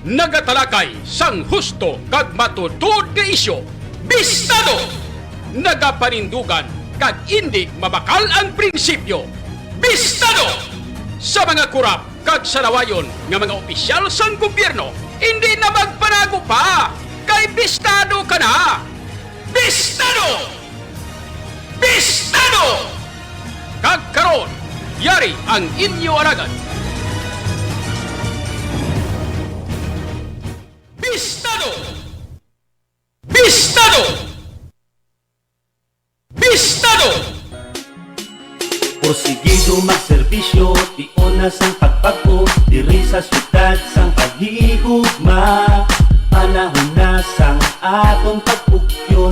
nagatalakay sang husto kag matutod nga isyo, bistado! Nagapanindugan kag indig mabakal ang prinsipyo, bistado! Sa mga kurap kag salawayon nga mga opisyal sang gobyerno, hindi na magpanago pa, kay bistado ka na! Bistado! Bistado! Kag karon, yari ang inyo aragan. Bistado! Bistado! Bistado! Porsigido magserbisyo, di onas ang pagpagpo, diri sa syudad sang paghigugma. Panahon na sang atong pagpugyon,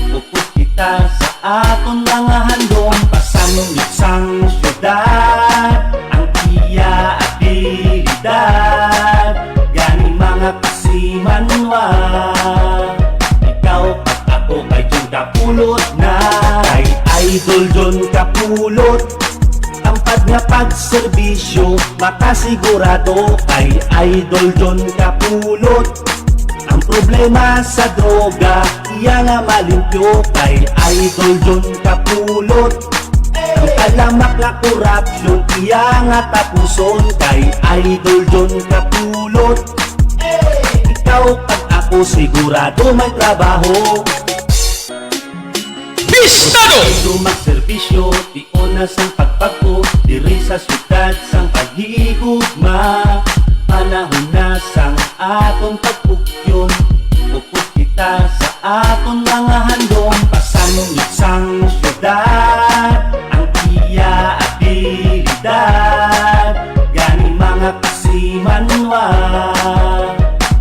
upos kita sa atong mga handong. Pasanungit sang syudad, ang iya at abilidad, gani mga kasimanwa. Ikaw at ako kay John Kapulot na, kay Idol John Kapulot. Tampad nga pagserbisyo, makasigurado kay Idol John Kapulot. Ang problema sa droga, iya nga malimpyo kay Idol John Kapulot. Ang kalamak na korupsyon, iya nga tapuson kay Idol John Kapulot. Ikaw at ako sigurado may trabaho. Bistado! Ito magserbisyo, di onas ang pagpagpo, diri sa syudad sang paghigugma. Panahon na sang atong pagpugyon, upos kita sa atong mga handong. Pasanungit sang syudad, ang iya abilidad, gani mga kasimanwa.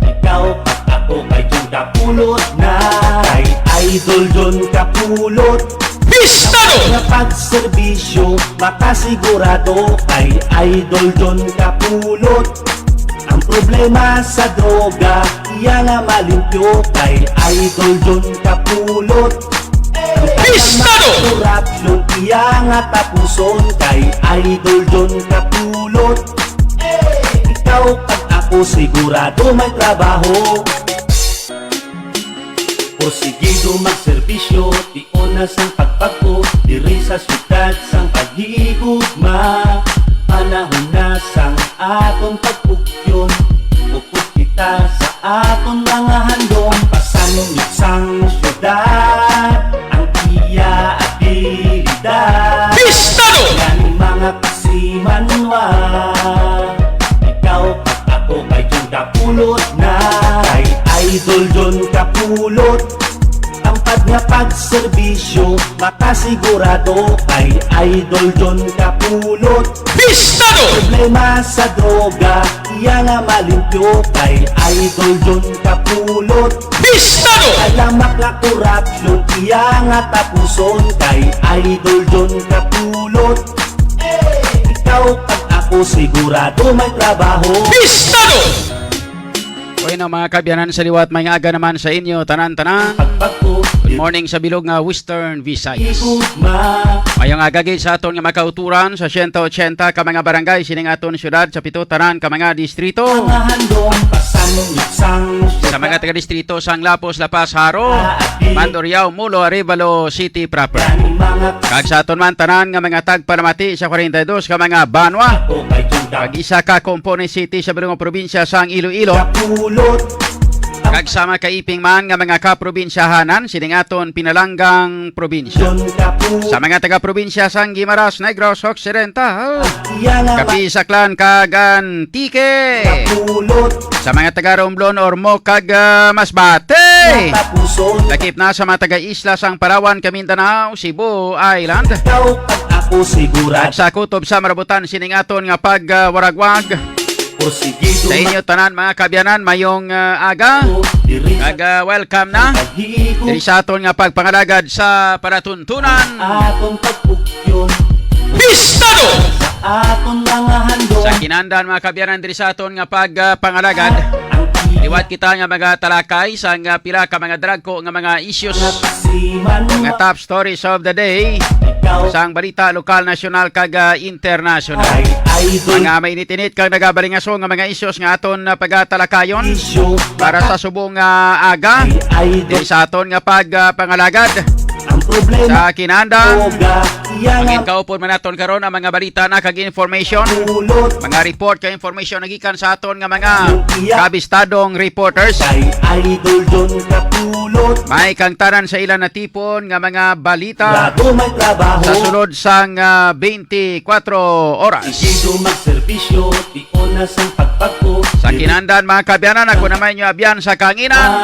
Ikaw at ako kay John Kapulot na, kay Idol John Kapulot. Bistado! Nga pagserbisyo, makasigurado kay Idol John Kapulot. Ang problema sa droga, iya nga malimpyo kay Idol John Kapulot. Ang Bistado! korupsyon, iya nga tapuson kay Idol John Kapulot. Ikaw at ako sigurado may trabaho. Porsigido magserbisyo, di onas ang pagpagpo, diri sa syudad sang paghigugma. Panahon na sang atong pagpugyon, upos kita sa atong mga handong. Pasanungit sang syudad, ang iya abilidad, Bistado! gani mga kasimanwa. Ikaw at ako kay John Kapulot na, kay Idol John Kapulot. Tampad nga pagserbisyo, makasigurado kay Idol John Kapulot. Bistado! Problema sa droga, iya nga malimpyo kay Idol John Kapulot. Bistado! Alamak na korupsyon, iya nga tapuson kay Idol John Kapulot. Ikaw at ako sigurado may trabaho. Bistado! Okay na mga kabyanan sa liwat, may aga naman sa inyo, tanan-tanan. Pagpagpo, Good morning sa bilog nga Western Visayas. igugma. Mayong agagi sa aton nga makauturan sa 180 ka mga barangay sining aton syudad sa pito tanan ka mga distrito. Mga handong pasanungit sang Sa mga taga-distrito sang Lapos, Lapas, Haro, Mandurriao, Mulo, Arevalo City proper. gani mga Kag sa aton man tanan nga mga tagparamati sa 42 ka mga banwa. kasako kay John Kag isa ka Component City sa bilong probinsya sang Iloilo. Kapulot. Kag sama kaiping man nga mga kaprobinsyahanan sining aton pinalanggang probinsya. John Kapulot. Sa mga taga-probinsya sang Guimaras, Negros Occidental, Iya nga Kapisaklan, kag Antique. Kapulot. Sa mga taga-Romblon, Ormoc, kag Masbate. Tapuson. Lakip na sa mga taga-isla sang Palawan, Mindanao, Cebu Island. Ikaw at ako sigurado. At sa kutob sa marabutan sining aton nga pagwaragwag. Porsigido Sa inyo tanan mga kabyanan, mayong aga. diri sa Kag welcome na. paghigugma. Diri sa aton nga pagpangalagad sa paratuntunan. Atong pagpugyon, Bistado! atong mga handong. Sa kinandan mga kabyanan diri sa aton nga pagpangalagad. Ang Liwat kita nga mga talakay sa nga pila ka mga dragko nga mga issues. kasiman Nga top stories of the day. ikaw Sang balita lokal, nasyonal kag international. Kay idol Mga mainit-init kag nagabalingaso nga mga issues nga aton pagatalakayon isyo para sa subong aga kay idol di sa aton nga pangalagad ang problema sa kinandang. Oga iya Pagin nga kaupon man naton karon ang mga balita na kag information, pulot mga report kag information nagikan sa aton nga mga kabistadong reporters. kay idol John kapulot May kang tanan sa ilan na tipon nga mga balita bago may trabaho sa sulod sang 24 oras. Igido magserbisyo di onas ang pagpagpo Sa kinandan mga kabyanan, ako naman nyo abyan sa kanginan.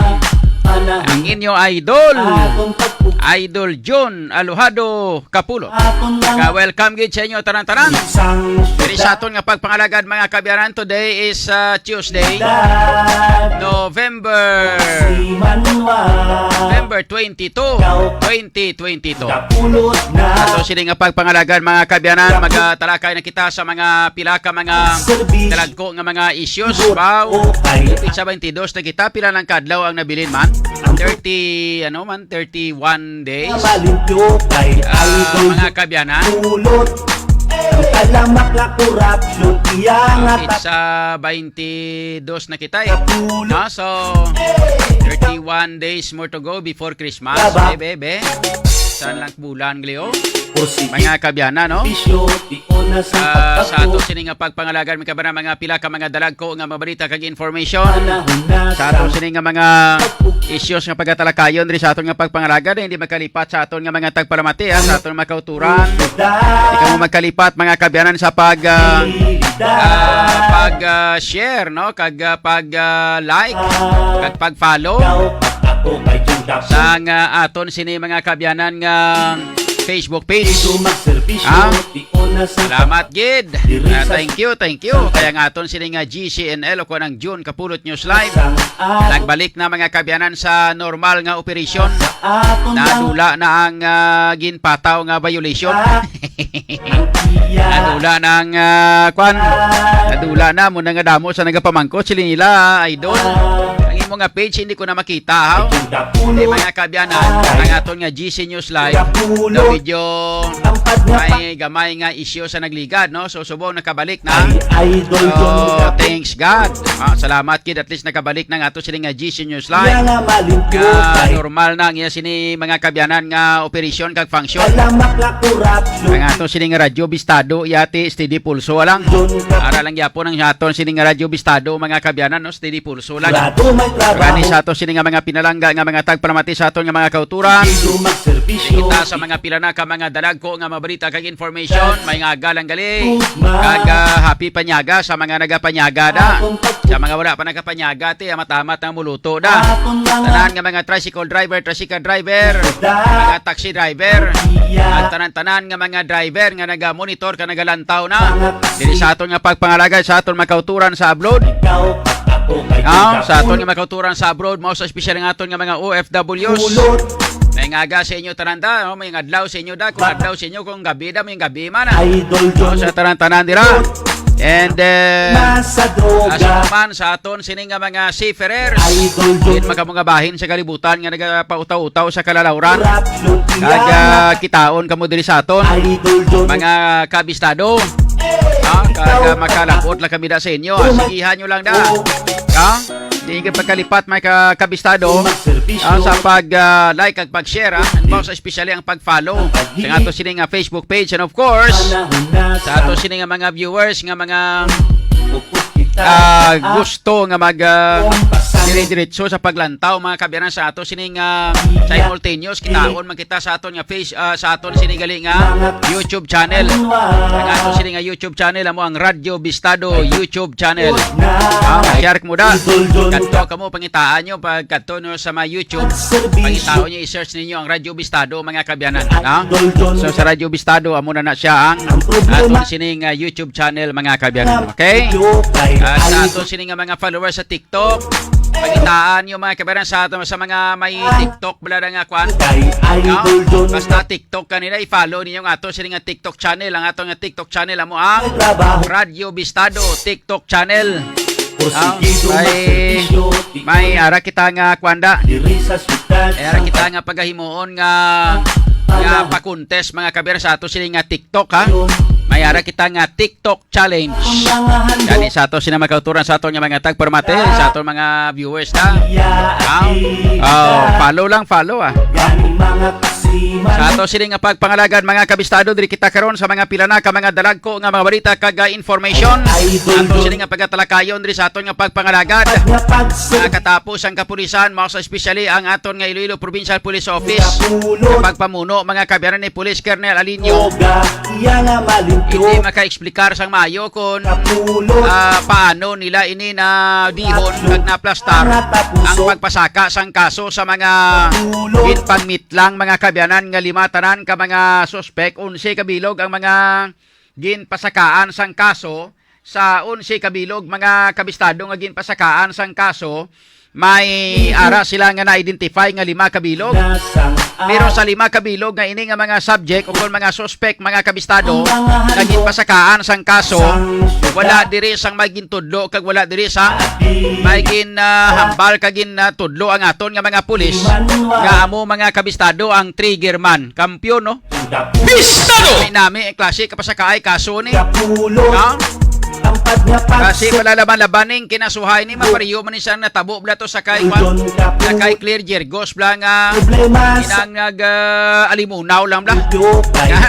Ang inyo idol, atong pagpupulot Idol John Alojado Kapulot. atong lang Welcome gid sa inyo tanan-tanan. isang Diri sa aton nga pagpangalagad mga kabyanan, today is Tuesday, syudad November si Manuel November 22, 2022. kapulot na Ato sini nga pagpangalagad mga kabyanan, magatalakay na kita sa mga pila ka mga serbisyo talagko nga mga issues. Wow. kay Sa 22 na kita, pila ng kadlaw ang nabilin man? 31 days. malimpyo kay idol Mga kabyanan, pulot ang kalamak na korupsyon iya nga it's 22 na kita eh. tapulot No? So, 31 days more to go before Christmas. Bebe. Saan lang bulan, Gleo? porsi Mga kabyanan, no? bisyo di onas ang Sa ato pagpagpo sini nga pagpangalagan, mga kabana, mga pila ka mga dalagko nga mabalita kag information. panahon na Sa ato sini nga mga issues nga pagatalakayon diri sa aton nga pagpangalaga, hindi makalipat sa aton nga mga tagpalamati, sa aton mga kauturan. Di ka mo magkalipat mga kabyanan sa pag-share, no? Kag pag-like, kag pag-follow ako kay Junda sa aton sini mga kabyanan nga Facebook page. Igido magserbisyo Ah. di onas ang Salamat gid. Thank you. Kaya nga aton sini nga GCNL o kunang June Kapulot News Live. Nagbalik na mga kabyanan sa normal nga operasyon. aton lang Nadula na ang ginpataw nga violation. iya Nadula na ang nadula na mo nga damo sa nagapamangko sila nila idol. Ang imo nga page hindi ko na makita ha. Junda Di pulot mga kabyanan, ang aton nga GC News Live na kapulot video ang padnya may gamay nga issue sa nagligad, no? So subong nakabalik na. ay idol John So, thanks God. Salamat kid, at least nakabalik na nga ato sila nga GC News iya Live. nga malimpyo kay Normal na ang iya sini mga kabyanan nga operasyon kag function. kalamak na korupsyon Ang ato sini nga radyo bistado yati steady pulso lang. John Para lang gyapon ang aton sini nga radyo bistado mga kabyanan, no? Steady pulso lang. kapulot may Gani trabaho sa ato sini nga mga pinalangga nga mga tagpalamati sa aton nga mga kauturan. Igido magserbisyo Kita sa mga pila na ka mga dalagko nga mabalita kag information, may nga galang gali kag happy panyaga sa mga nagapanyaga da. Sa mga wala pa nagapanyaga ti matamat ang muluto da. aton lang Tanan nga mga tricycle driver, mga taxi driver, at tanan-tanan nga mga driver nga naga-monitor ka nagalantaw na. Dili sa aton nga pagpangalaga sa aton makauturan sa abroad. ikaw ako kay Sa aton nga makauturan sa abroad, mao sa espesyal nga aton nga mga OFWs. pulot May ngaga sa inyo taranda, no? May adlaw sa inyo da, kung adlaw sa inyo, kung gabi da, may gabi man. idol John Sa tanan-tanan dira. And nasa droga naman sa aton sining nga mga seafarers. idol John Din makamong bahin sa kalibutan nga nagapautaw-utaw sa kalalawran. korupsyon Kag iya kitaon kamo diri sa aton idol John mga kabistado. Kag makalapot lang kami da sa inyo. Sigihan nyo lang da. Di ka pagkalipat may kabistado. Sa pag-like at pag-share, and sa especially ang pag-follow sa ato sining nga Facebook page, and of course sa ato sining nga mga viewers nga mga gusto nga mag dire-diretso sa paglantaw mga kabyanan sa ato sining simultaneous kitaon man kita sa aton nga sa aton sining gali nga YouTube channel. Ang ato sining nga YouTube channel amo ang Radio Bistado YouTube channel. Share mo da. Kadto kamo pangitaan nyo pag kadto no sa mga YouTube. Pangitaon nyo i-search ninyo ang Radio Bistado mga kabyanan. So sa Radio Bistado amo na siya ang aton sining YouTube channel mga kabyanan. Okay? At sa ato sining nga mga followers sa TikTok, pagitaan yung mga kabaran sa mga may TikTok bala nga kwan. Basta TikTok kanila i-follow ninyo ang ato sining nga TikTok channel. Ang ato nga TikTok channel amo ang Radio Bistado TikTok channel. May ara kita nga kwanda. Ara kita nga pagahimuon nga nga pakuntes mga kabiyana sa ato sila nga TikTok ha. Mayara kita nga TikTok challenge. Gani sa ato sila makauturan sa ato nga mga tagpermate sa ato mga viewers ha. Follow ah. Sa ato sila nga pagpangalagan mga kabistado diri kita karon sa mga pila na ka mga dalagko nga mga balita kag information. Ato sila nga pagatalakayon diri sa ato nga pagpangalagad. Katapos ang kapulisan mao sa especially ang aton nga Iloilo Provincial Police Office pagpamuno mga kabiyana ni Police Colonel Alinio. Hindi maka-explicar sang mayo kung paano nila ini na dihon kag naplastar ang pagpasaka sang kaso sa mga ginpangmitlang mga kabyanan nga lima tanan ka mga suspek 11 kabilog ang mga ginpasakaan sang kaso sa 11 kabilog mga kabistado nga ginpasakaan sang kaso may ara sila nga na-identify nga 5 kabilog. Pero sa 5 kabilog nga ini nga mga subject o kung mga suspect mga kabistado nga ginpasakaan sang kaso wala diri sang magintudlo kag wala diri sang magin hambal kag tudlo ang aton nga mga pulis nga amo mga kabistado ang trigger man kampiyon no Bistado! may nami klase kapasakaay kaso ni kasi malalaban-labaning kinasuhay ni mapariyo man isang natabo bla to sa kay Clear Jergos bla nga inang alimunaw lang bla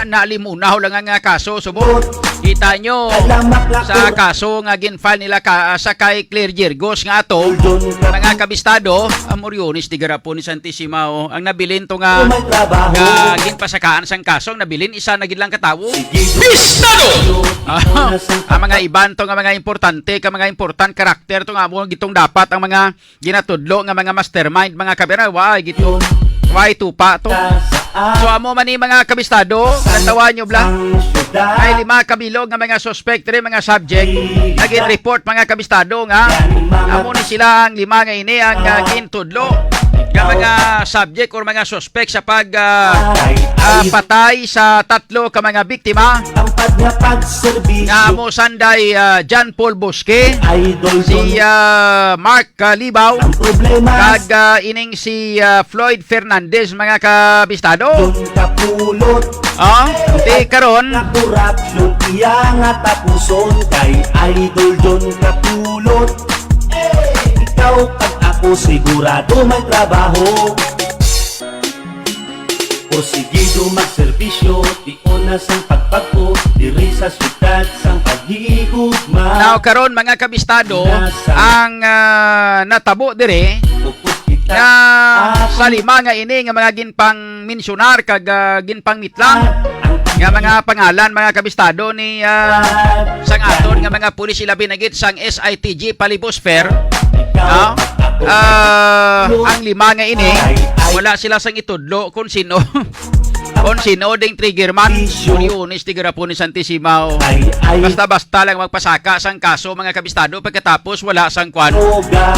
na alimunaw lang nga kaso subot kita nyo sa kaso nga ginfile nila sa kay Clear Jergos nga ato mga kabistado amoryonis di garapon ni Santissima ang nabilin to nga ginpasakaan sang kaso ang nabilin isa na gid lang katawo Bistado! ang mga iban to nga mga importante ka mga important karakter to nga mo gitong dapat ang mga ginatudlo nga mga mastermind mga kabira why gito why tupa to so amo man ni mga kabistado natawan nyo bla ay 5 kabilog nga mga suspect rin mga subject naging report mga kabistado nga amo ni sila ang 5 nga ini ang gintudlo nga mga subject or mga suspect sa pag patay sa 3 ka mga biktima nga amo sanday John Paul Bosque si Mark Libaw kag ining si Floyd Fernandez mga kabistado di karon korupsyon iya nga tapuson kay Idol John Kapulot ikaw kag ako sigurado may trabaho porsigido magserbisyo di onas ang pagpagpo diri sa syudad sang paghigugma now karon mga kabistado ang natabo dire na sa 5 nga ini nga mga ginpang mensionar kag ginpang mitlang nga mga pangalan mga kabistado ni sang aton nga mga pulis ilabi na gid sang SITG Palibos Fair ang 5 nga ini wala sila sang itudlo kung sino ding trigger man Unionis di garapon ni Santissima basta lang magpasaka sang kaso mga kabistado pagkatapos wala sang kwan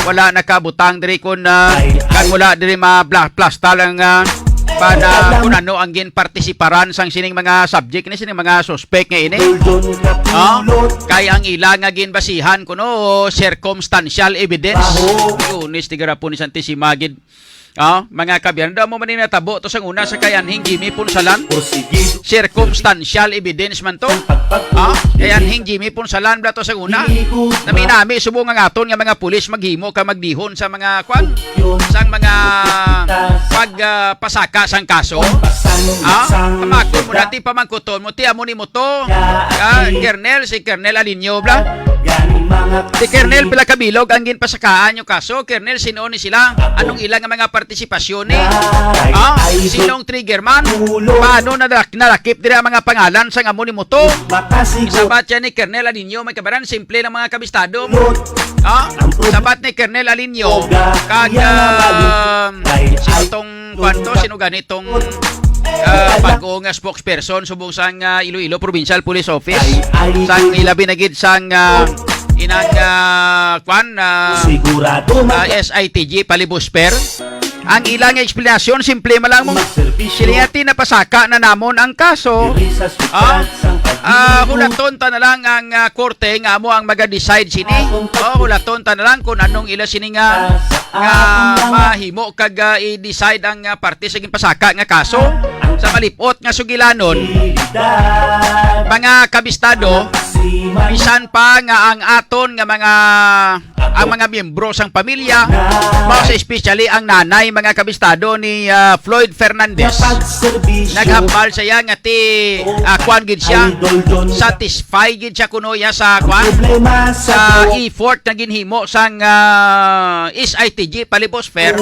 wala nakabutang diri kun kan wala diri ma-plasta lang para kung ano ang ginpartisiparan sang sining mga subject ni sining mga suspect nga ini kaya ang ilang nga ginbasihan kuno circumstantial evidence Unionis di garapon ni Santissima gid mga kabyan, mo man natabo to sang una sa kayanhing Jimmy Punsalan circumstantial evidence man to kayanhing Jimmy Punsalan bla to sang una nami subong nga aton nga mga pulis maghimo ka magdihon sa mga kwan sang mga pagpasaka sang kaso pamakon mo dati pamangkuton mo ti amo ni mo to si Colonel Alinio bla si Colonel pila kabilog ang ginpasakaan yung kaso Colonel sino ni sila anong ilang nga mga partisipasyon ni sinong trigger man paano nalakip dira ang mga pangalan sang amo ni mo to sabat siya ni Colonel Alinio may kabaran simple ng mga kabistado sabat ni Colonel Alinio kag sino tong kwanto sino ganitong bago nga spokesperson subong sang Iloilo Provincial Police Office sang ilabi na gid sang inang SITG Palibos Fair ang ilang eksplanasyon simple malang mong siliyati na pasaka na namon ang kaso hulaton ta na lang ang korte nga amo ang maga-decide sini. Hulaton ta na lang kung anong ila sini nga mahimo kag i-decide ang parte sa ginpasaka nga kaso sa malipot nga sugilanon. Mga kabistado, bisan pa nga ang aton nga mga miyembro sang pamilya, mao sa especially ang nanay mga kabistado ni Floyd Fernandez. Naghambal siya nga kwan gid siya, satisfied gid siya kuno ya sa kwan sa effort na ginhimo sang SITG Palibos Fair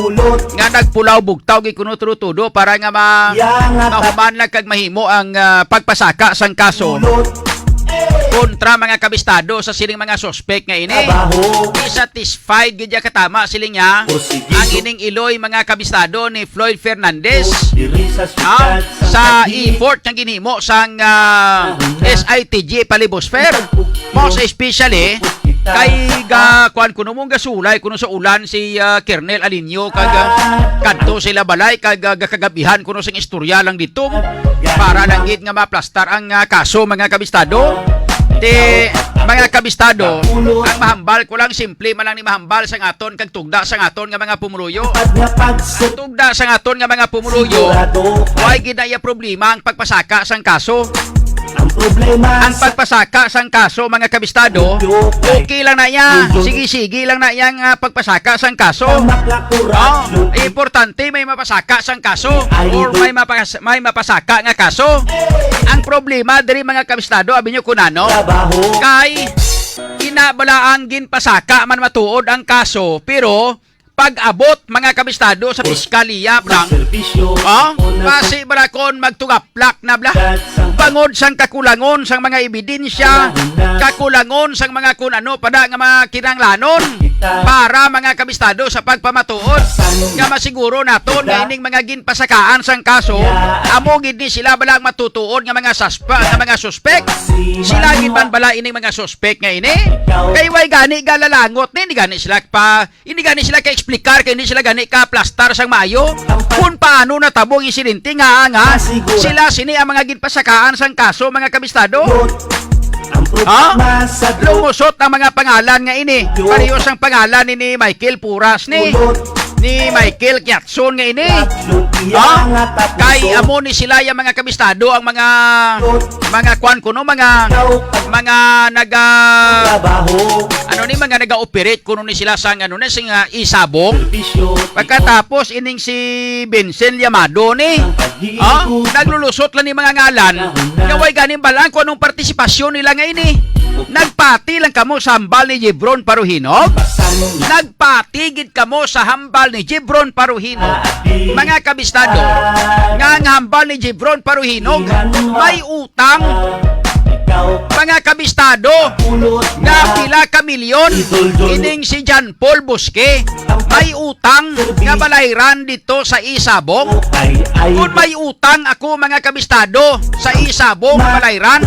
nga nagpulaw bugtaw gid kuno tudo para nga mahuman lang kag mahimo ang pagpasaka sang kaso kontra mga kabistado sa siling mga suspect nga ini. Dissatisfied gid ya katama siling niya ang ining iloy mga kabistado ni Floyd Fernandez sa effort nga ginhimo sang SITG Palibos Fair. Most especially kay kuan kuno mong gasulay kuno sa ulan si Kernel Alinio kag kadto sila balay kag kagabihan kuno sing istorya lang dito para lang gid nga maplastar ang kaso mga kabistado. Mga kabistado, ang mahambal ko lang simple man lang ni mahambal sa aton kag tugda sa aton nga mga pumuluyo. Tugda sa aton nga mga pumuluyo, way gid na problema ang pagpasaka sang kaso. Ang pagpasaka sang kaso mga kabistado, okay lang na yan. Sige lang na yang pagpasaka sang kaso. Importante may mapasaka sang kaso or may mapasaka nga kaso. Ang problema diri mga kabistado, abi nyo kunano, kay kinabalaang ginpasaka man matuod ang kaso, pero pag-abot mga kabistado sa piskalya lang, kasi balakon magtugaplak na bla, bangod sang kakulangon sang mga ebidensya, kakulangon sang mga kunano pada nga mga kinanglanon para mga kabistado sa pagpamatuod nga masiguro naton nga ining mga ginpasakaan sang kaso amo gid ni sila balang matutuod nga mga suspect. Sila gid man bala ining mga suspect nga ini kay way gani galalangot ni gani sila ka explicar kay hindi sila gani ka plastar sang maayo kung paano natabong insidente nga sila sini ang mga ginpasakaan sang kaso mga kabistado. Lumusot ang mga pangalan nga ini. Parehas ang pangalan ni Michael Puras ni Michael Kiatson nga ini. Kay amo ni sila yung mga kabistado ang mga kwan kuno mga mga naga-operate kuno ni sila sang sing isabong. Pagkatapos ining si Vincent Llamado ni naglulusot lang ni mga ngalan. Ngaway ganin balang kung anong partisipasyon nila nga ini. Nagpati lang kamo sa hambal ni Jebron Paruhinog. Nagpatigid kamo sa hambal ni Jebron Paruhinog. Mga kabistado, nga ang hambal ni Jebron Paruhinog may utang. Mga kabistado, nga pila ka milyon ining si John Paul Busque may utang nga balayran dito sa Isabong. Kung may utang ako mga kabistado sa Isabong balayran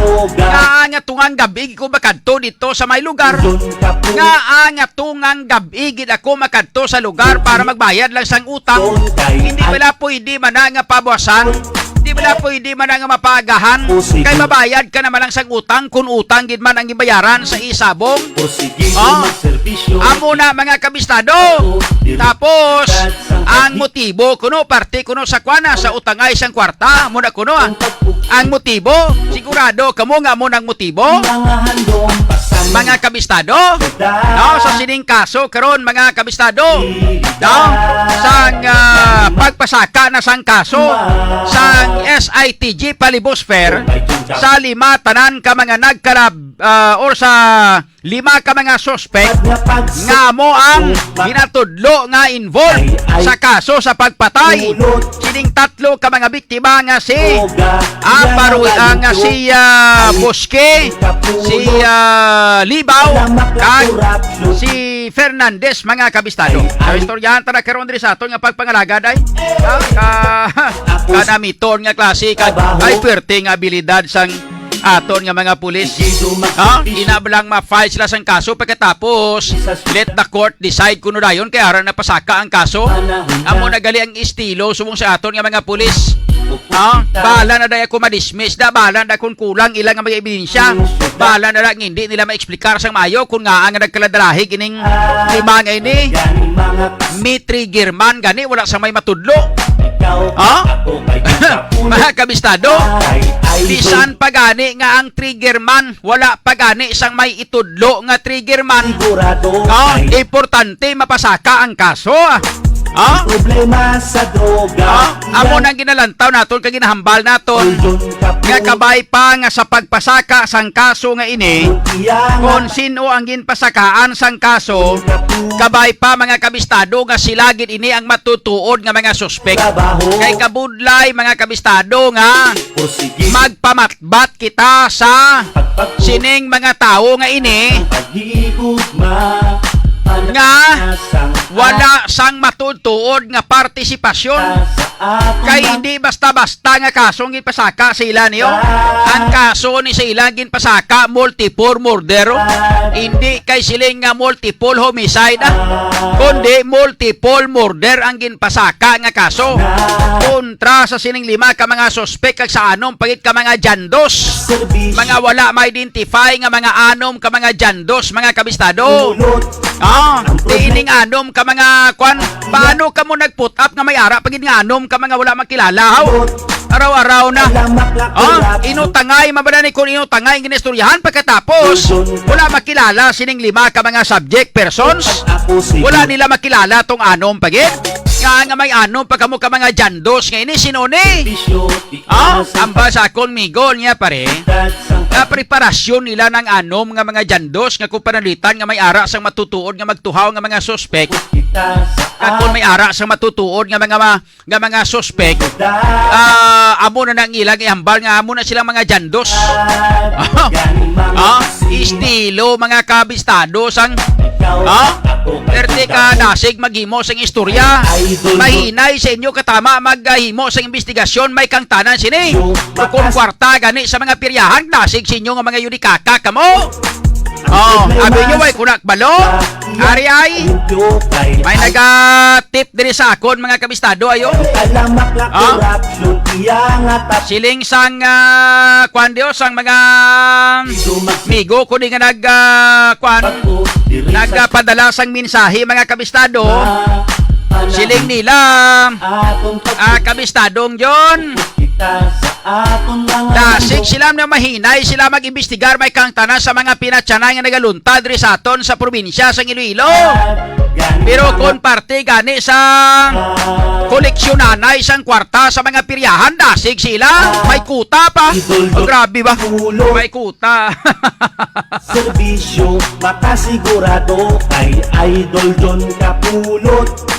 nga tungang gabi ko makadto dito sa may lugar nga tungang gabi gid ako makadto sa lugar para magbayad lang sang utang. Hindi pala pwede man nga pabawasan. Di ba pwede man nga mapagahan kay mabayad ka naman lang sang utang kung utang gid man ang gibayaran sa Isabong. Amo na mga kabistado. Tapos ang motibo kuno parte kuno sa kwana sa utangay sang kwarta mo na kuno ang motibo sigurado kamo nga mo nang motibo mga kabistado sa sining kaso karon mga kabistado sang pagpasaka na sang kaso sang SITG Palibos Fair sa 5 tanan ka mga nagkarab or sa 5 ka mga suspect nga mo ang ginatudlo nga involved sa kaso sa pagpatay. Sining 3 ka mga biktima nga si Busque, si Libaw, kag si Fernandez mga kabistado. Sa istoryahan tara karon diri sa aton nga pagpangalagad ay kanamiton nga klase kag ay pwerte nga abilidad sang aton nga mga pulis. Inabalang ma-file sila sang kaso pagkatapos let the court decide kuno dayon kay aron na pasaka ang kaso. Amo na gali ang estilo subong sa aton nga mga pulis. Bahala na dahi ako ma-dismiss da, bahala na kung kulang ilang nga mga ebidensya, bahala na lang hindi nila ma-explicar sang mayo kung nga ang nagkaladrahi kining lima nga ini may trigger man gani wala sa may matudlo. Mga kabistado, bisan pagani nga ang trigger man wala pagani sang may itudlo nga trigger man, importante mapasaka ang kaso. Problema sa droga. Amo nang ginalantaw naton kag ginahambal naton nga kabay pa nga sa pagpasaka sang kaso nga ini kung sino ang ginpasakaan sang kaso kabay pa mga kabistado nga sila gid ini ang matutuod nga mga suspek. Kay kabudlay mga kabistado nga magpamatbat kita sa sining mga tao nga ini nga wala sang matutuod nga partisipasyon. Kay hindi basta-basta nga kasong ginpasaka sila niyo. Ang kaso ni sila ginpasaka multiple murder. Hindi kay siling nga multiple homicide, kundi multiple murder ang ginpasaka nga kaso. Kontra sa sining lima ka mga suspek kag sa anom pagit ka mga jandos. Mga wala ma-identify nga mga anom ka mga jandos mga kabistado. Tining anom ka mga kwan, paano ka mo nag-put up nga may ara pagid nga anom ka mga wala makilala. Araw-araw na. Inutangay mabadani kung inutangay ang ginistoryahan pagkatapos wala makilala sining lima ka mga subject persons. Wala nila makilala tong anom pagid. Nga may anom pagkamo ka mga jandos nga ini sinone. Amba sa akong migol niya pare. Na preparasyon nila ng anom nga mga jandos nga kung panalitan nga may ara sang matutuod nga magtuhaw nga mga suspek. Kung may ara sang matutuod nga mga suspek, amo na nang ilang ihambal nga amo na silang mga jandos. Estilo mga kabistado sang perte ka nasig maghimo sang istorya. Mahinay sa inyo katama maghimo sang investigasyon may kang tanan sini. Kung kwarta gani sa mga piryahan nasig sa inyo nga mga yudikaka kamo. Abi nyo ay kunak balo. Ari ay may naga-tip diri sa akon mga kabistado ayo. Siling sang kwan Dios sang mga migo ko di nga nagpadala sang mensahe mga kabistado. Siling nila kabistadong John dasig sila na mahinay sila mag-imbestigar may kang tanan sa mga pinatsanay nga nagaluntad ri sa aton sa probinsya sa Iloilo. Pero kung parte gani sa koleksyonan isang kwarta sa mga piryahan dasig sila may kuta pa. Grabe ba? May kuta. Serbisyo makasigurado kay Idol John Kapulot.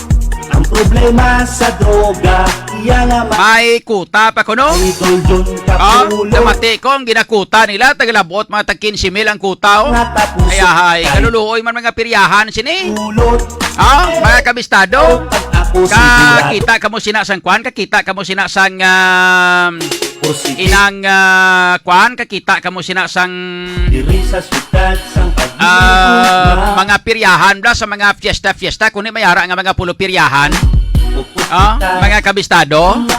Ang problema sa droga iya nga may kuta pa kuno. Idol John Kapulot. Namati kong ginakuta nila tagalabot mga tag 15,000 ang kuta. Ay kaluluoy man mga piryahan sini. Mga kabistado. Kakita kamo sinasang kwan, kakita kamo sinasang inang kwan, kakita kamo sinasang mga piryahan bla sa mga fiesta kundi may ara nga mga pulo piryahan. Mga kabistado.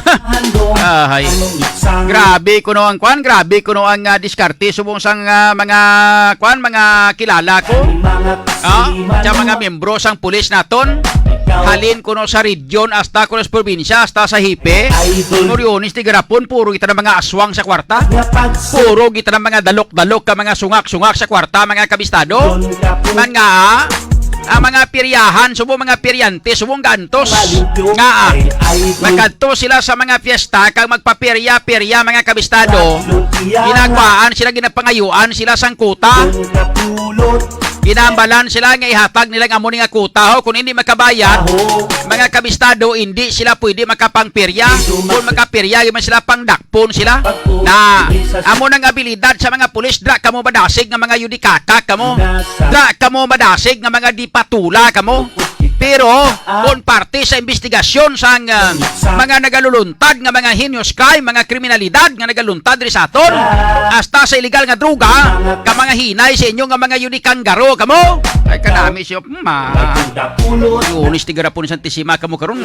Grabe kuno ang kwan, grabe kuno ang diskarte subong sang mga kwan, mga kilala ko. Sa mga membro sang pulis naton. Halin kuno sa region hasta kuno sa probinsya hasta sa hipe. Noryonis ti garapon puro kita ng mga aswang sa kwarta. Puro kita ng mga dalok-dalok ka mga sungak-sungak sa kwarta mga kabistado. Mga ang mga piryahan, subong mga piryante, subong gantos. Magkanto sila sa mga fiesta kang magpapirya-pirya mga kabistado. Ginagwaan sila, ginapangayuan sila sang kuta. Ginambalan sila nga ihatag nilang amo nga kuta. Kung hindi makabayad, mga kabistado, hindi sila pwede makapangpirya. Kung makapirya, man sila pangdakpon sila. Na amo ng abilidad sa mga pulis, dra kamo madasig nga mga yudikaka kamo. Dra kamo madasig nga mga dipatula kamo. pero kung parte sa investigasyon sa mga nagaluluntad nga mga heinous crime, mga kriminalidad nga nagaluluntad rin sa aton, hasta sa illegal nga droga, ka mga hinay sa inyo nga mga unikang garo, kamo? Ay kanami siya, Yunis tigarapon sa Antisima, kamo karon.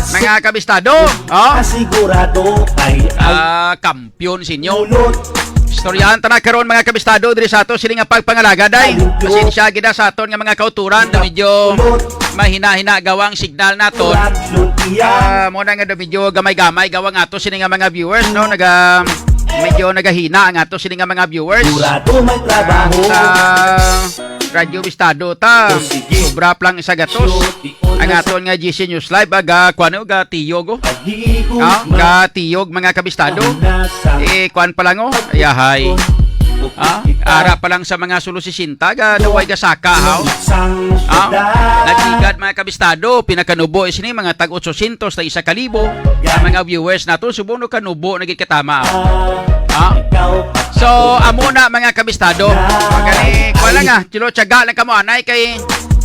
Mga kabistado, Sigurado ay kampyon sinyo. Istoryahan ta na karon mga kabistado diri sa ato sini nga pagpangalagad ay pasensya gid sa aton nga mga kauturan na medyo mahina-hina gawang signal naton. Mo na nga medyo gamay-gamay gawang ato sini nga mga viewers no medyo nagahina ang ato sini nga mga viewers. sigurado may trabaho. Radyo Bistado ta sobra lang isa gatos ang aton nga GC News Live kuano ga tiyog ga tiyog mga kabistado kuan pa lang ayahay ara pa lang sa mga sulusisinta ga daway ga saka nagligad mga kabistado pinakanubo isini mga tag 800 na 1,000 ang mga viewers nato subuno kanubo nagikatama so amo na mga kabistado kani wala nga chilo tiyaga lang kamo anay kay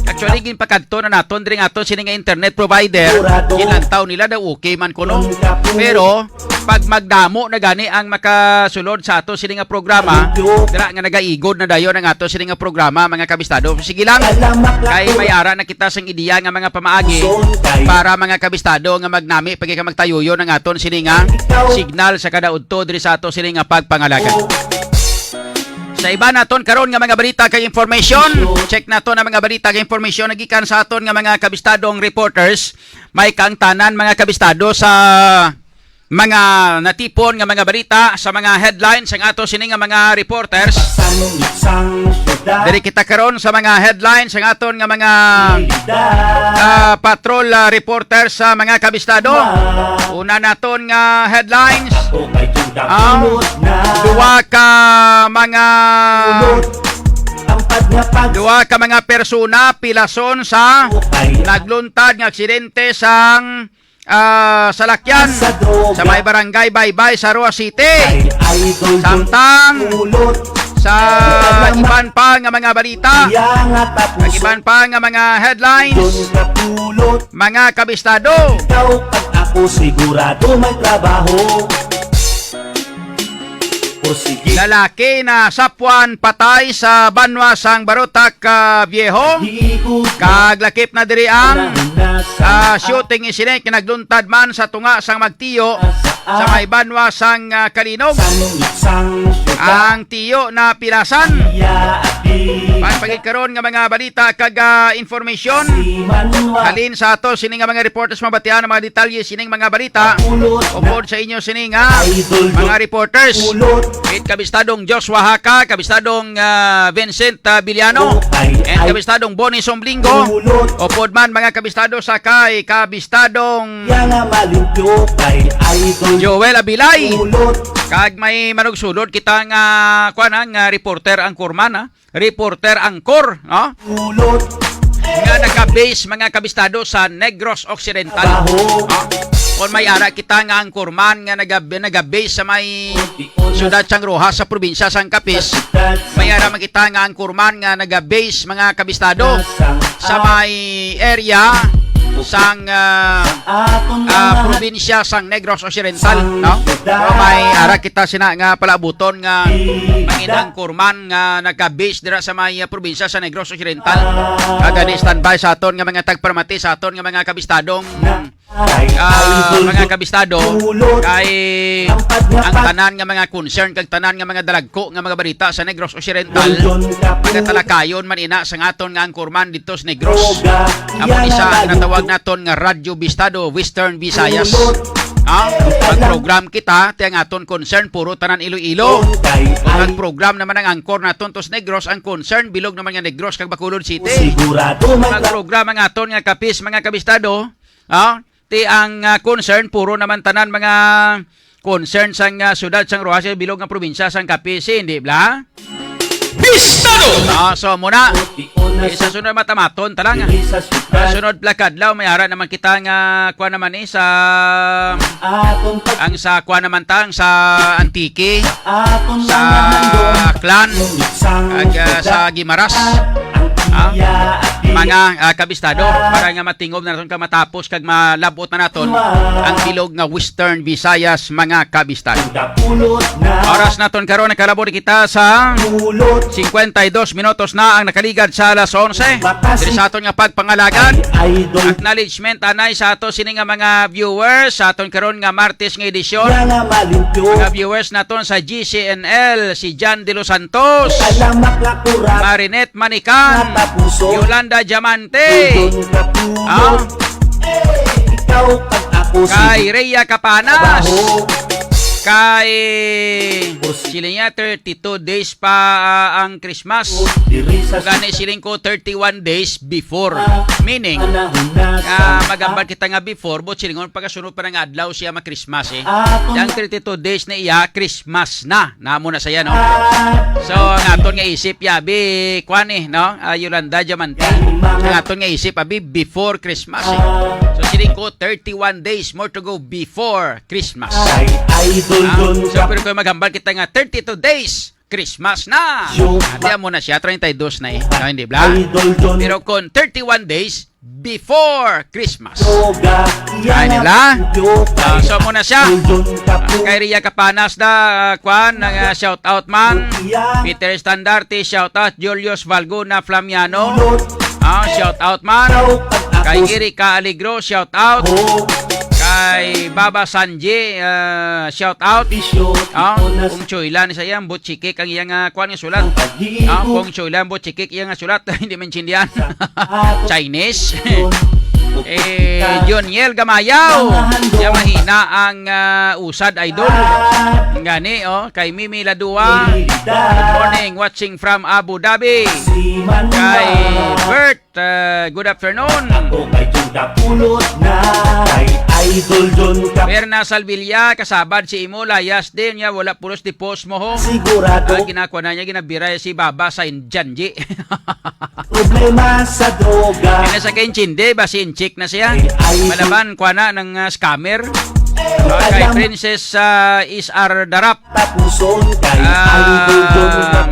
actually gin pakadto na naton diri aton sini nga internet provider gilantaw nila daw okay man kuno pero pag magdamo na gani ang makasulod sa ato sini nga programa dira nga nagaigod na dayon ang ato sini nga programa mga kabistado sige lang kay may ara na kita sang ideya nga mga pamaagi para mga kabistado nga magnami pag ka magtayuyo ng aton sini nga signal sa kada udto diri sa ato sini nga pagpangalagan. Sa iba naton karon nga mga balita kay information, check naton ang mga balita kay information nagikan sa aton nga mga kabistadong reporters. May kang tanan mga kabistado sa mga natipon nga mga balita sa mga headlines ang ato sini nga mga reporters. Diri kita karon sa mga headlines ang aton nga mga patrol reporters sa mga kabistado. Una naton nga headlines duwa ka mga persona pilason sa nagluntad nga aksidente sang salakyan sa may barangay Baybay sa Roa City. Samtang sa iban pa nga mga balita, iban pa nga mga headlines, mga kabistado, Ako sigurado may trabaho. lalaki na sapwan patay sa banwa sang Barutak Viejo kag lakip na diri ang shooting incident kinagluntad man sa tunga sang magtiyo sa may banwa sang Kalinog ang tiyo na pilasan. Pagpagikaroon nga mga balita kag information halin sa ato sining nga mga reporters mabatian mga detalye sining mga balita upod sa inyo sining mga reporters kabistadong Joshua Haka, kabistadong Vincent Villano and kabistadong Bonnie Somblingo upod man mga kabistado sa kay kabistadong Joel Abilay kag may manugsulod kita nga kuan nga reporter angkor man reporter angkor no nga naka-base mga kabistado sa Negros Occidental kung may ara kita nga angkorman nga nagabase sa may siyudad sang Rojas sa probinsya sang Capiz, may ara makita nga angkorman nga nagabase mga kabistado sa may area sang probinsya sang Negros Occidental no so may ara kita sina nga palabuton nga manginang kurman nga nagka-base dira sa may probinsya sa Negros Occidental kagani standby sa aton nga mga tagpermati sa aton nga mga kabistadong mga kabistado kay ang tanan nga mga concern kag tanan nga mga dalagko nga mga balita sa Negros Occidental mga talakayon man ina sa aton nga angkorman dito sa Negros amon isa natawag naton nga Radyo Bistado Western Visayas ang program kita tiyang aton concern puro tanan Iloilo ang program naman ang angkor naton tos Negros ang concern bilog naman nga Negros kag Bacolod City ang program ang aton nga Capiz mga kabistado ti ang concern puro naman tanan mga concern sang siyudad sang Rojas bilog nga probinsya sang Capiz hindi bla Bistado so muna sa sunod matamaton talang sunod plakadlaw may ara naman kita nga kuha naman sa ang sa kuha naman tang sa Antique sa Clan ag sa Gimaras mga kabistado para nga matingob na naton ka matapos kag malabot na naton ang bilog nga Western Visayas mga kabistado. Oras naton karon nakalabot kita sa 52 minutos na ang nakaligad sa alas 11. Diri sa aton nga pagpangalagad. Acknowledgement anay sa ato sini nga mga viewers sa aton karon nga Martes nga edisyon. Mga viewers naton sa GCNL si Jan De Los Santos, Marinette Manikan, Yolanda Diamante, kay Rhea Capanas, kay sila niya 32 days pa ang Christmas. Gani siling ko 31 days before. Meaning, magambal kita nga before, but silingon pagkasunod pa ng adlaw siya mag-Christmas eh. Yang 32 days na iya, Christmas na. Namo na saya, no? So, ngaton nga isip yabi, kwan eh, no? Yolanda Diamante. Ngaton nga isip, abi, before Christmas eh. So, siling ko 31 days more to go before Christmas. So, pero kung maghambal kita nga 32 days, Christmas na. Hatiyan mo na siya, 32 na eh. No, hindi bla? Pero kung 31 days, before Christmas. Kaya nila. So, muna siya. Kay Rhea Capanas na, kwan, shout out man. Peter Standarte, shout out. Julius Valguna Flamiano. Shout out man. Kay Erika Aligro, shout out. Kay Baba Sanji, shout out. Kung Choylan sa iyang butchikik ang iyang kuan nga sulat. Kung Choylan butchikik iyang sulat, hindi maintindihan. Chinese. Joniel Gamayaw. Siya mahina ang usad idol. Ngani, kay Mimi Ladua. Good morning, watching from Abu Dhabi. Kay Bert, good afternoon. Perna Salvilla, kasabad si Imo, layas din niya, wala pulos di post mo ho. Ginakuha na niya, ginabiray si Baba sa Janji. Problema sa droga. Kaya sa Kenchinde, basin chick na siya. Malaban, kuha na ng scammer. Kay Princess Isar Darap.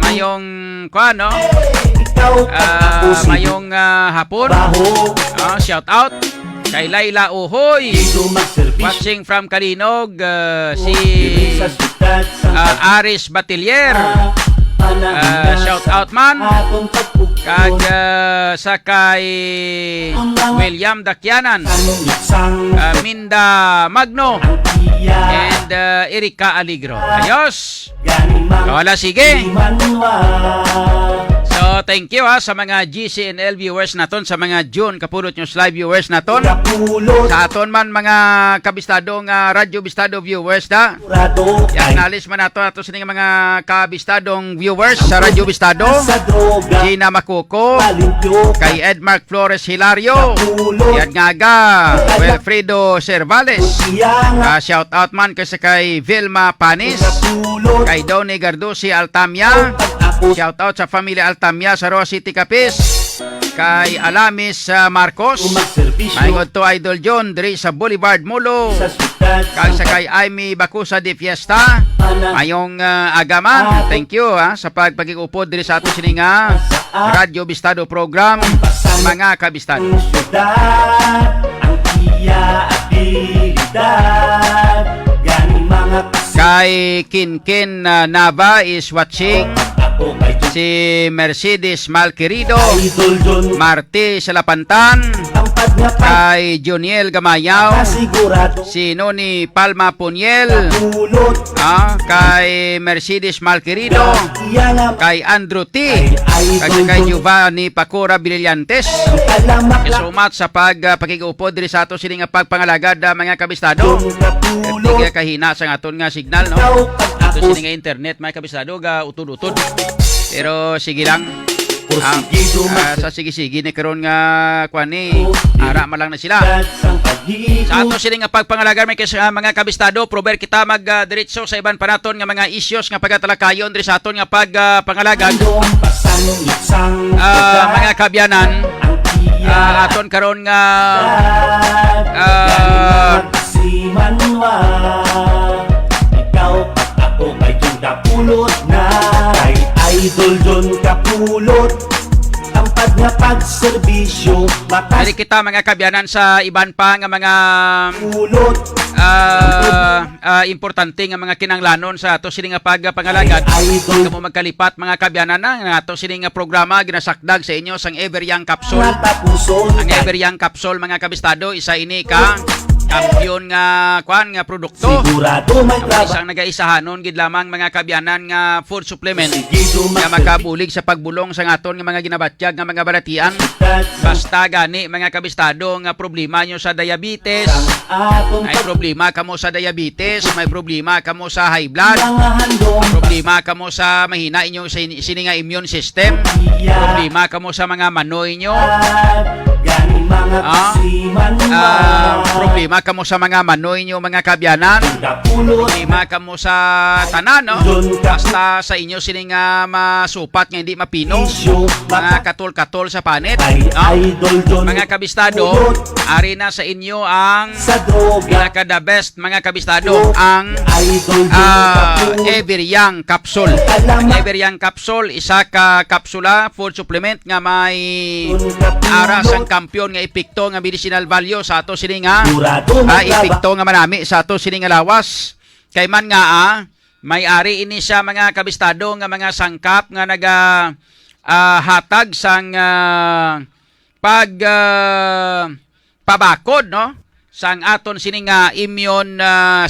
Mayong, kuha no? Mayong hapon. Shout out. Kay Laila Uhoy, watching from Kalinog, si Aris Batilier, shout out man. Kag sa kay William Dakyanan, Minda Magno, and Erika Aligro. Ayos! Wala, sige! So, thank you sa mga GCNL viewers naton, sa mga June Kapulot News Live viewers naton. Sa aton man mga kabistadong Radio Bistado viewers da. I-acknowledge man nato sa mga kabistadong viewers sa Radio Bistado. Gina Makuko, kay Edmark Flores Hilario, Yad Ngaga, Wilfredo Cervales. Shout out man kasi kay Vilma Panis, kay Donny Gardusi Altamia. Shout out sa familia Altamia sa Roa City, Capiz. Kay Alamis Marcos. Maingod to Idol John diri sa Boulevard Mulo. Kay sa kay Aimee Bacusa de Fiesta. Mayong agaman. Thank you sa pagpagigupod diri sa ato sining Radio Bistado program, mga kabistado. Kay Kinkin Nava is watching. Si Mercedes Malquerido, Marte Salapantan, kay Joniel Gamayaw, si Noni Palma Puniel, kay Mercedes Malquerido, kay Andrew T, kay Giovanni Pacora Brillantes. Sumat sa pagkikupod diri sa ato sining pagpangalagad mga kabistado. Hindi kahina sa aton nga signal, no? Ato sining nga internet mga kabistado ga utod-utod. Pero sige lang. Sa sige-sige ni karon nga kwani ara man lang na sila. Sa ato sining nga pagpangalagan may mga kabistado, prober kita magdiretso sa iban panaton nga mga issues nga pagatalakayon diri sa aton nga pagpangalagan. Mga kabyanan, aton karon nga ikaw at ako kay Junda Pulot na, kay Idol John Kapulot, ang nga pagserbisyo Dali kita mga kabyanan sa iban pa nga mga makapulot importante nga mga kinanglanon sa ato sini nga pagpangalagad. Kamo magkalipat mga kabyanan na ato sini nga programa ginasakdag sa inyo sang Ever Young Capsule. nga tapuson Ang Ever Young Capsule mga kabistado, isa ini ka kampiyon nga kwan nga produkto. sigurado may Ang trabaho isang nagaisahanon gid lamang mga kabyanan nga food supplement Sige, nga makabulig sa pagbulong sa aton nga mga ginabatyag nga mga balatian. Basta gani mga kabistado nga problema nyo sa diabetes, atong may problema kamo sa diabetes, may problema kamo sa high blood, mga handong problema kamo sa mahina inyo sini nga immune system, problema kamo sa mga manoy nyo, gani mga kasiman problema kamo sa mga manoy nyo mga kabyanan, kapulot problema kamo sa tanan, no? Basta sa inyo sini nga masupat nga hindi mapino, isyo mga katol-katol sa panit, ay no? idol John Mga kabistado, ari na sa inyo ang sa droga pinaka the best mga kabistado, ang idol John Ever Young Capsule. Ang Ever Young Capsule, isa ka kapsula, food supplement nga may aras ang kampyon nga epekto nga medicinal value sa ato sini nga sigurado may epekto nga manami sa ato sini nga lawas. Kay man nga may ari ini siya mga kabistado nga mga sangkap nga naga hatag sang pabakod no sang aton sini nga immune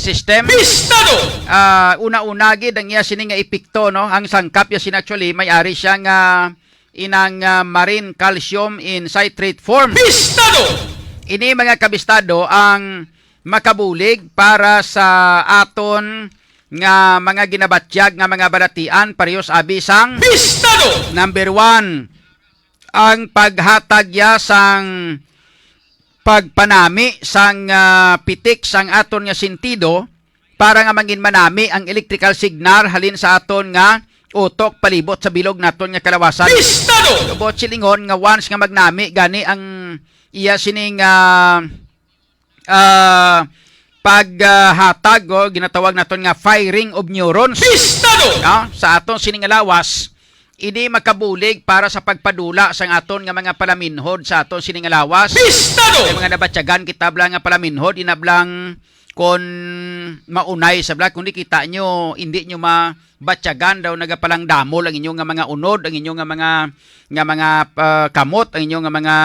system. Bistado! Una-una gid ang iya sini nga epekto no, ang sangkap ya sin actually may ari siya nga inang marine calcium in citrate form. Bistado! Ini mga kabistado ang makabulig para sa aton nga mga ginabatyag nga mga balatian parehos abi sang Bistado! number 1 ang paghatag ya sang pagpanami sang pitik sang aton nga sentido para nga mangin manami ang electrical signal halin sa aton nga utok palibot sa bilog naton nga kalawasan. Bistado! Subot silingon nga once nga magnami gani ang iya sining paghatag ginatawag naton nga firing of neurons. Bistado! Sa aton sining nga lawas ini makabulig para sa pagpadula sang aton nga mga palaminhod sa aton sining nga lawas. Bistado! Ay mga nabatyagan kita blang nga palaminhod inablang kon maunay sa blang kundi kita nyo hindi nyo mabatyagan daw nagapalang damol ang inyong nga mga unod, ang inyong nga mga kamot, ang inyong nga mga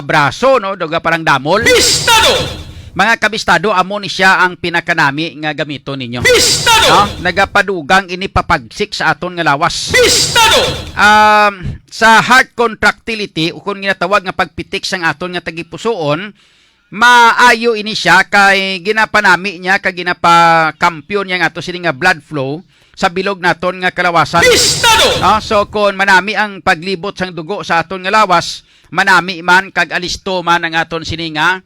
braso no daw parang damol. Bistado! Mga kabistado, amo ni siya ang pinakanami nga gamito ninyo. Bistado! Nagapadugang ini papagsik sa aton nga lawas. Bistado! Sa heart contractility o kung ginatawag nga pagpitik sang aton nga tagipusoon, maayo ini siya kay ginapanami niya kay ginapakampyon niya nga ato sini nga blood flow sa bilog naton nga kalawasan. Bistado! So kung manami ang paglibot sang dugo sa aton nga lawas, manami man kag alisto man ang aton sini nga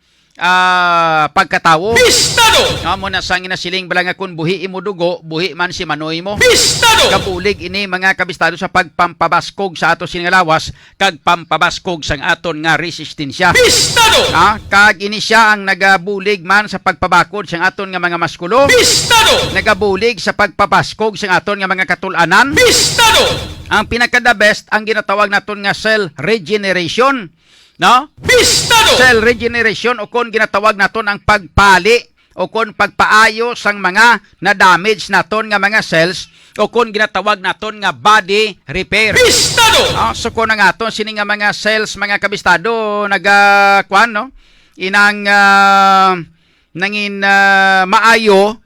pagkatawo. Bistado! Mo na sang inasiling bala nga kun buhi imo dugo, buhi man si manoy mo. Bistado! Kabulig ini mga kabistado sa pagpampabaskog sa aton sini nga lawas kag pampabaskog sang aton nga resistensya. Bistado! Kag ini siya ang nagabulig man sa pagpabakod sang aton nga mga maskulo. Bistado! Nagabulig sa pagpapaskog sang aton nga mga katulanan. Bistado! Ang pinaka the best ang ginatawag naton nga cell regeneration. No? Bistado! Cell regeneration o kon ginatawag naton ang pagpali o kon pagpaayo sang mga na-damage naton nga mga cells o kon ginatawag naton nga body repair. Bistado! So kon nga aton sini nga mga cells mga kabistado nagakuan no inang nangin maayo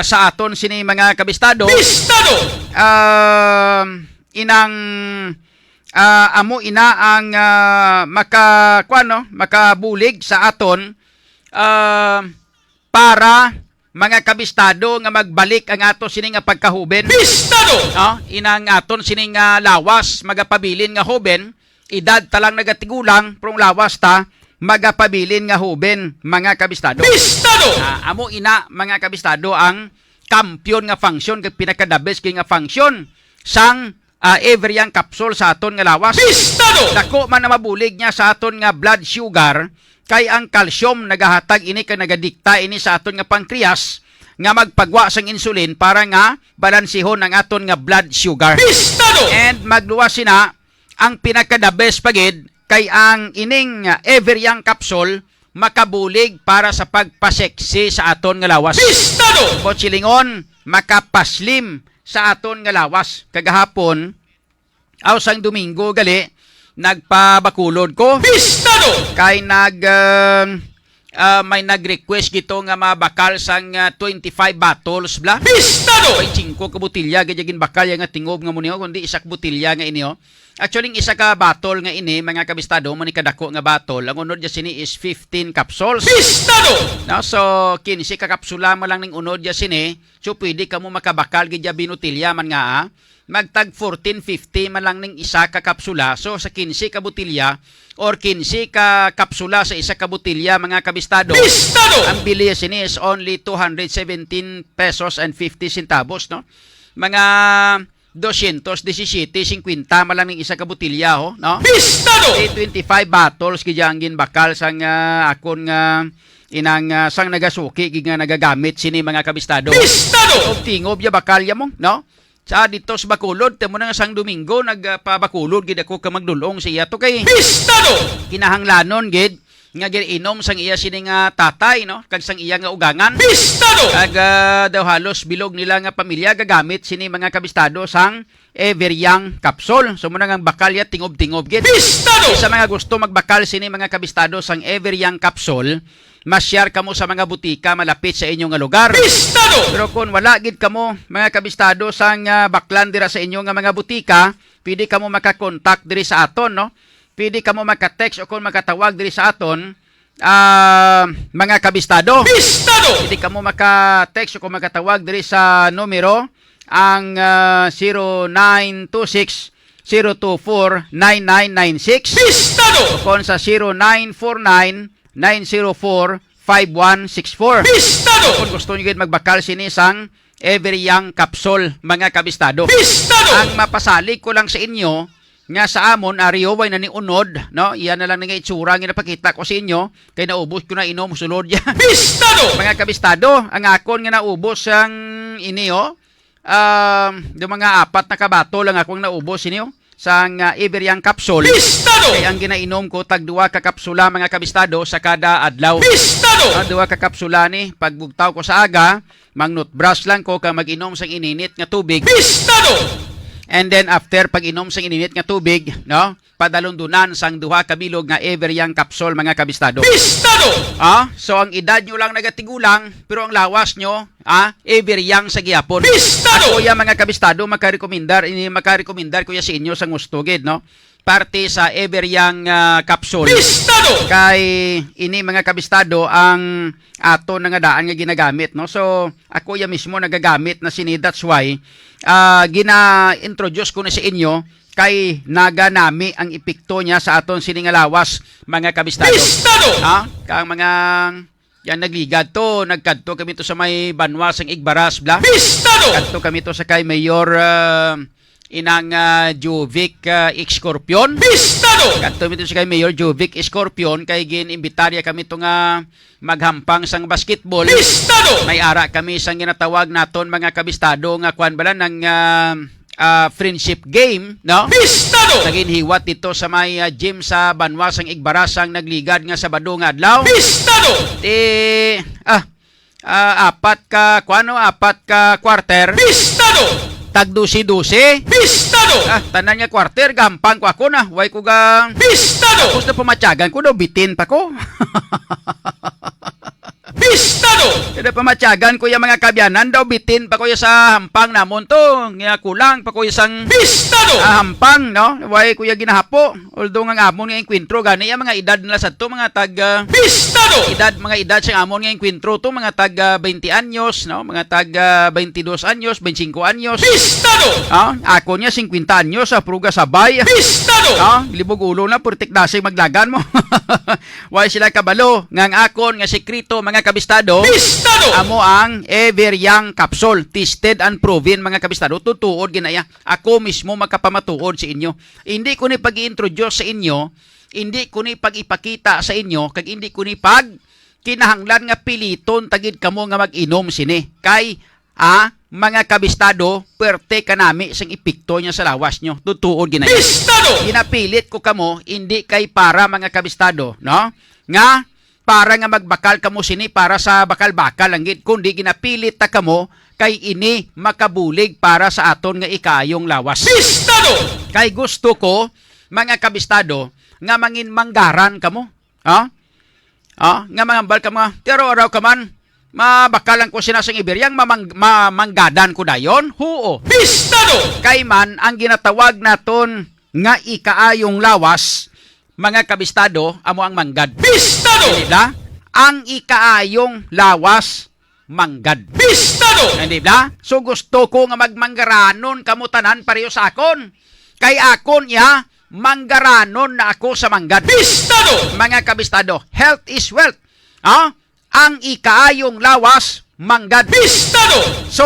sa aton sini mga kabistado. Bistado! Inang amo ina ang makabulig sa aton para mga kabistado nga magbalik ang ato sini nga pagkahuben. Bistado! Inang aton sini nga lawas magapabilin nga huben, edad talang nagatigulang prong lawas ta magapabilin nga huben mga kabistado. Bistado! Amo ina mga kabistado ang kampyon nga function kag pinakadabes kay nga function sang Ever Young Capsule sa aton nga lawas. Bistado! Dako man na mabulig niya sa aton nga blood sugar kay ang calcium nagahatag ini kay nagadikta ini sa aton nga pancreas nga magpagwa sang insulin para nga balansihon ang aton nga blood sugar. Bistado! And magluwas sina ang pinaka-the best pagid kay ang ining Everyoung capsule makabulig para sa pagpaseksi sa aton nga lawas. Bistado! Botsilingon, makapaslim sa aton nga lawas. Kagahapon, sang Domingo gali, nagpabakulod ko. Bistado! Kay may nag-request gito nga mabakal sang 25 bottles bla. Bistado! May 5 ka botilya gayagin bakal nga tingob nga muniho kundi isak botilya nga inyo. Actually isa ka bottle nga ini mga kabistado mo ni kadako nga bottle. Ang unod ya sini is 15 capsules. Bistado! No, so 15 ka kapsula mo lang ning unod ya sini. So pwede ka mo makabakal gid ya binutilya man nga magtag 14.50 man lang ning isa ka kapsula. So sa 15 ka botilya or 15 ka kapsula sa isa ka botilya mga kabistado. Bistado! Ang bili sini is only 217 pesos and 50 centavos, no? Mga 217.50 man lang ning isa ka botilya, ho, no? Bistado! 25 bottles kaya ang ginbakal sang akon nga inang sang nagasuki nga nagagamit sini mga kabistado. Bistado! Og tingob ya bakal ya mo, no? Sa dito sa Bacolod, temo na nga sang Domingo nagpabakulod gid ako ka magdulong sa iya to kay Bistado! kinahanglanon gid nga inom sang iya sini nga tatay, no? Kag sang iya nga ugangan. Bistado! Kag daw halos bilog nila nga pamilya gagamit sini mga kabistado sang Everyoung capsule. So muna nga bakal ya tingob-tingob gid. Bistado! Sa mga gusto magbakal sini mga kabistado sang Everyoung capsule, masyar kamo sa mga butika malapit sa inyong nga lugar. Bistado! Pero kung wala gid kamo mga kabistado sang baklan dira sa inyong nga mga butika, pwede kamo makakontak diri sa aton, no? Pwede kamo maka-text o kung makatawag diri sa aton mga kabistado. Bistado! Pwede kamo maka-text o kung makatawag diri sa numero ang 0926 024-9996 Bistado! kung sa 0949-904-5164. Bistado! Kung gusto nyo magbakal sini sang Everyoung capsule mga kabistado. Bistado! Ang mapasalig ko lang sa inyo nga sa amon arioway na ni unod, no? Iyan na lang nga itsura nga napakita ko sa inyo kay naubos ko na inom sulod ya. Bistado! Mga kabistado, ang akon nga naubos ang inyo yung mga 4 na kabato lang akong naubos inyo sang Everyoung capsule. Bistado! Kay ang ginainom ko tag 2 ka kapsula mga kabistado sa kada adlaw. Bistado! 2 ka kapsula ni pagbugtaw ko sa aga, mangnut brush lang ko kang mag-inom sang ininit nga tubig. Bistado! And then after pag-inom sang ininit nga tubig, no? Padalundunan sang 2 ka bilog nga Everyoung capsule mga kabistado. Bistado! So ang edad nyo lang nagatigulang, pero ang lawas nyo, Everyoung sa gihapon. Bistado! Ako ya mga kabistado, makarekomendar ko ya sa inyo sa gusto gid, no? Parte sa Everyoung capsule. Bistado! Kay ini mga kabistado ang ato nga daan nga ginagamit, no? So ako ya mismo nagagamit na sini, that's why gina-introduce ko na sa inyo kay naganami ang epekto niya sa aton sini nga lawas mga kabistado. Bistado! Kang mga yan nagligad to, nagkadto kami to sa may Banwas ang Igbaras bla. Bistado! Kadto kami to sa kay Mayor inang Jovic Scorpion. Bistado! Kadto kami to sa kay Mayor Jovic Scorpion kay gin-imbitarya kami to nga maghampang sang basketball. Bistado! May ara kami sang ginatawag naton mga kabistado nga kwan bala ng friendship game, no? Bistado! Naginhiwat dito sa may gym sa Banwas ang Igbaras ang nagligad nga Sabado nga adlaw. Bistado! Apat ka quarter. Bistado! Tag 12. Bistado! Tanan nga quarter gampang ko ako na. Way ko gang Bistado! tapos na pamatyagan ko daw bitin pa ko. Bistado! Kada pamatyagan ko yung mga kabyanan daw bitin pa ko yung sa hampang namon to. Nga kulang pa ko yung sang Bistado! hampang, no? Way ko yung ginahapo. Although nga amon nga yung kwintro gani yung mga edad nila sa to mga tag Bistado! mga edad sa amon nga yung kwintro to mga tag 20 anyos, no? Mga tag 22 anyos, 25 anyos. Bistado! Ako niya 50 anyos sa pruga sabay. Bistado! Libog ulo na purtik dasay maglagan mo. Way sila kabalo nga ang akon nga sekreto mga kabistado. Bistado! Amo ang Everyoung capsule, tested and proven mga kabistado. Tutuod ginaya. Ako mismo makapamatuod sa inyo. Hindi ko ni pag-i-introduce sa inyo, hindi ko ni pag-ipakita sa inyo, kag hindi ko ni kinahanglan nga piliton tagid kamo nga mag-inom sini. Kay mga kabistado, perte kanami sang epekto niya sa lawas nyo. Tutuod ginayon. Bistado! Ginapilit ko kamo, hindi kay para mga kabistado, no? Nga, para nga magbakal kamo sini para sa bakal-bakal lang gid, kundi ginapilit ta kamo kay ini makabulig para sa aton nga ikayong lawas. Bistado! Kay gusto ko, mga kabistado, nga mangin manggaran kamo. Ha? Nga mangambal ka mga, pero araw ka man, mabakalan ko sinasang Iberyang mamanggadan ko dayon? Huo. Bistado! Kay man, ang ginatawag naton nga ikaayong lawas, mga kabistado, amo ang manggad. Bistado! Diba? Ang ikaayong lawas, manggad. Bistado! Hindi ba? So gusto ko nga magmanggaranon kamutanan pareho sa akon. Kay akon ya, manggaranon na ako sa manggad. Bistado! Mga kabistado, health is wealth. Ang ikaayong lawas, manggad. Bistado! So,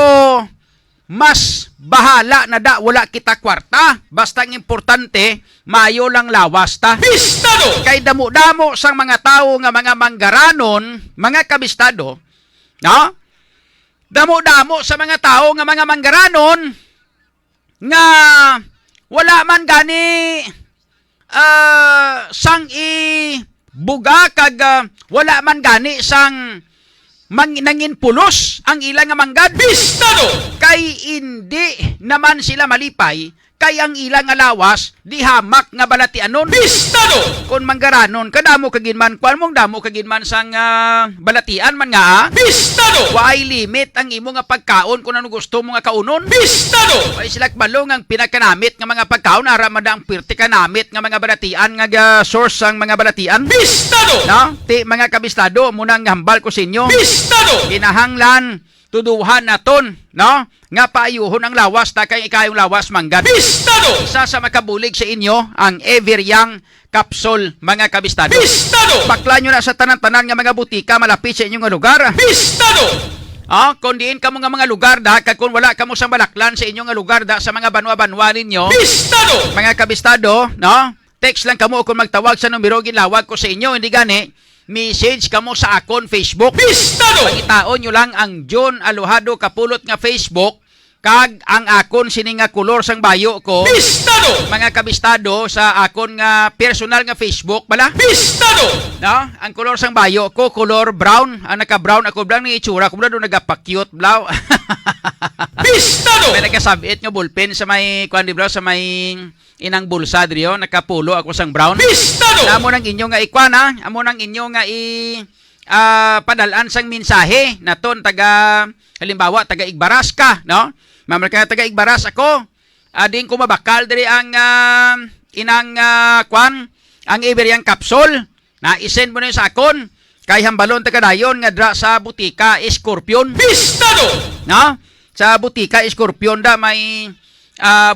mas bahala na wala kita kwarta. Basta ang importante, mayo lang lawas ta. Bistado! Kay damo-damo sang mga tao nga mga manggaranon, mga kabistado, no? Damo-damo sa mga tao nga mga manggaranon nga wala man gani sang buga kag wala man gani sang nangin pulos ang ilang nga manggad. Bistado! Kay hindi naman sila malipay, kay ang ilang nga lawas di hamak nga balatianon. Bistado! Kung manggaranon, kadamo kaginman, kuan mong damo kaginman sang balatian man nga. Bistado! Why limit ang imo nga pagkaon kung ano gusto mo nga kaunon? Bistado! Why sila balong ang pinagkanamit nga mga pagkaon ara madang pirti kanamit nga mga balatian nga source sang mga balatian. Bistado! No? Ti mga kabistado, munang hambal ko sa inyo. Bistado! Kinahanglan tuduhan naton, no? Nga paayuhon ang lawas ta kay ikayong lawas manggad. Bistado! Isa sa makabulig sa inyo ang Everyoung Capsule, mga kabistado. Bistado! Bakla nyo na sa tanan-tanan nga mga butika malapit sa inyong lugar. Bistado! Kung diin ka mo nga mga lugar da, kag kung wala ka mo sa balaklan sa inyong lugar da, sa mga banwa-banwa ninyo, Bistado! mga kabistado, no? Text lang kamo kung magtawag sa numero ginlawag ko sa inyo, hindi gani, message kamo sa akon Facebook. Bistado! Pagitaon nyo lang ang John Alojado Kapulot nga Facebook, kag ang akon sini nga kulor sang bayo ko. Bistado! Mga kabistado sa akon nga personal nga Facebook bala. Bistado! No? Ang kulor sang bayo ko color brown. Ang naka-brown ako brown ni itsura ko do nagapakyut blaw. Bistado! May nagkasabit nga ballpen sa may kuan di blaw sa may inang bulsa diriyo, nakapulo ako sang brown. Bistado! Amo nang inyo nga ikwana, amo nang inyo nga padalaan sang mensahe naton taga halimbawa taga Igbaras ka, no? Mamarka taga Igbaras ako. Ading ko mabakal diri ang inang kwan ang Everyoung Capsule. Na isend mo na sa akon kay hambalon taga dayon nga dra sa butika Scorpion. Bistado! No? Sa butika Scorpion da may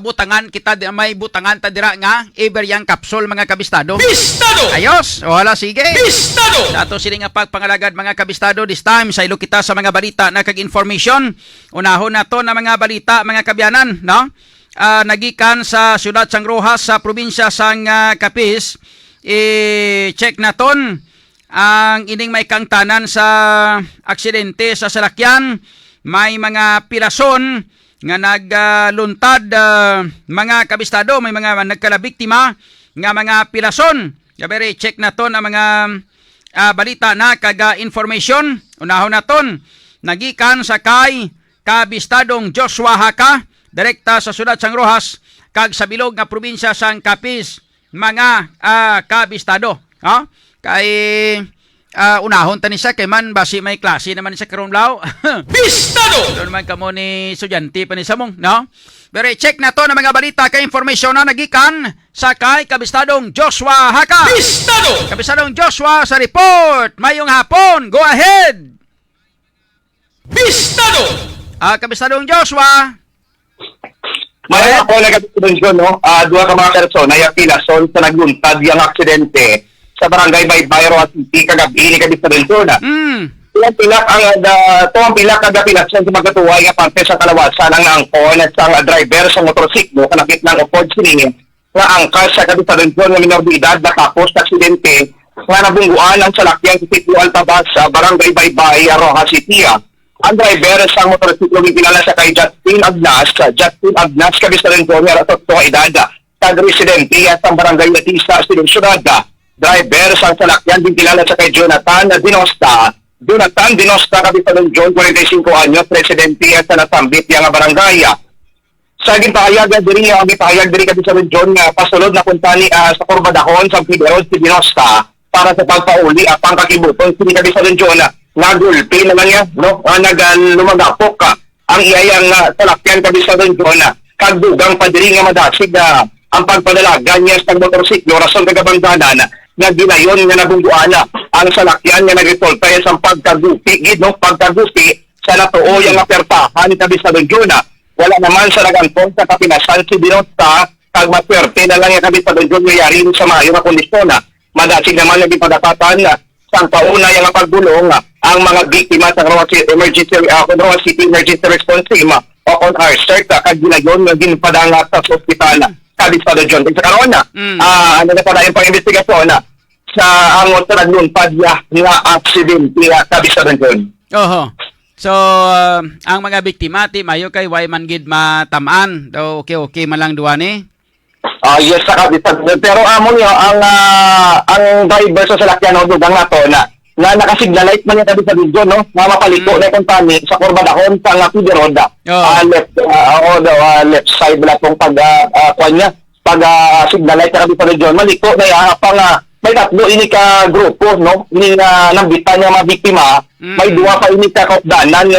butangan kita, may butangan ta dira nga Everyoung Capsule, mga kabistado. Bistado! Ayos, wala sige. Bistado! Sa ato sila nga pagpangalagad, mga kabistado, this time sa ilo kita sa mga balita na kag-information. Unahon na to na mga balita, mga kabyanan, no? Nagikan sa siyudad sang Rojas sa probinsya sang Capiz. Check na ton ang ining may kangtanan sa aksidente sa salakyan. May mga pilason nga nagluntad, mga kabistado, may mga nagkalabiktima nga mga pilason. Gabere, check na ton ang mga balita na kag information. Unahon na ton nagikan sa kay kabistadong Joshua Haka, direkta sa siyudad sang Rojas kag sa bilog nga probinsya sang Capiz, mga kabistado. Kay unahon tani sa kay man basi may klase naman sa karon law. Bistado! Doon naman kamo ni estudyante pa ni samong, no? Pero check na to na mga balita kay information na nagikan sa kay kabistadong Joshua Haka. Bistado! Kabistadong Joshua sa report. Mayong hapon, go ahead. Bistado! Kabistadong Joshua. May ako nagkatubensyon, no? Duha ka mga persona yung pilason sa nagluntad yung aksidente sa barangay Baybayro at City kagabi ni kabistadong na. Ang pilak ang pilak kada pilason sa magkatuway nga parte sa kalawasan ang angkon at sang driver sa motorsiklo kanakit ng upod sining nga angkas sa kabistadong nga minor de edad natapos sa aksidente nga nabungguan ang salakyan sa Sitio Altabas sa barangay Baybay, Rojas City. ang driver sa motorsiklo kilala sa kay Justin Agnas. Justin Agnas kabisa rin ko nga sa edad. Tag-residente sa barangay Latisa, Sinusyudad. Driver sa salakyan din kilala sa kay Jonathan Dinosta. Jonathan Dinosta kabisa rin John, 45 anyos, residente sa Nasambit yang barangay. Sa gipahayag diri ang gipahayag diri kabisa rin John nga pasulod na kuntani sa Corbadahon sa Figueroa si Dinosta para sa pagpauli apang kakibuton sini kabisa rin John nagulpi naman niya no nagalumagapok ang iyayang salakyan kabisa rin John kagdugang pa diri nga madasig ang pagpadalagan niya sa motorsiklo rason kagabandanan nga ginayon nga nabungguana ang salakyan nga nagresulta sa pagkagupi gid no pagkagupi sa natuo yang apertahan kabisa rin John. Wala naman sa nagantong sa kapinasan si Dinosta kag maswerte na lang yung kabisa doon yung mayari sa mayo na kondisyon. Madasig naman yung ipadapatan sa pauna yung pagbulong ang mga biktima sa Roa City Emergency Response Team o on our cert kag ginayon nga ginpadanga sa ospital kabisa doon. Sa karon ano na pala yung pang-investigasyon sa ang sa naglunpad nga aksidente kabisa doon. Oho. So, ang mga biktima, mayo kay Wayman Gid matamaan. So, okay man lang duwa ni? Yes, saka pero amo niyo ang driver sa salakyan o dugang nato na nakasignalize man niya tabi sa video no nga mapaliko na kumpani sa Corbadahon sa nga Figueroa. Left side la tong pag kanya pag signalize tabi sa video maliko na pang may tatlo ini ka grupo no ni nambitan nga mga biktima. May duwa pa ini ka danan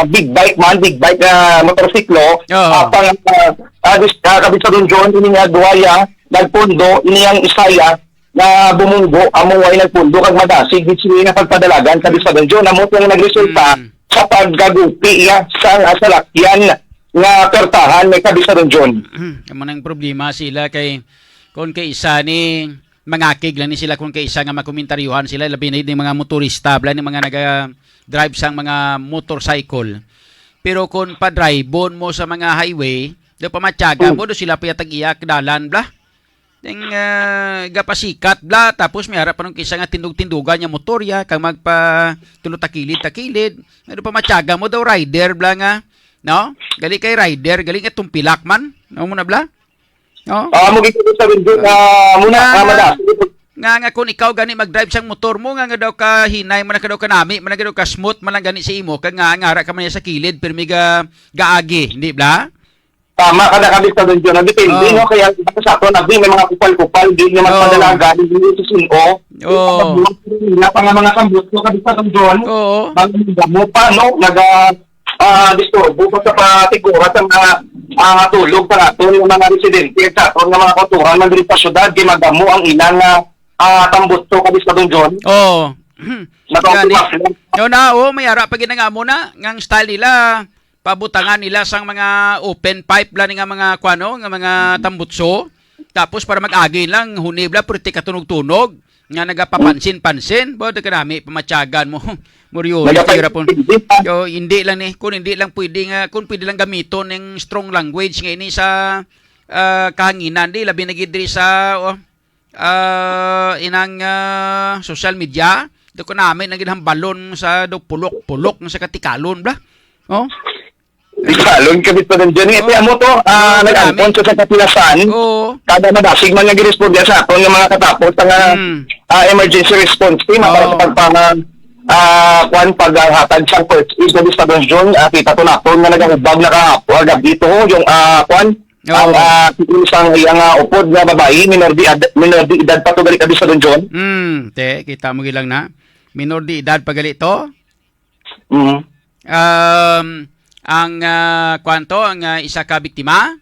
big bike motorsiklo pang kabisa ron John ini nga duwaya nagpundo ini ang isaya na bumunggo amo way nagpundo kag madasig gid sila nga pagpadalagan kabisa ron John amo tong nagresulta sa paggagupi sa salakyan nga pertahan may kabisa ron John. Amo nang problema sila kay kon kay isa ni mangakig lang ni sila kung kay isa nga makomentaryuhan sila labi na mga motorista bla ni mga naga-drive sang mga motorcycle. Pero kung pa-drive mo sa mga highway, do pa matyaga mo do sila payatag iyak dalan bla. Ding gapasikat bla tapos may harap pa nung kisa nga tindog-tindugan nya motorya kang magpa takilid-takilid. Do pa matyaga mo daw rider bla nga, no? Gali kay rider, gali nga tumpilak man. No mo na bla? No? Mo gito sa video muna nga kung ikaw gani mag-drive sang motor mo nga daw ka hinay man ka daw kanami man daw ka smooth man lang gani sa imo kag nga ngara ka man sa kilid pirmi gaagi hindi bla tama kada kabis sa video na depende no kaya sa ato na may mga kupal-kupal di naman padalaga di sa suno na pa nga mga kambot no kabis sa doon mo pa no disturbo pa sa patigura sa mga tulog pa nato yung mga residente sa ato nga mga kautuhan man diri sa syudad di magamo ang ilang tambot to kabis sa doon. May ara pa ginanga mo na ngang style nila pabutangan nila sang mga open pipe la nga mga kuano nga mga tambutso tapos para mag-agi lang hunibla purti katunog-tunog nga nagapapansin-pansin bo de kanami pamatyagan mo Muriol tirapon yo hindi lang ni kun hindi lang pwede nga kun pwede lang gamiton ng strong language nga ini sa kahanginan di labi na gid diri sa inang social media do ko namin naging hambalon sa do pulok sa katikalon bla Tikalon kabit pa din dyan. Ito mo to, nag-ampon sa kapilasan. Kada madasig man nag-responde sa aton ng mga katapos ng emergency response team para sa paghatag siyang first aid na sa Don kita to na na nag-ubag na kahapon dito yung isang upod na babae, minor di edad pa to gali kabis sa Don John. Kita mo gilang na. Minor di edad pa gali to? Ang isa ka biktima?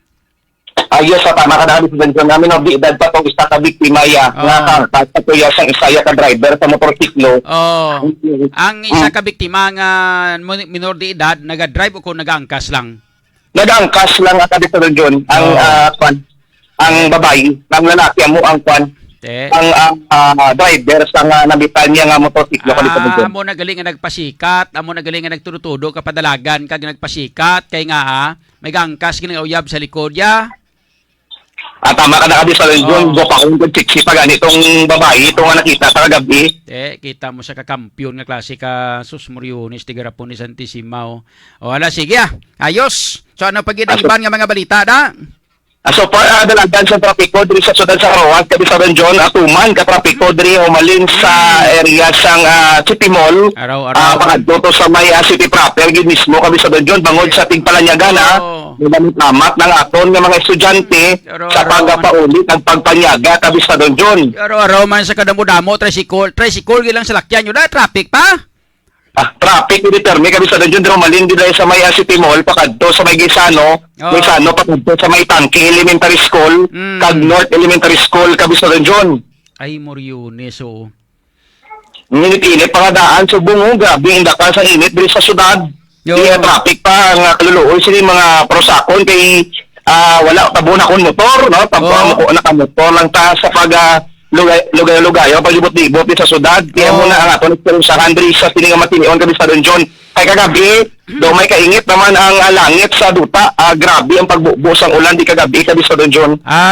Yes, tama ka na sa Don John. Minor di edad pa tong isa ka biktima nga katuya sang isaya ka driver sa motorsiklo. Ang isa ka biktima nga minor di edad, naga-drive o kung nag-angkas lang? Nag-angkas lang at sa Don John. Ang babae, ang lalaki mo ang ang driver sa nabitan niya nga motorsiklo amo na galing nga nagpasikat, amo na galing nga nagturutudo kapadalagan kag nagpasikat kay nga may gangkas gini uyab sa likod ya. Tama ka na kabisa rin Oo. yun. Gopakong kung chiksi pa ganitong babae, itong nakita sa kagabi. Kita mo sa kakampiyon nga klase ka Sus Moriones, tigarapon ni Santisima. O hala, sige ayos. So ano pag iban nga mga balita da? So far, dalagan sa trapiko diri sa Sudan sa Roas, kabisa rin John, atuman ka trapiko diri humalin sa area sang City Mall. Araw-araw. Pakadto to sa may city proper, gid mismo kabisa rin John, bangod sa tingpalanyagan Gamit namat ng aton nga mga estudyante sa pagpaulit at pagpanyaga kabisa rin John. Araw-araw man sa kadamo-damo, tricycle gilang sa lakyan nyo da, traffic pa? Traffic ni Termi kabisa rin John, humalin din sa may City Mall, pakadto sa may Gisano, pakadto sa may Tangke Elementary School, kag North Elementary School kabisa rin John. Ay, Moriones, Minit-init pangadaan sa bungo, grabe inda ka sa init diri sa syudad. Kaya traffic pa nga kaluluoy sila mga prosakon kay wala tabo na kon motor, no? Tabo ako na motor lang ta sa pag lugayo paglibot-libot sa syudad. Kaya muna ang aton sa diri sa tininga matinion kabisa ron John. Kay kagabi, do may kaingit naman ang langit sa duta. Grabe ang pagbubos ang ulan di kagabi kabisa ron John.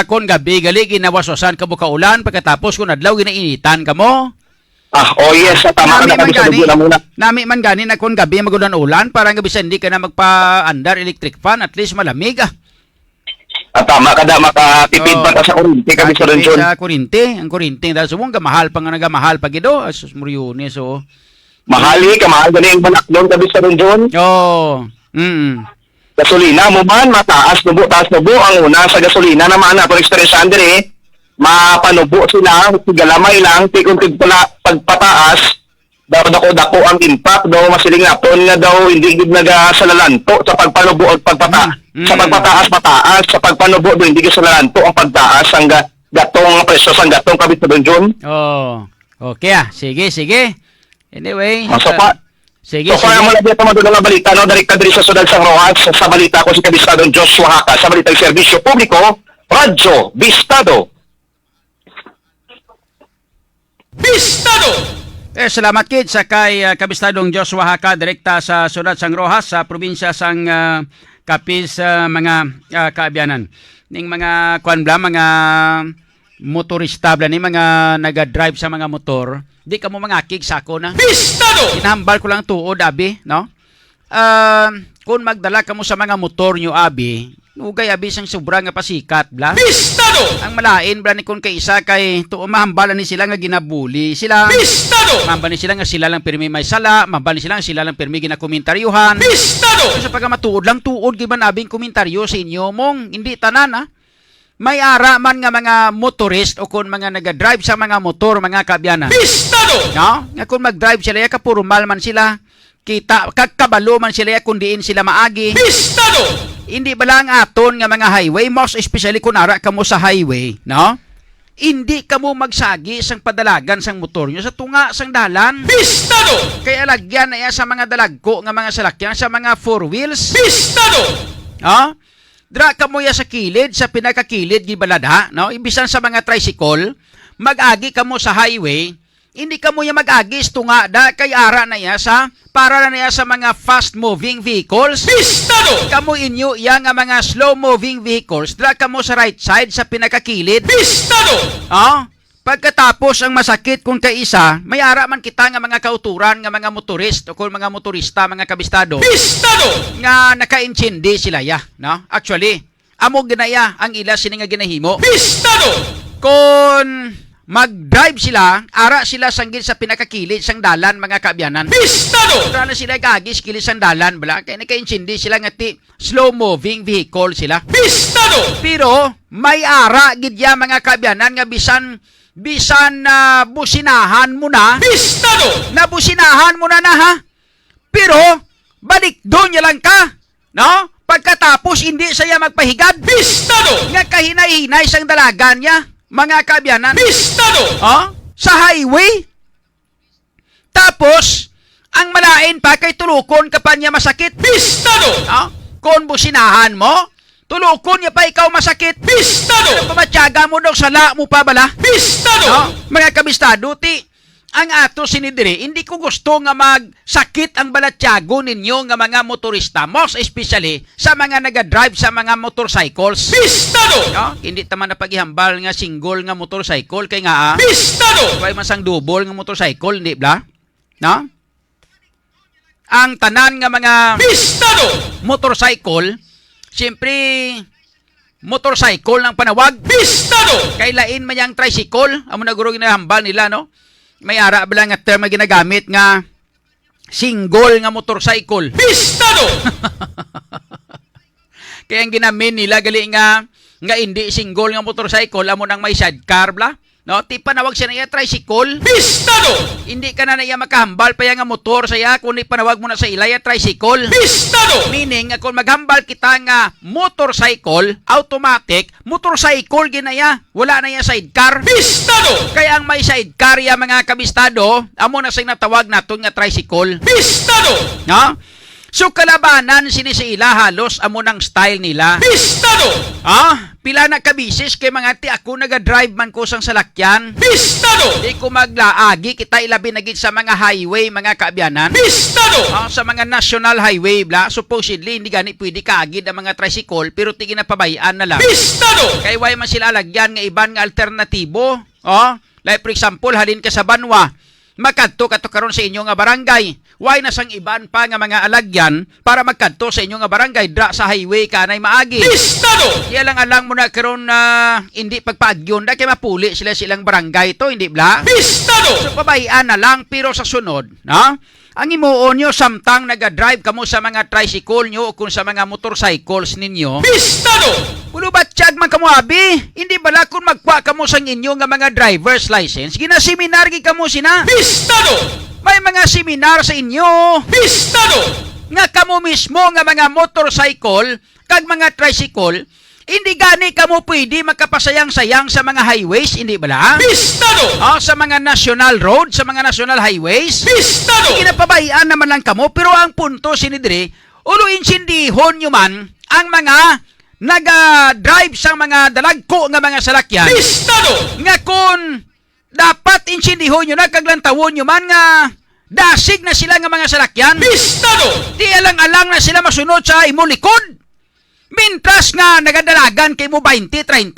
Kon gabi gali ginawasosan ka buka ulan pagkatapos kun adlaw ginainitan ka mo. Oh yes, tama ka na kabisa ron na muna. Nami man gani na kon gabi magulan-ulan para nga bisan hindi ka na magpa-andar electric fan at least malamig Tama ka na makatipid pa sa kuryente kabisa ron John. Sa kuryente, ang kuryente dahil sumong gamahal pa nga nagamahal pa gido. Asus Moriones Mahali ka, mahal gani ang balak doon kabisa ron John. Gasolina mo man, mataas nubo, taas nubo. Ang una sa gasolina naman na kung experience dire, mapanubo sila, galamay lang, tikong pala pagpataas, daw dako ang impact, daw masiling napon nga daw hindi gid nagasalalanto sa pagpanubo at pagpataas. Sa pagpataas, mataas, sa pagpanubo daw hindi gasalalanto ang pagtaas ang gatong presyo sang gatong kabit doon John. Okay sige. Anyway, sige. So kaya mula dito madudong na balita, no? Direkta diri sa Sudan sa Roas, sa balita ko si Kabistadong Joshua Haka, sa balitang serbisyo publiko, Radyo Bistado. Salamat kid sa kay Kabistadong Joshua Haka, direkta sa Sudan sang Rojas sa probinsya sang Capiz mga kaabyanan. Ning mga mga motorista bla ni mga naga-drive sa mga motor, di ka mo mangakig sako na. Inahambal ko lang tuod abi, no? Kung magdala ka mo sa mga motor nyo abi, ugay abi sang sobra nga pasikat bla. Ang malain bla ni kun kay isa kay mahambalan ni sila nga ginabuli sila. Mahambal ni sila nga sila lang pirmi may sala, mahambal ni sila nga sila lang pirmi ginakomentaryuhan. Sa pagkamatuod lang tuod giban abing komentaryo sa inyo mong hindi tanan may ara man nga mga motorist o kung mga naga-drive sa mga motor, mga kaabyanan. No? Nga kung mag-drive sila, kapurmal man sila, kita, kakabalo man sila, kung diin sila maagi. Hindi ba lang aton nga mga highway, most especially kung ara ka mo sa highway, no? Hindi ka mo magsagi sang padalagan sang motor nyo sa tunga sang dalan. Kaya lagyan na sa mga dalagko nga mga salakyan, sa mga four wheels. No? Dra ka mo ya sa kilid, sa pinakakilid gibalada, no? Imbisan sa mga tricycle, mag-agi ka mo sa highway, hindi ka mo ya mag-agi tunga da kay ara na ya sa para na ya sa mga fast-moving vehicles. Kamo inyo ya nga mga slow-moving vehicles, dra ka mo sa right side sa pinakakilid. Pagkatapos ang masakit kung kay isa, may ara man kita nga mga kauturan nga mga motorist o kung mga motorista, mga kabistado. Nga naka-intindi sila ya, no? Actually, amo ginaya ang ila sini nga ginahimo. Kung mag-drive sila, ara sila sanggil sa pinakakilid sang dalan, mga kaabyanan. Ara na sila gagis kilid sang dalan bala kay naka-intindi sila nga slow-moving vehicle sila. Pero may ara gid ya mga kaabyanan nga bisan businahan mo na. Nabusinahan mo na ha. Pero, balik doon niya lang ka. No? Pagkatapos, hindi saya magpahigad. Nga kahinay-hinay sang dalagan niya, mga kaabyanan. Sa highway. Tapos, ang malain pa kay tulukon ka pa niya masakit. Kung businahan mo, tulukon niya pa ikaw masakit. Ano pamatyaga mo daw sala mo pa bala? No? Mga kabistado, ang ato sinidiri, hindi ko gusto nga magsakit ang balatyago ninyo nga mga motorista, most especially sa mga naga-drive sa mga motorcycles. Pistado! No? Hindi taman na paghihambal nga single nga motorcycle kay nga Pistado! may masang double nga motorcycle, hindi ba? No? Ang tanan nga mga Pistado! motorcycle, siyempre motorcycle ng panawag. Pistado! Kay lain man yang tricycle, amo na guro ginahambal nila, no? May ara ba lang nga term na ginagamit nga single nga motorcycle. Pistado! Kaya ang ginamin nila gali nga hindi single nga motorcycle, amo nang may sidecar bla. No, ti panawag siya na iya tricycle. Pistado! Hindi ka na iya makahambal pa nga motor saya kundi panawag mo na sa ilaya tricycle. Pistado! Meaning, kung maghambal kita nga motorcycle, automatic, motorcycle ginaya, wala na iya sidecar. Pistado! Kaya ang may sidecar ya mga kabistado, amo na sing natawag naton nga tricycle. Pistado! No? So kalabanan sinisila halos amo ng style nila. Pistado! Pila na kabisis kay mga ti ako naga-drive man ko sang salakyan. Pistado! Di ko maglaagi kita ilabi na gid sa mga highway mga kaabyanan. Pistado! Sa mga national highway bla, supposedly hindi gani pwede kaagid ang mga tricycle pero tigi na pabayaan na lang. Pistado! Kay way man sila lagyan nga iban nga alternatibo. Like for example, halin ka sa Banwa, makadto kato karon sa inyo nga barangay. Why na sang iban pa nga mga alagyan para magkadto sa inyo nga barangay dra sa highway kanay maagi. Pistado! Iya lang alang mo na karon na hindi pagpaagyon da kay mapuli sila silang barangay to, hindi bla? Pistado! So pabayaan na lang pero sa sunod, no? Ang imuon nyo samtang naga-drive kamo sa mga tricycle nyo o kung sa mga motorcycles ninyo. Pistado! Ulo ba tiyag man kamo abi? Hindi bala kung magkwa kamo sa inyo nga mga driver's license, ginaseminar gi kamo sina? Pistado! May mga seminar sa inyo Pistado! nga kamo mismo nga mga motorcycle kag mga tricycle, hindi gani kamo pwede makapasayang-sayang sa mga highways, hindi bala? Pistado! Sa mga national road, sa mga national highways. Pistado! Sige na pabayaan naman lang kamo, pero ang punto sinidiri, ulo insindihon nyo man ang mga naga-drive sa mga dalagko nga mga salakyan. Pistado! Nga kun dapat insindihon nyo na kaglantawon nyo man nga dasig na sila nga mga salakyan. Pistado! Di alang-alang na sila masunod sa imo likod. Mintras nga nagadalagan kay mo 20-30,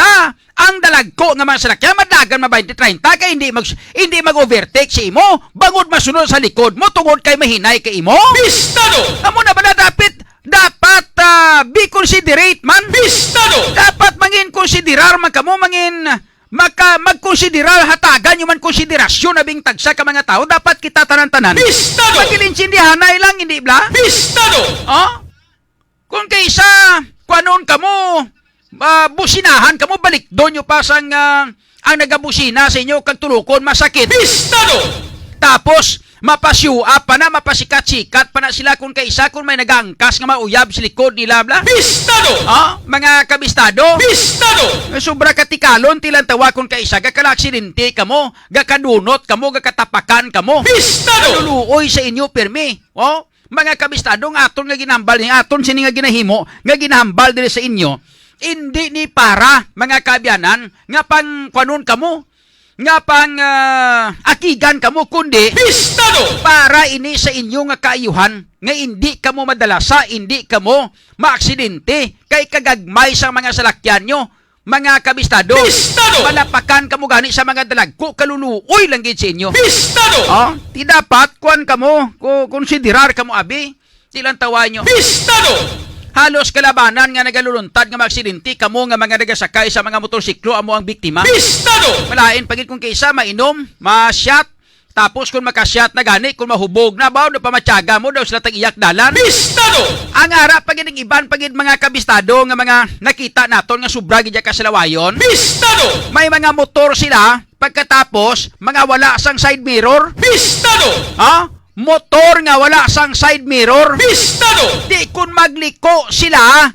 ang dalagko nga mga salakyan madagan ma 20-30 kay hindi mag-overtake si imo, bangod masunod sa likod mo tungod kay mahinay kay imo. Pistado! Amo na ba na dapat be considerate man? Pistado! Dapat mangin konsiderar man kamo, mangin magkonsiderar hatagan yung man konsiderasyon na bing tagsa ka mga tao, dapat kita tanan-tanan. Pistado! Magilinsindihanay lang, hindi bla? Pistado! Kung kaysa kuanon kamo, businahan kamo, balik doon nyo pa sang ang nagabusina sa inyo kag tulukon masakit. Pistado! Tapos mapasiua pa na, mapasikat-sikat pa na sila kung kaysa kung may nagangkas nga mauyab sa likod nila bla. Pistado! Mga kabistado. Pistado! Sobra katikalon tilang tawa kung kaysa gakala-aksidente kamo, gakadunot kamo, gakatapakan kamo. Pistado! Luluoy sa inyo permi. Mga kabistado nga aton nga ginahambal ni aton sini nga ginahimo nga ginahambal diri sa inyo. Hindi ni para mga kabyanan nga pang kwanon kamo, nga pang akigan kamo, kundi Pistado! para ini sa inyo nga kaayuhan nga hindi kamo madalasa, hindi kamo maaksidente kay kagagmay sa mga salakyan nyo. Mga kabistado, Pistado! malapakan kamo gani sa mga dalagko, kaluluoy lang gid sa inyo. Pistado! Ti dapat kuan kamo, konsiderar kamo abi, silang tawa nyo. Pistado! Halos kalabanan nga nagaluluntad nga maaksidente kamo nga mga nagasakay sa mga motorsiklo amo ang biktima. Pistado! Malain pagit kung kaysa mainom, ma-shot, tapos kung makasyat na gani, kung mahubog na ba, no pamatyaga mo daw sila tag-iyak dalan. Pistado! Ang harap pagid ng iban pagid mga kabistado nga mga nakita naton nga sobra gid ka salawayon. Pistado! May mga motor sila, pagkatapos mga wala sang side mirror. Pistado! Motor nga wala sang side mirror. Pistado! Di kun magliko sila,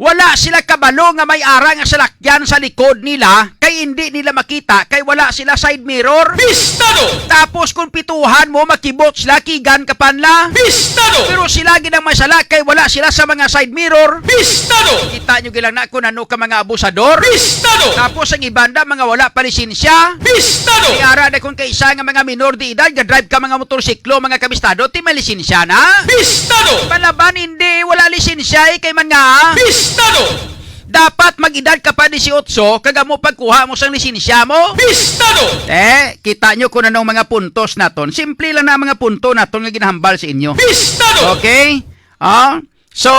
Wala sila kabalo nga may ara nga salakyan sa likod nila kay hindi nila makita kay wala sila side mirror. Bistado! Tapos kung pituhan mo makibot sila kigan kapanla. Bistado! Pero sila ginang masala kay wala sila sa mga side mirror. Bistado! Kita nyo gilang na kung ano ka mga abusador. Bistado! Tapos ang ibanda mga wala pa lisensya. Bistado! May ara na kung kaisa nga mga minor de edad ga drive ka mga motorsiklo mga kabistado ti may lisensya na. Bistado! Palaban hindi wala lisensya kay mga Bistado! dapat mag-edad ka pa 18 kaga mo pagkuha mo sang lisensya mo. Bistado! Kita nyo kung anong mga puntos naton. Simple lang na mga punto naton nga ginahambal sa inyo. Bistado! Okay? So,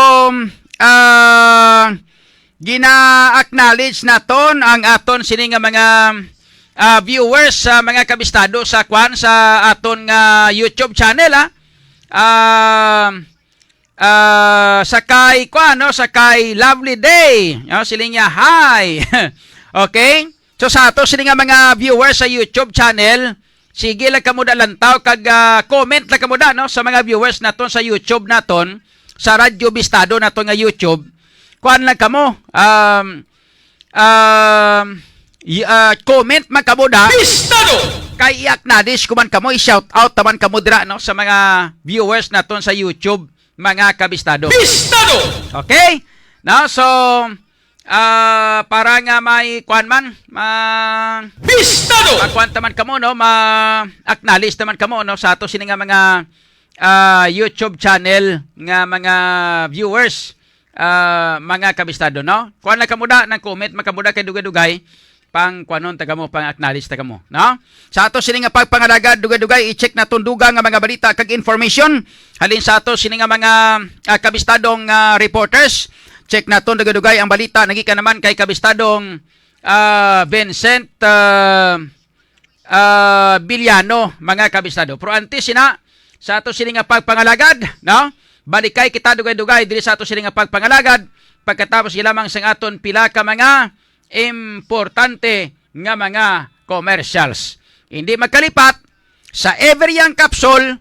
gina-acknowledge naton ang aton sini nga mga viewers sa mga kabistado sa aton nga YouTube channel sakay Lovely Day. Siling niya, hi. Okay? So sa ato sini nga mga viewers sa YouTube channel, sige lang kamo da lantaw kag comment lang kamo da no sa mga viewers naton sa YouTube naton, sa Radyo Bistado naton nga YouTube. Kuan lang kamo comment man kamo da. Bistado! Kay i-acknowledge kuman kamo, i-shout out taman kamo dira no sa mga viewers naton sa YouTube, mga kabistado. Bistado! Okay? Now, so para nga may kuan man, Bistado! kuan taman kamo no, ma-acknowledge taman kamo no sa ato sini nga mga YouTube channel nga mga viewers, mga kabistado no. Kuan lang kamo da ng comment, makamuda kay dugay-dugay pang kuanon taga mo, pang acknowledge taga mo, no? Sa ato sini nga pagpangalagad dugay-dugay, i-check naton dugang nga mga balita kag information halin sa ato sini nga mga kabistadong reporters. Check naton dugay-dugay ang balita nagikan naman kay kabistadong Vincent Villano, mga kabistado. Pero antes sina sa ato sini nga pagpangalagad, no? Balikay kita dugay-dugay diri sa ato sini nga pagpangalagad pagkatapos gilamang sang aton pila ka mga importante nga mga commercials. Hindi magkalipat sa Every Young Capsule,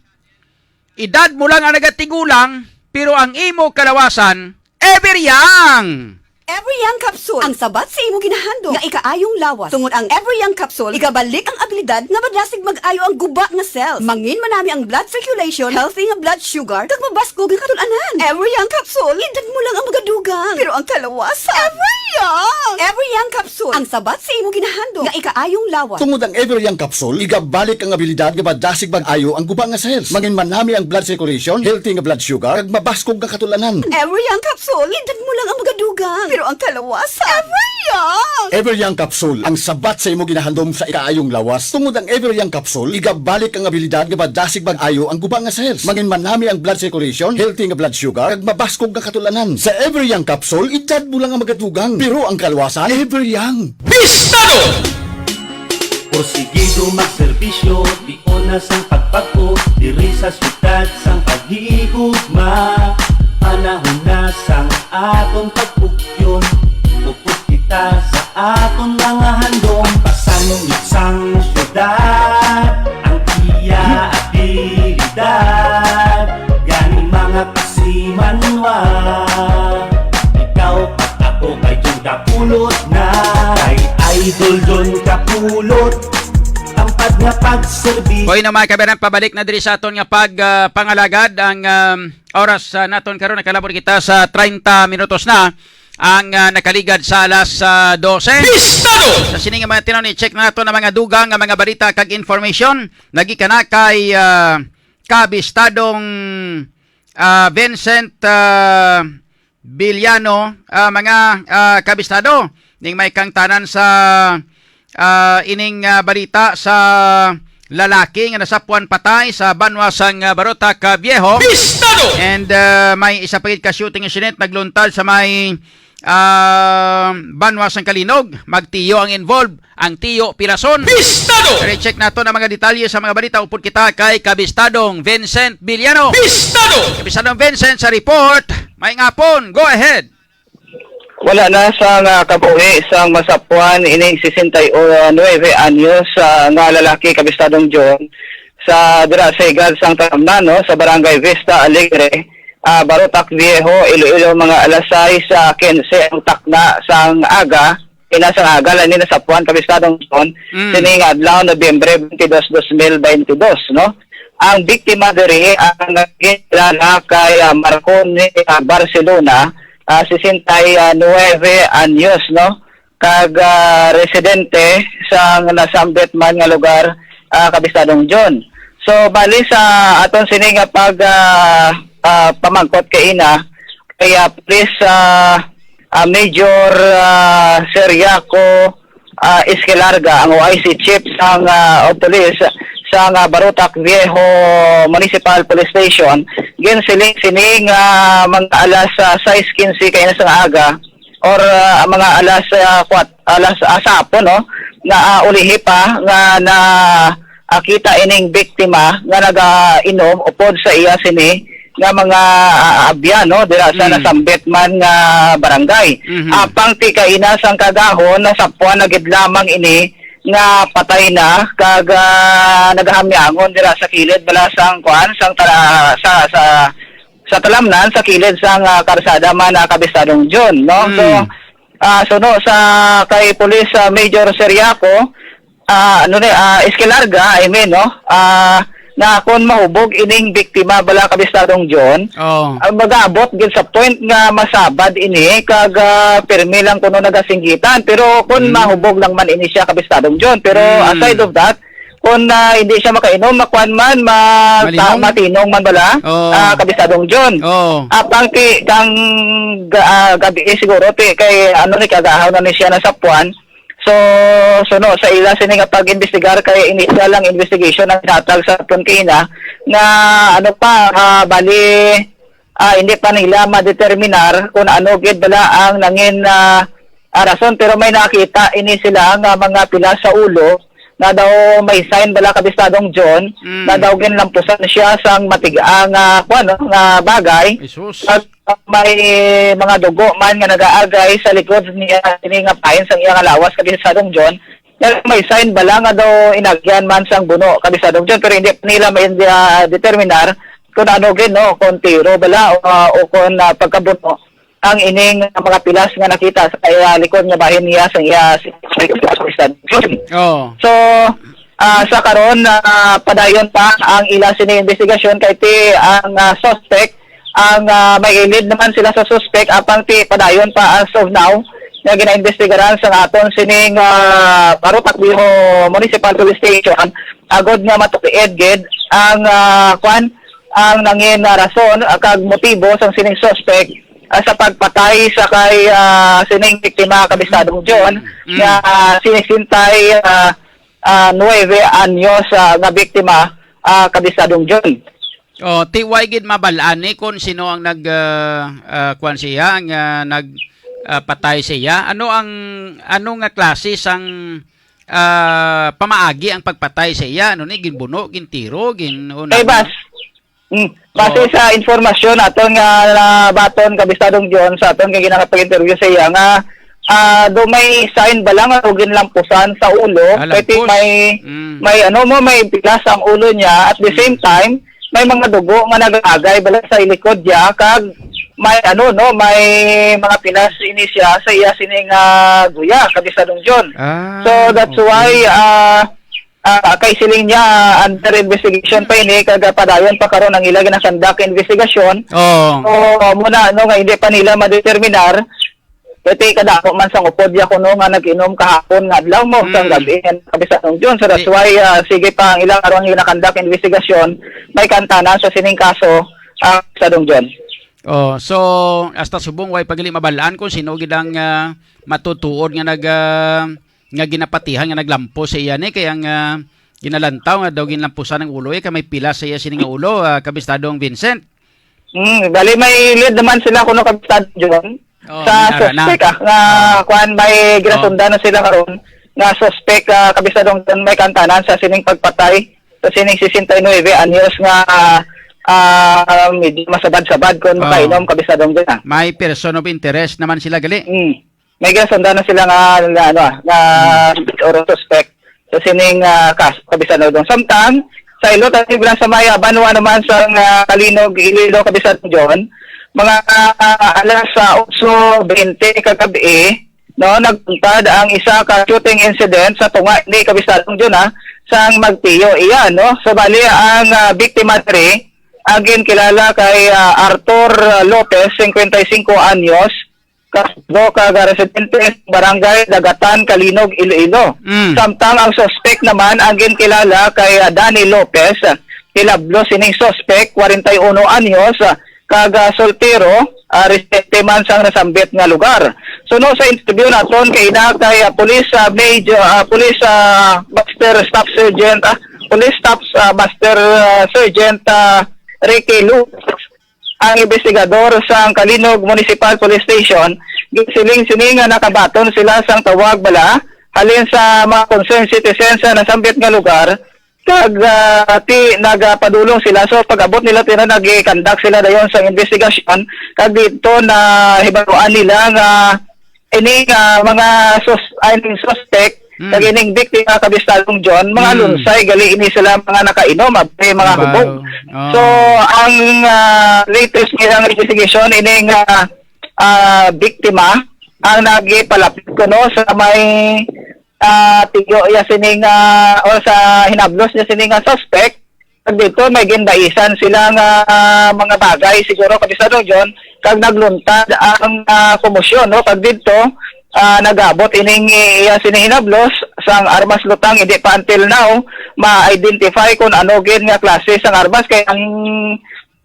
edad mo lang ang nagatigulang, pero ang imo kalawasan, Every Young! Every Young Capsule, ang sabat sa imo ginahandog nga ikaayong lawas. Tungod ang Every Young Capsule, igabalik ang abilidad nga madasig mag-ayo ang guba nga cells. Mangin manami ang blood circulation, healthy nga blood sugar, kag mabaskog ang katun-anan. Every Young Capsule, edad mo lang ang magadugang, pero ang kalawasan, Every Young! Every Young Capsule, ang sabat sa imo ginahandog nga ikaayong lawas. Tungod ang Every Young Capsule, igabalik ang abilidad nga madasig mag-ayo ang guba nga cells. Mangin manami ang blood circulation, healthy nga blood sugar, kag mabaskog nga katulanan. Every Young Capsule, edad mo lang ang magadugang, pero ang kalawasan, Every Young! Every Young Capsule, ang sabat sa imo ginahandom sa ikaayong lawas. Tungod ang Every Young Capsule, igabalik ang abilidad nga madasig mag-ayo ang guba nga cells. Mangin manami ang blood circulation, healthy nga blood sugar, kag mabaskog nga katulanan. Sa Every Young Capsule, edad mo lang ang magatugang, pero ang kalawasan, Every Young. Bistado! Porsigido magserbisyo, di onas ang pagpako, diri sa syudad sang paghigugma. Panahon na sang atong pagpukyon, upos kita sa aton mga handong. Pasangit sang syudad, ang iya abilidad, gani mga pasimanwa. Ikaw pat ako kay John Kapulot na, kay Idol John Kapulot, ang pad nga pagserbi. Hoy na mga kabayan, pabalik na diri sa aton nga pagpangalagad ang oras naton karon. Nakalabot kita sa 30 minutos na ang nakaligad sa alas 12. Bistado! Sa sini nga mga tinon, i-check na nato na mga dugang nga mga balita kag information nagikana kay kabistadong Vincent Villano, mga kabistado ning may kangtanan sa ining balita sa lalaki nga nasapuan patay sa banwasang Barotac Viejo. Bistado! And may isa pa ka shooting incident nagluntad sa may banwasang Kalinog. Magtiyo ang involved, ang tiyo Pilason. Bistado! I-check nato na mga detalye sa mga balita upod kita kay kabistadong Vincent Villano. Bistado! Kabistadong Vincent sa report. May ngapon, go ahead. Wala na sa kabuhi sa masapuan ining 69 anyos nga lalaki kabistadong John sa dira sa Igad sang Tamnan, no, sa Barangay Vista Alegre Barutak Viejo, Iloilo, mga alas 6 sa 15 ang takna sang aga, sang aga, lanin na sa Puan, Kabistadong John, sining adlaw, Nobyembre 22, 2022, no? Ang biktima diri ang nagkilala kay Marconi Barcelona, 69 anyos, no? Kag residente sa nasambit man nga lugar, Kabistadong John. So bali sa aton sini nga pag pamangkot kay ina kaya please Major Seriaco Esquilarga ang OIC Chief sang of Police sang Barutak Viejo Municipal Police Station gin sining mga alas 6:15 kay na sa aga or mga alas sapon, no, na ulihi pa nga na kita ining biktima nga naga-inom upod sa iya sini nga mga abyan, no, dira sa nasambit man nga barangay. Apang ti kaina sang kagahon na sapuan na gid lamang ini nga patay na kag nagahamyangon dira sa kilid bala sang kuan sang sa talamnan sa kilid sang karsada man Kabistadong John, no. So no sa kay Police Major Seriaco Esquilarga, I mean, no, na kung mahubog ining biktima bala Kabistadong John, mag-abot gid sa point nga masabad ini kag permi lang kuno nagasinggitan, pero kung mahubog lang man ini siya Kabistadong John, pero aside of that, kung hindi siya makainom, makuan man, matinong man bala, Kabistadong John. Apang kang gabi siguro kay ano ni kagahaw na ni siya na sapuan. So no, sa ila sini nga pag-investigar kay initial lang investigation ang tatag sa Tunkina na ano pa bali hindi pa nila madeterminar kung ano gid bala ang nangin rason, pero may nakita ini sila nga mga pila sa ulo na daw may sign bala Kabistadong John na daw ginlampusan siya sang matigaang nga bagay. At may mga dugo man nga nagaagay sa likod niya ini nga pain sang iya nga lawas Kabistadong John. May sign bala nga daw inagyan man sang buno Kabistadong John, pero hindi nila may determinar kung ano gid, no, kung tiro bala o kung pagkabuno ang ining mga pilas nga nakita sa kaya likod nga bahin niya sa iya So sa karon padayon pa ang ila sini investigasyon kay ti ang suspect ang may lead naman sila sa suspect apang ti padayon pa as of now nga gina-investigaran sa aton sining Barutak Viejo Municipal Police Station agod nga matukiid gid ang ang nangin rason kag motibo sang sining suspect sa pagpatay sa kay sining biktima Kabistadong John nga sinisintay 9 anyos nga biktima Kabistadong John. Tiway gid mabalaan ni kung sino ang kuan siya ang patay siya. Ano nga klase sang pamaagi ang pagpatay siya? Ano ni ginbuno, gintiro, Kay Bas. Base sa informasyon aton nga baton Kabistadong John sa aton nga ginakapag-interview sa iya nga do may sign ba lang o ginlampusan sa ulo, pwede may pilas ang ulo niya at the same time may mga dugo nga nagagay bala sa ilikod niya kag may may mga pilas ini siya sa iya sining guya Kabistadong John. So that's why kay siling niya under investigation pa ini kag padayon pa karon ang ila ginakandak investigasyon. So muna nga hindi pa nila madeterminar pwede kadako man sang upod ya kuno nga nag-inom kahapon nga adlaw mo sang gabi Kabistadong John. So that's why sige pa ang ila karon ginakandak investigasyon may kantanan sa sining kaso Kabistadong John. So hasta subong way pagili mabalaan kung sino gid ang matutuod nga nga ginapatihan nga naglampo sa iya ni kaya nga ginalantaw nga daw ginlampusan ng ulo kay may pila sa iya sining nga ulo Kabistadong Vincent. Bali may lead naman sila kuno Kabistadong John sa suspect nga kuan may ginasundan na sila karon nga suspect Kabistadong John may kantanan sa sining pagpatay sa sining 69 anyos nga medyo masabad-sabad kung makainom Kabistadong John. May person of interest naman sila gali. May ginasundan na sila nga or suspect sa sining Kabistadong John. Samtang sa ilo tayo bilang sa Maya Banwa naman sa Kalinog Iloilo Kabisatong John mga alas 8:20 kagabi no nagpuntad ang isa ka shooting incident sa tunga ni Kabisatong John sang magtiyo iya no so bali ang biktima diri agin kilala kay Arthur Lopez 55 anyos kasdo kaga residente barangay Dagatan Kalinog Iloilo. Samtang ang suspect naman agin kilala kay Danny Lopez kilablo sining suspect 41 anyos kaga soltero residente man sang nasambit nga lugar. So no sa interview naton kay ina kay police Master Staff Sergeant Police Staff Master Sergeant Ricky Lu ang investigador sa Kalinog Municipal Police Station gisiling-siling nga nakabaton sila sang tawag bala halin sa mga concerned citizens sa nasambit nga lugar kag nagapadulong sila so pag-abot nila nag-conduct sila dayon sa investigasyon kag dito na hibaruan nila nga ini mga suspect kag ining biktima Kabisatong John mga lunsay gali ini sila mga nakainom mga hubog. So ang latest nilang investigation ining biktima ang nagipalapit ko no sa may tiyo ya sining o sa hinablos niya sining suspect kag dito may gindaisan sila nga mga bagay siguro Kabisatong John kag nagluntad ang komosyon no pag dito nagabot ining sining hinablos sang armas lutang hindi pa until now ma-identify kung ano gin nga klase sang armas kay ang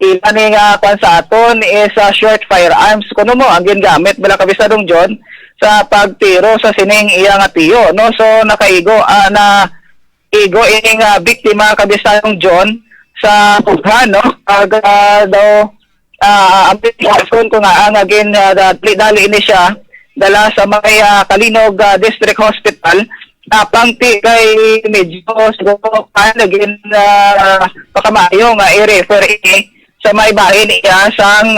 ilan nga kwan sa aton is short firearms kuno mo ang gingamit bala Kabisatong John sa pagtiro sa sining iya nga tiyo no so nakaigo na igo ining biktima Kabisatong John sa pughan no ag daw ang kon ko nga ang agin dali ini siya dala sa may Kalinog District Hospital pangti kay medyo siguro naging pakamayo nga i-refer sa may bahin niya sang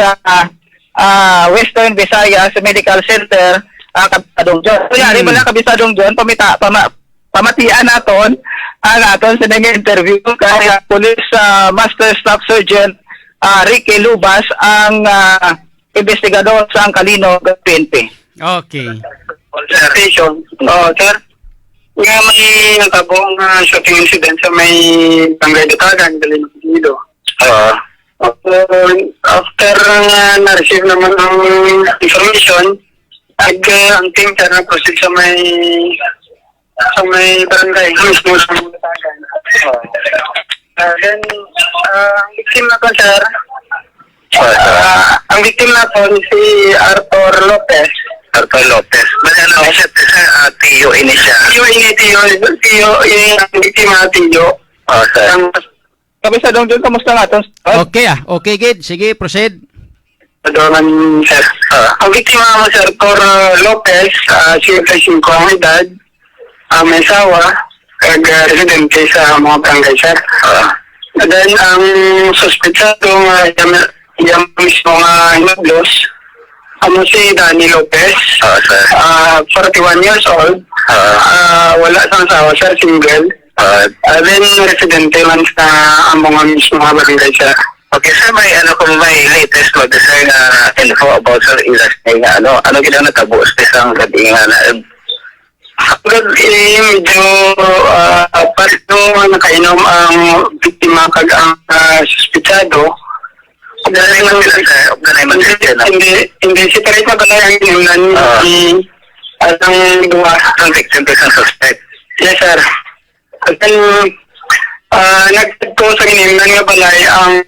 Western Visayas Medical Center Kabisatong John. So yari bala Kabisatong John pamatian naton ang aton sa nag-interview kay Police Master Staff Sergeant Ricky Lubas ang investigador sa Kalinog PNP. Okay. Station. Sir. Nga may natabong shooting incident sa may Barangay Datagan, Kalinog Iloilo. After na-receive naman ang information, ang team na proceed sa may barangay, mismo sa Datagan. Then, ang victim na to, sir, ang victim na to si Arthur Lopez. Manalo siya sa Tiyo ini siya. Tiyo, yung biktima Tiyo. Sir. Kabisatong John, kamusta nga to? Okay okay gid. Sige, proceed. Adonan, sir. Ang biktima mo, Sir Arthur Lopez, 55 ang edad, may asawa, residente sa mga barangay, sir. Then, ang suspetsado yung mismo nga hinablos, si Danny Lopez, 41 years old, wala sang asawa, sir, single. Then, residente man sa mga mismo nga barangay, sir. Okay, sir, may latest mo sir na info about sir ilas na ano gina natabuos sa gabi nga na medyo parit nung nakainom ang biktima kag ang suspitsado. Ganay man nila sir, hindi si parit na ganay ang inunan ang dua ang victim sa suspect. Yes, sir. Nagtagko sa ginimnan nga balay ang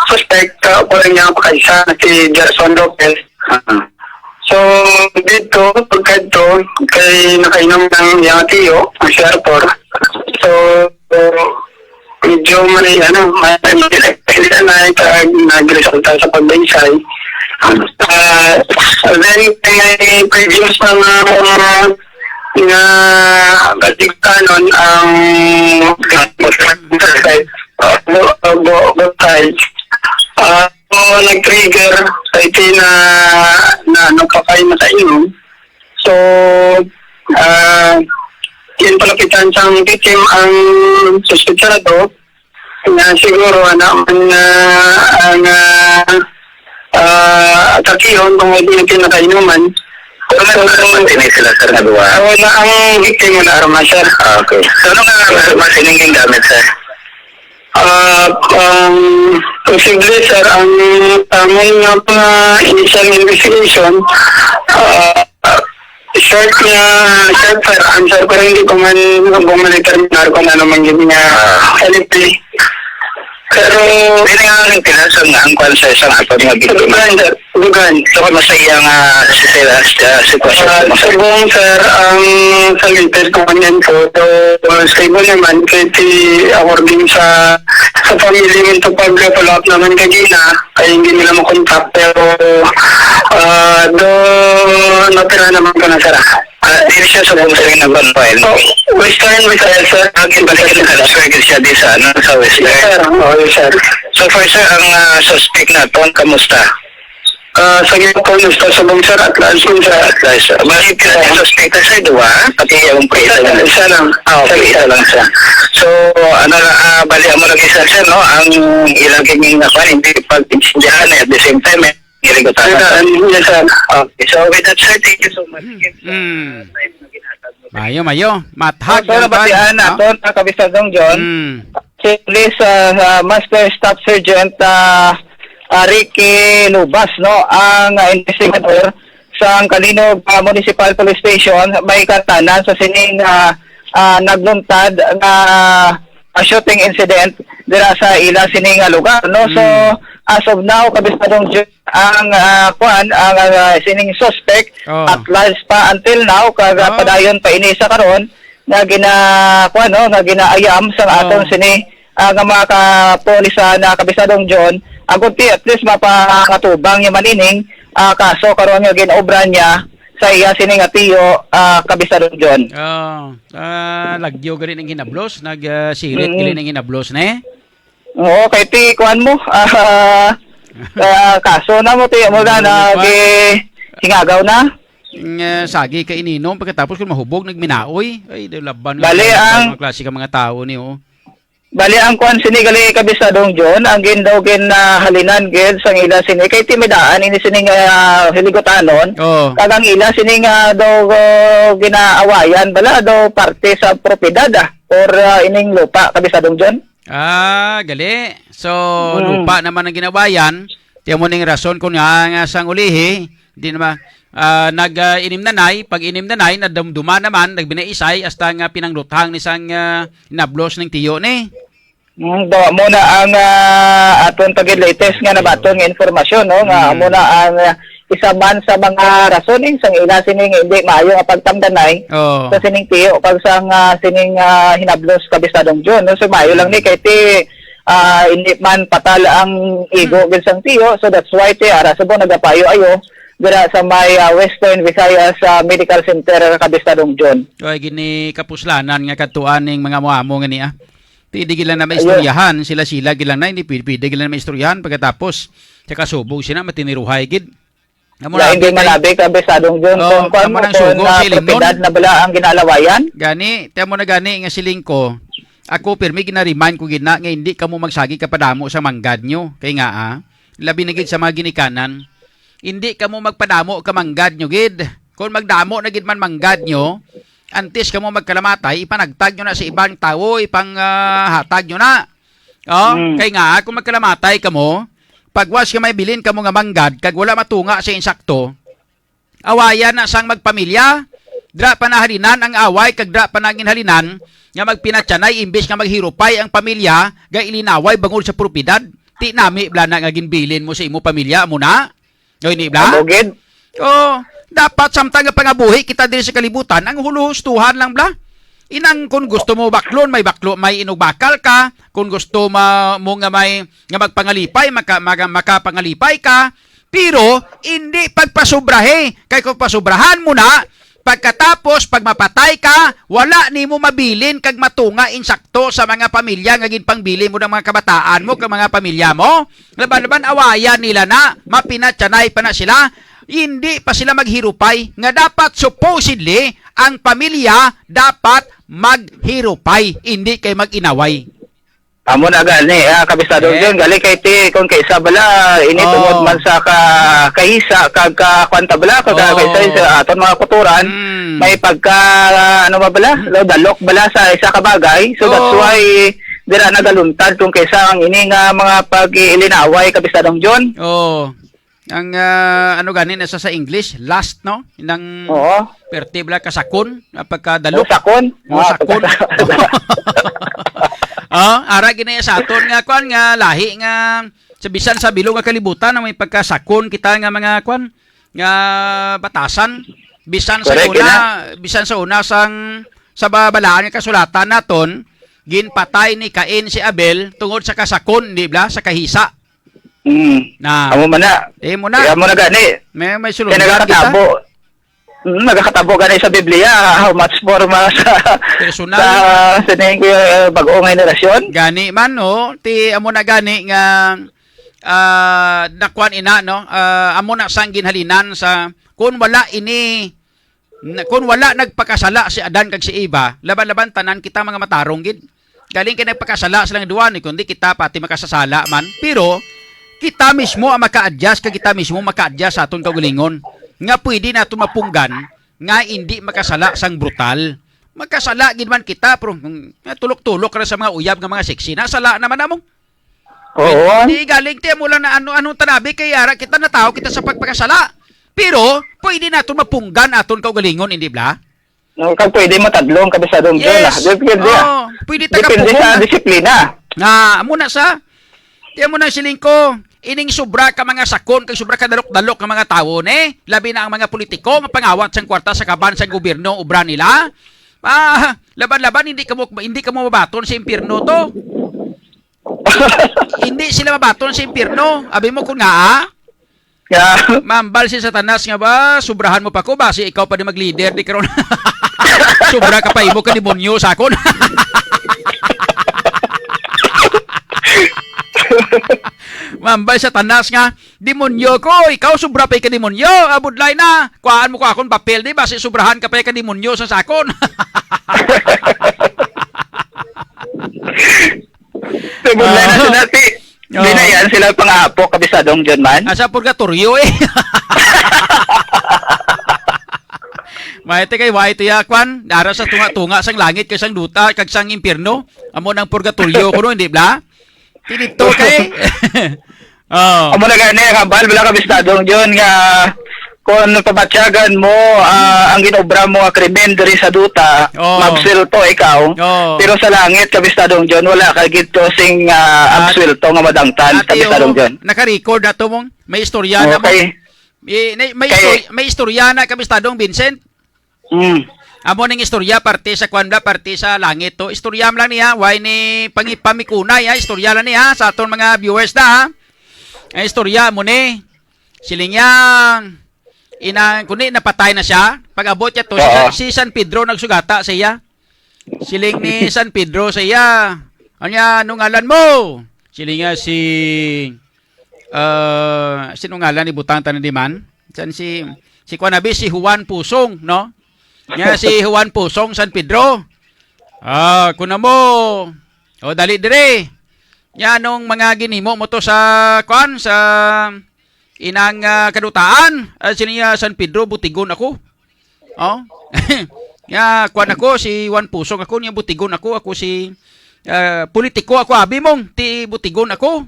suspect po rin niya pagkaisa na si Gerson Lopez. So, dito, pagkadto, kay nakainom ng yung tiyo, ang si Arthur. So, medyo nag-resulta sa pagbaysay. Then, may previous nga katigtanon ang both sides. Nag-trigger sa iti na nagkakay na sa inom. So, yun palapitan sa victim ang suspetsado na siguro naman ang atakiyon kung hindi yung pinakainuman. Kung ano sila, sir, nagawa? Wala ang victim na arma, sir. Okay. So, ano nga armas sininging gamit, sir? Posible, sir, ang tamang initial investigation, short firearm, sir, pero hindi ko man determinar kung ano man yun nga LP. Pero, hindi nga ang pinasang nga ang kwansa sa ato nga biktima. dugan. So, kung masaya nga sitwasyon mo, sir? Sabong, sir, ang sa latest ko kanyan po, stable naman, kasi awarding sa family nito pag-follow up naman kagina, ay hindi nila makontak, pero natira naman ko na, sir. Hindi siya sa buong sa'yo na file. Western, sir. Agin balik na swagin siya di sa Western. Yes, sir. Yes, sir. So, for sir, ang suspect na ito, kamusta? Sa gitna ko, sa sabong, sir, at last yun, sir. Bakit yung suspect na sir, diba? Pati yung presa lang. Isa lang. Okay, isa lang siya. So, balihan mo lang isa, sir, no? Ang ilang kanyang nakuha, hindi pag-insindihan at the same time, niligutan. Yes, sir. Okay, so with that, sir, thank you so much. Mayo. Mathag. So, nabatian natin ang Kabisadong John. Si Police Master Staff Sergeant Ricky Lubas, no, ang investigator sa Kalinog Municipal Police Station, may katanan sa sining nagluntad na shooting incident dira sa ila sining lugar, no. So as of now, Kabisadong John, ang sining suspect at large pa until now, padayon pa ini sa karon nga ginaayam sa aton sini nga mga kapolisa na Kabisadong John, ang kunti at least mapakatubang yung manining kaso karon nga ginobra niya sa iya sining atiyo Kabisadong John. Lagyo gani ng hinablos, nagsirit gani ng hinablos ne. Oo, kay ti kuan mo kaso na mo ti mo na hingagaw na. Sagi ka ininom pagkatapos kung mahubog nagminaoy ay laban Bali ang mga klase ka mga tao ni Bali ang kuan sini gali Kabisadong John, ang gindaw halinan gid sang ila sini kay timidaan ini sining hilikotanon. Kagang ila sining daw ginaawayan bala daw parte sa propiedad or ining lupa Kabisadong John. Gali. So lupa naman ang ginawayan. Tiyan mo ning rason kung nga sang ulihi, di naman nag-inim nanay, pag inim nanay, nadumduma naman, nagbinaisay, hasta nga pinangluthang ni sang nablos ng tiyo ni. Dawa muna ang aton pag-latest nga nabaton nga informasyon, no? Nga muna ang isa man sa mga rasoning sang ila sining hindi maayo nga pagtamdanay sa sining tiyo, pag sang sining hinablos Kabisadong John, no? So maayo lang ni kay ti hindi man patal ang igo gid sang tiyo, so that's why ti ara subo nagapayo ayo dira sa may Western Visayas Medical Center Kabisadong John. Oy gini kapuslanan nga katuan ning mga muamo nga niya. Pwede gila na maistoryahan sila gila na hindi pwede gila na maistoryahan pagkatapos tsaka subog sila matiniruhay gid. Hindi malabi Kabisadong John kung kung propiedad na bala ang ginalawayan. Gani, tiyan mo na gani nga siling ko. Ako pirmi gina-remind ko gid na nga hindi kamo magsagi kapadamo sa manggad nyo. Kay nga labi na gid sa mga ginikanan. Hindi ka mo magpadamo ka manggad nyo gid. Kung magdamo na gid man manggad nyo, antes ka mo magkalamatay, ipanagtag nyo na sa ibang tao, hatag nyo na. Kaya nga, kung magkalamatay ka mo, pagwas ka may bilin ka mo nga manggad, kag wala matunga sa insakto, awayan na sang magpamilya, dra pa na halinan ang away, kag dra pa naging halinan, nga magpinatsanay, imbes nga maghirupay ang pamilya, ga ilinaway bangol sa propiedad, ti nami bla na nga ginbilin mo sa imo pamilya mo na. O ini bla? Dapat samtang nga pangabuhi kita diri sa kalibutan, ang hulustuhan lang bla. Inang kung gusto mo baklon, may inugbakal ka, kung gusto mo nga may nga magpangalipay, makapangalipay ka, pero hindi pagpasubrahe. Kaya kung pasubrahan mo na, pagkatapos pag mapatay ka, wala ni mo mabilin kag matunga insakto sa mga pamilya nga ginpangbili mo ng mga kabataan mo kag mga pamilya mo. Laban-laban awayan nila na, mapinatsanay pa na sila. Hindi pa sila maghirupay nga dapat supposedly ang pamilya dapat maghirupay, hindi kay mag-inaway. Amo na gani, kabistado Eh. John, gali kay ti kung kaysa bala ini Oh. tungod man sa kahisa kag kwanta bala kag Oh. kaysa sa aton mga kuturan, may pagka ano ba bala, dalok bala sa isa ka bagay. So that's Oh. why dira nagaluntad kung kaysa ang ini nga mga pag-ilinaway kabistadong John. Oh. Ang ano gani nasa sa English, last no? Inang Oo. pertibla kasakon, pagkadalok. Sakon. Sakon. Ara ginaya sa aton nga kwan nga lahi nga sa bisan sa bilog nga kalibutan na may pagkasakon kita nga mga kwan nga batasan bisan sa Correct, una bisan sa una sa babalaan nga kasulatan naton ginpatay ni Cain si Abel tungod sa kasakon di ba sa kahisa na Amo man na. mo na Amo na gani. may Kaya sulungan nagkakatabo. Nagkakatabo gani sa Biblia, how much more ma sa Personal. sa ning bag-ong henerasyon. Gani man no, ti amo na gani nga nakwan ina no, amo na sang ginhalinan sa kun wala nagpakasala si Adan kag si Eva, laban-laban tanan kita mga matarong gid. Galing kay nagpakasala silang duwa ni kundi kita pati makasasala man. Pero kita mismo ang maka-adjust kag kita mismo maka-adjust sa aton kaugalingon. Nga pwede nato mapunggan nga hindi makasala sang brutal. Magkasala gid man kita pero tulok-tulok ra sa mga uyab nga mga seksi. Nasala naman namong. Oo. Hindi galing ti mo lang na anong tanabi kay ara kita na tao kita sa pagpakasala. Pero pwede nato mapunggan aton kaugalingon hindi ba? No, kag pwede matadlong kabisadong Yes. Depende. Pwede Depende sa tagapungan. disiplina. Na amo na sa tiyan mo na siling ko. Ining sobra ka mga sakon kag sobra ka dalok-dalok ng mga tawo ne. Labi na ang mga politiko nga pangawat sang kwarta sa kaban sa gobyerno ubra nila. Laban-laban hindi ka mo mabaton sa impyerno to. Hindi sila mabaton sa impyerno. Abi mo kun nga Yeah. mambal si Satanas nga ba, sobrahan mo pa ko base ikaw pa di mag-leader di karon. Sobra ka pa imo ka demonyo sa akon. Mambal sa Tanas nga, demonyo ko, ikaw sobra pa ka demonyo, abudlay na. Kuhaan mo ko akon papel di base sobrahan ka pa ka demonyo sa sakon. Tebulay na sila ti. Oo. Di na yan sila pangapo kabisadong John man. Asa purgatorio eh. Maite kay White yakwan, dara sa tunga-tunga sang langit kay sang duta kag sang impierno. Amo nang purgatorio kuno hindi bla? Tinito kay. Oh. Amo na gani kabal wala kabisadong John nga kung pabatyagan mo ang ginobra mo nga krimen diri sa duta, Oo. mabsulto ikaw. Oo. Pero sa langit kabistadong John wala ka gito sing absulto nga madangtan Ate, kabistadong John. naka-record na to mong may istorya na mo. Okay. May istorya na kabistadong Vincent. Amo ning istorya parte sa kwanda parte sa langit to. Istorya lang niya, why ni pamikunay ha, istorya lang niya sa aton mga viewers na ha. Ay istorya mo ni siling yang kundi napatay na siya. Pag-abot niya to si San Pedro nagsugata sa iya. Siling ni San Pedro sa iya. Anya nung ngalan mo? Siling nga sinong ngalan ni butang tanan di man? San si Kwanabi si Juan Pusong, no? Nga si Juan Pusong San Pedro. Kuna mo. O dali dire. Nya nung mga ginimo mo to sa inang kadutaan. Siniya San Pedro butigon ako. Oh. Nya kuan ako si Juan Pusong ako nya butigon ako si politiko ako abi mong ti butigon ako.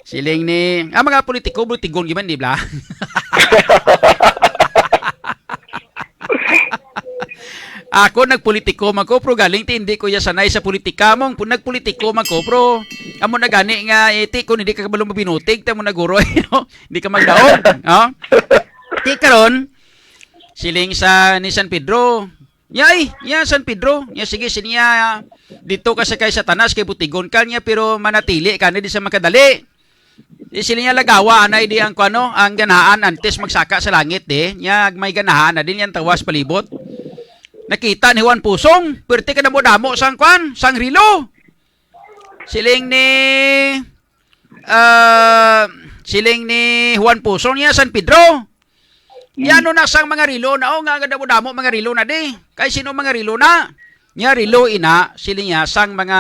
Siling ni mga politiko butigon giman di bla. Ako nagpolitiko man ko pero galing ti hindi ko ya sanay sa politika mong nagpolitiko man ko pero amo na gani nga iti kun hindi ka kabalo mabinutig ta mo naguro no? Hindi ka magdaog no? Ti karon siling ni San Pedro. San Pedro. Sige sinya dito ka sa kay Satanas kay butigon ka niya pero manatili ka di sa makadali. Siling lagawa anay di ang ang ganahan antes magsaka sa langit nya may ganahan na din yan tawas palibot. Nakita ni Juan Pusong, pwerte ka na mo damo sang rilo. Siling ni Juan Pusong niya San Pedro. Yan na sang mga rilo na, nga damo mga rilo na di. Kay sino mga rilo na? Nya rilo ina, sila niya sang mga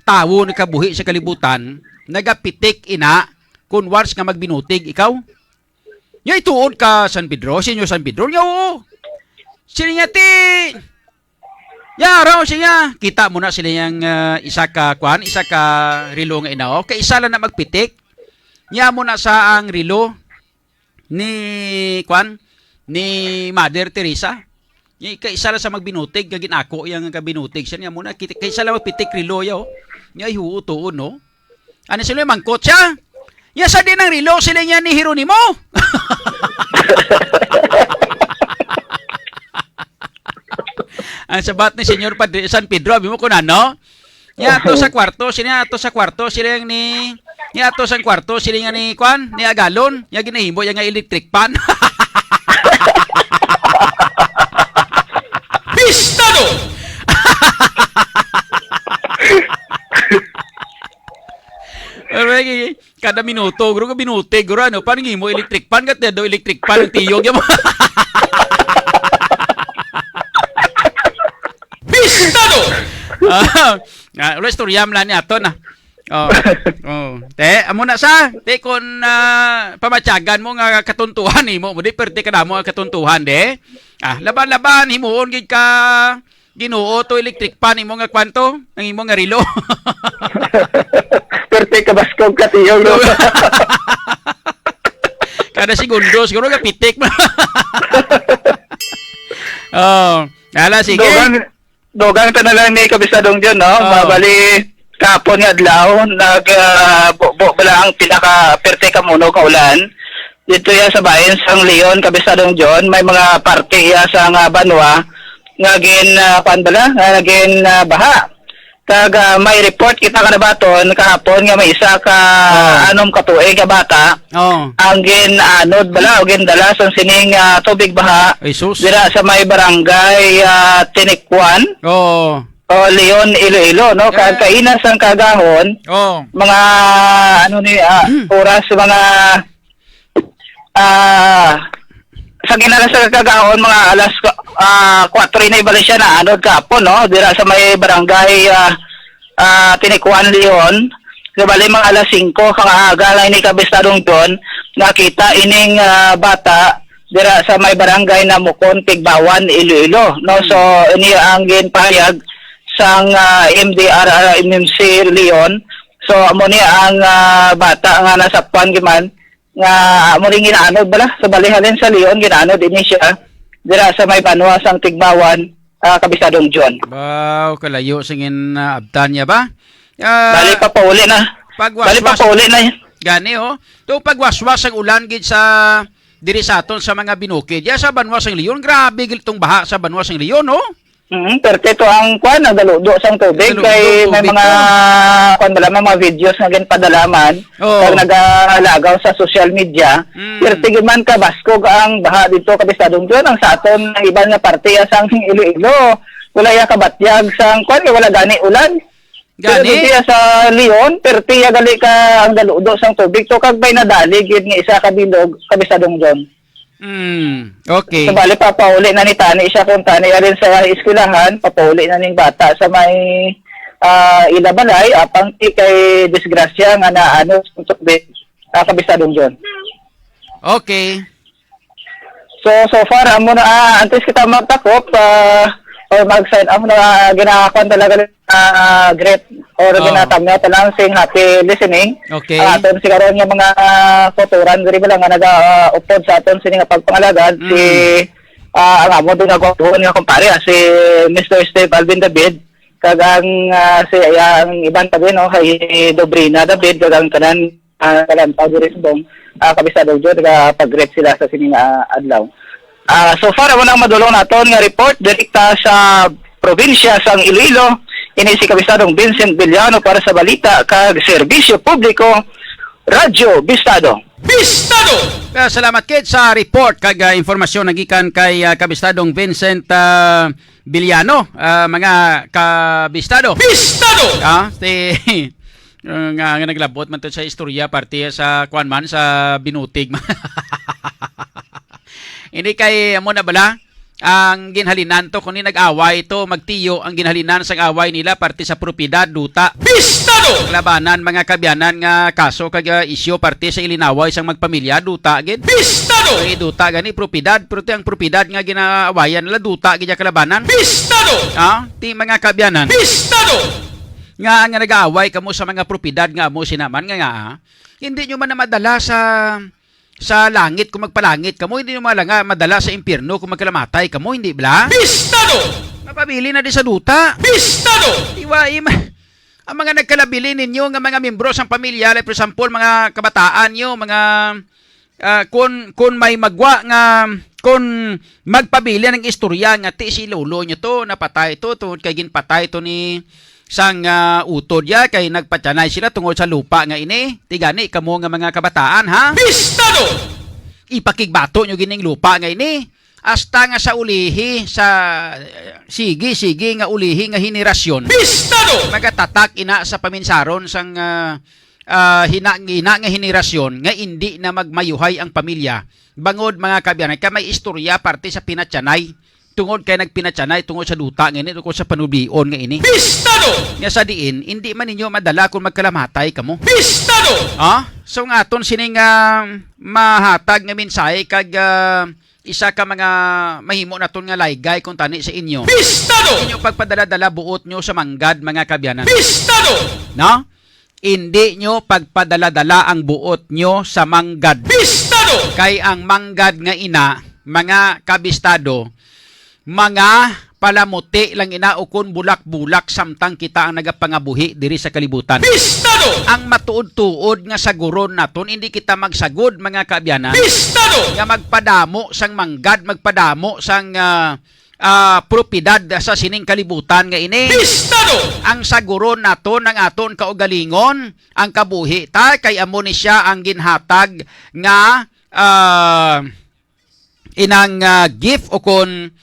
tawo na kabuhi sa kalibutan, nagapitik ina, kung wars nga magbinutig, ikaw? Nya ituod ka San Pedro, sinyo San Pedro, nya oo. Sila niya ti, ya raw siya, kita mo na sila yung isa ka rilo nga ina, o. Kay isa lang na magpitik, nya mo na sa ang rilo, ni Mother Teresa. Kaisa lang sa magbinutig, kaginako yung kabinutig siya niya muna. Kaisa lang magpitik rilo yaw. Niya ihuutoon, no? Ano sila mangkot siya? Niya sa din ang rilo sila niya ni Hieronimo. Ang sabat ni Senyor Padre San Pedro, abi mo kung ano? Niya ato sa kwarto, sila yung ni... Niya ato sa kwarto, sila nga ni Kwan, ni Agalon, niya ginahimo yung nga electric pan. Bistado! Kada minuto, guro ka binuti, guro ano, parang mo electric pan, kat daw electric pan, ang tiyog yan mo. Bistado! Restoryam lang niya ito na. Te, amo na sa. Te, kung pamatyagan mo nga katuntuhan, mo di perte ka na mo nga katuntuhan, de. Laban-laban, himuon, gid ka Ginoo to electric pan imo nga kwanto nang imo nga rilo. Perte ka baskog ka tiyo no. Kada segundo siguro ka pitik. Sige. Dogang ta na lang ni kabisadong diyan no. Mabali kapon nga adlaw nag bala ang pinaka perte ka muno ka ulan. Dito ya sa bayan sang Leon kabisadong John may mga parte ya sa nga Banwa nga gin nagin baha. Kag may report kita kanabaton kahapon nga may isa ka anom ka tuig ka bata. Ang gin anod bala o gin dala sa sining tubig baha. Dira sa may barangay Tinikwan. O Leon Iloilo no kag kainas ang kagahon. Mga ano ni oras mga sa ginala sa kagahon mga alas 4 na ibalik siya na anod kapon no dira sa may barangay Tinikuan Leon bali mga alas 5 kang aga lang ni kabistadong doon nakita ining bata dira sa may barangay na Mukon Tigbawan Iloilo no so ini ang ginpahayag sang MDR MMC Leon so amo ni ang bata nga nasa puan giman nga amo ring ginaanod bala sa balihalin sa Leon ginaanod ini siya dira sa may Banwa sang Tigbawan kabisadong John. Wow, kalayo singin abtan niya ba? Bali pa pauli na. Bali pa pauli na. Gani to pagwaswas ang ulan gid sa diri sa aton sa mga binukid. Ya sa Banwa sang Leon, grabe gid tong baha sa Banwa sang Leon Perpeto ang kwan nagaludo sang tubig kay may mga kwan bala mga videos nga ginpadalaman kag nagalagaw sa social media. Perti man ka baskog ang baha dito kabisadong John ang sa aton ang iban nga parte sang Iloilo. Wala ya kabatyag sang kwan wala gani ulan. Gani sa Leon perti ya gali ka ang galudo sang tubig to kag bay nadali gid nga isa ka bilog kabisadong John. Okay. So, bali papauli na ni Tani siya kung Tani rin sa eskwelahan, papauli na ning bata sa may ilabalay, apang kay disgrasya nga na ano, kabisadong John. Okay. So far, amo na, antes kita magtakop, or mag-sign up na ginakakuan talaga great or ginatamyo talang sing happy listening. Okay. Aton si karon nga mga kotoran diri ba nga naga-upod sa aton sini nga pagpangalagad si ang amo din nagkuhan nga kumpare si Mr. Steve Alvin David kag ang si ang iban tabi no kay Dobrina David kag ang tanan kalantaw diri sa dong kabisado jud nga pag-greet sila sa sini nga adlaw. So far amo nang madulong naton nga report direkta sa probinsya sang Iloilo ini si Kabisadong Vincent Villano para sa balita kag serbisyo publiko Radyo Bistado. Salamat kid sa report kag informasyon nagikan kay Kabistadong Vincent Villano mga kabistado. Nga naglabot man to sa istorya parte sa kuan man sa binutig. Hindi kay mo na bala ang ginhalinan to kung nag-away to magtiyo ang ginhalinan sa away nila parte sa propiedad duta Bistado! labanan mga kabyanan nga kaso kag isyu parte sa ilinaway sang magpamilya duta gid Bistado! ay duta gani propiedad pero ang propiedad nga ginaawayan nila duta gid kalabanan Bistado! ti mga kabyanan Bistado! nga nag-aaway kamo sa mga propiedad nga mo sinaman nga hindi nyo man na madala sa langit kung magpalangit kamo, hindi nyo madala sa impyerno kung magkalamatay kamo, hindi bla? Bistado! Mapabili na din sa duta. Bistado! Diwa, ang mga nagkalabili ninyo nga mga membro sa pamilya, like for example, mga kabataan nyo, mga kung may magwa nga kung magpabili ng istorya nga ti si lolo nyo to, napatay to, kay ginpatay to ni sang utod ya kay nagpatyanay sila tungod sa lupa nga ini tigani kamo nga mga kabataan ha Bistado! ipakigbato nyo gining lupa nga ini hasta nga sa ulihi sa sige nga ulihi nga henerasyon Bistado! magatatak ina sa paminsaron sang hina nga henerasyon nga hindi na magmayuhay ang pamilya bangod mga kabyanan kay may istorya parte sa pinatyanay tungod kay nagpinatyanay tungod sa duta nga ini tungod sa panubion nga ini Bistado! nga sa diin hindi man ninyo madala kung magkalamatay kamo Bistado! so nga aton sining mahatag nga mensahe kag isa ka mga mahimo naton nga laygay kung tani sa inyo Bistado! inyo pagpadala-dala buot nyo sa manggad mga kabyanan Bistado! no hindi nyo pagpadala-dala ang buot nyo sa manggad Bistado! kay ang manggad nga ina mga kabistado mga palamuti lang ina ukon bulak-bulak samtang kita ang nagapangabuhi diri sa kalibutan. Bistado! Ang matuod-tuod nga saguron naton hindi kita magsagod mga kaabyanan. Bistado! Nga magpadamo sang manggad, magpadamo sang propiedad sa sining kalibutan nga ini. Bistado! Ang saguron naton ang aton kaugalingon, ang kabuhi ta kay amo ni siya ang ginhatag nga inang gift o kon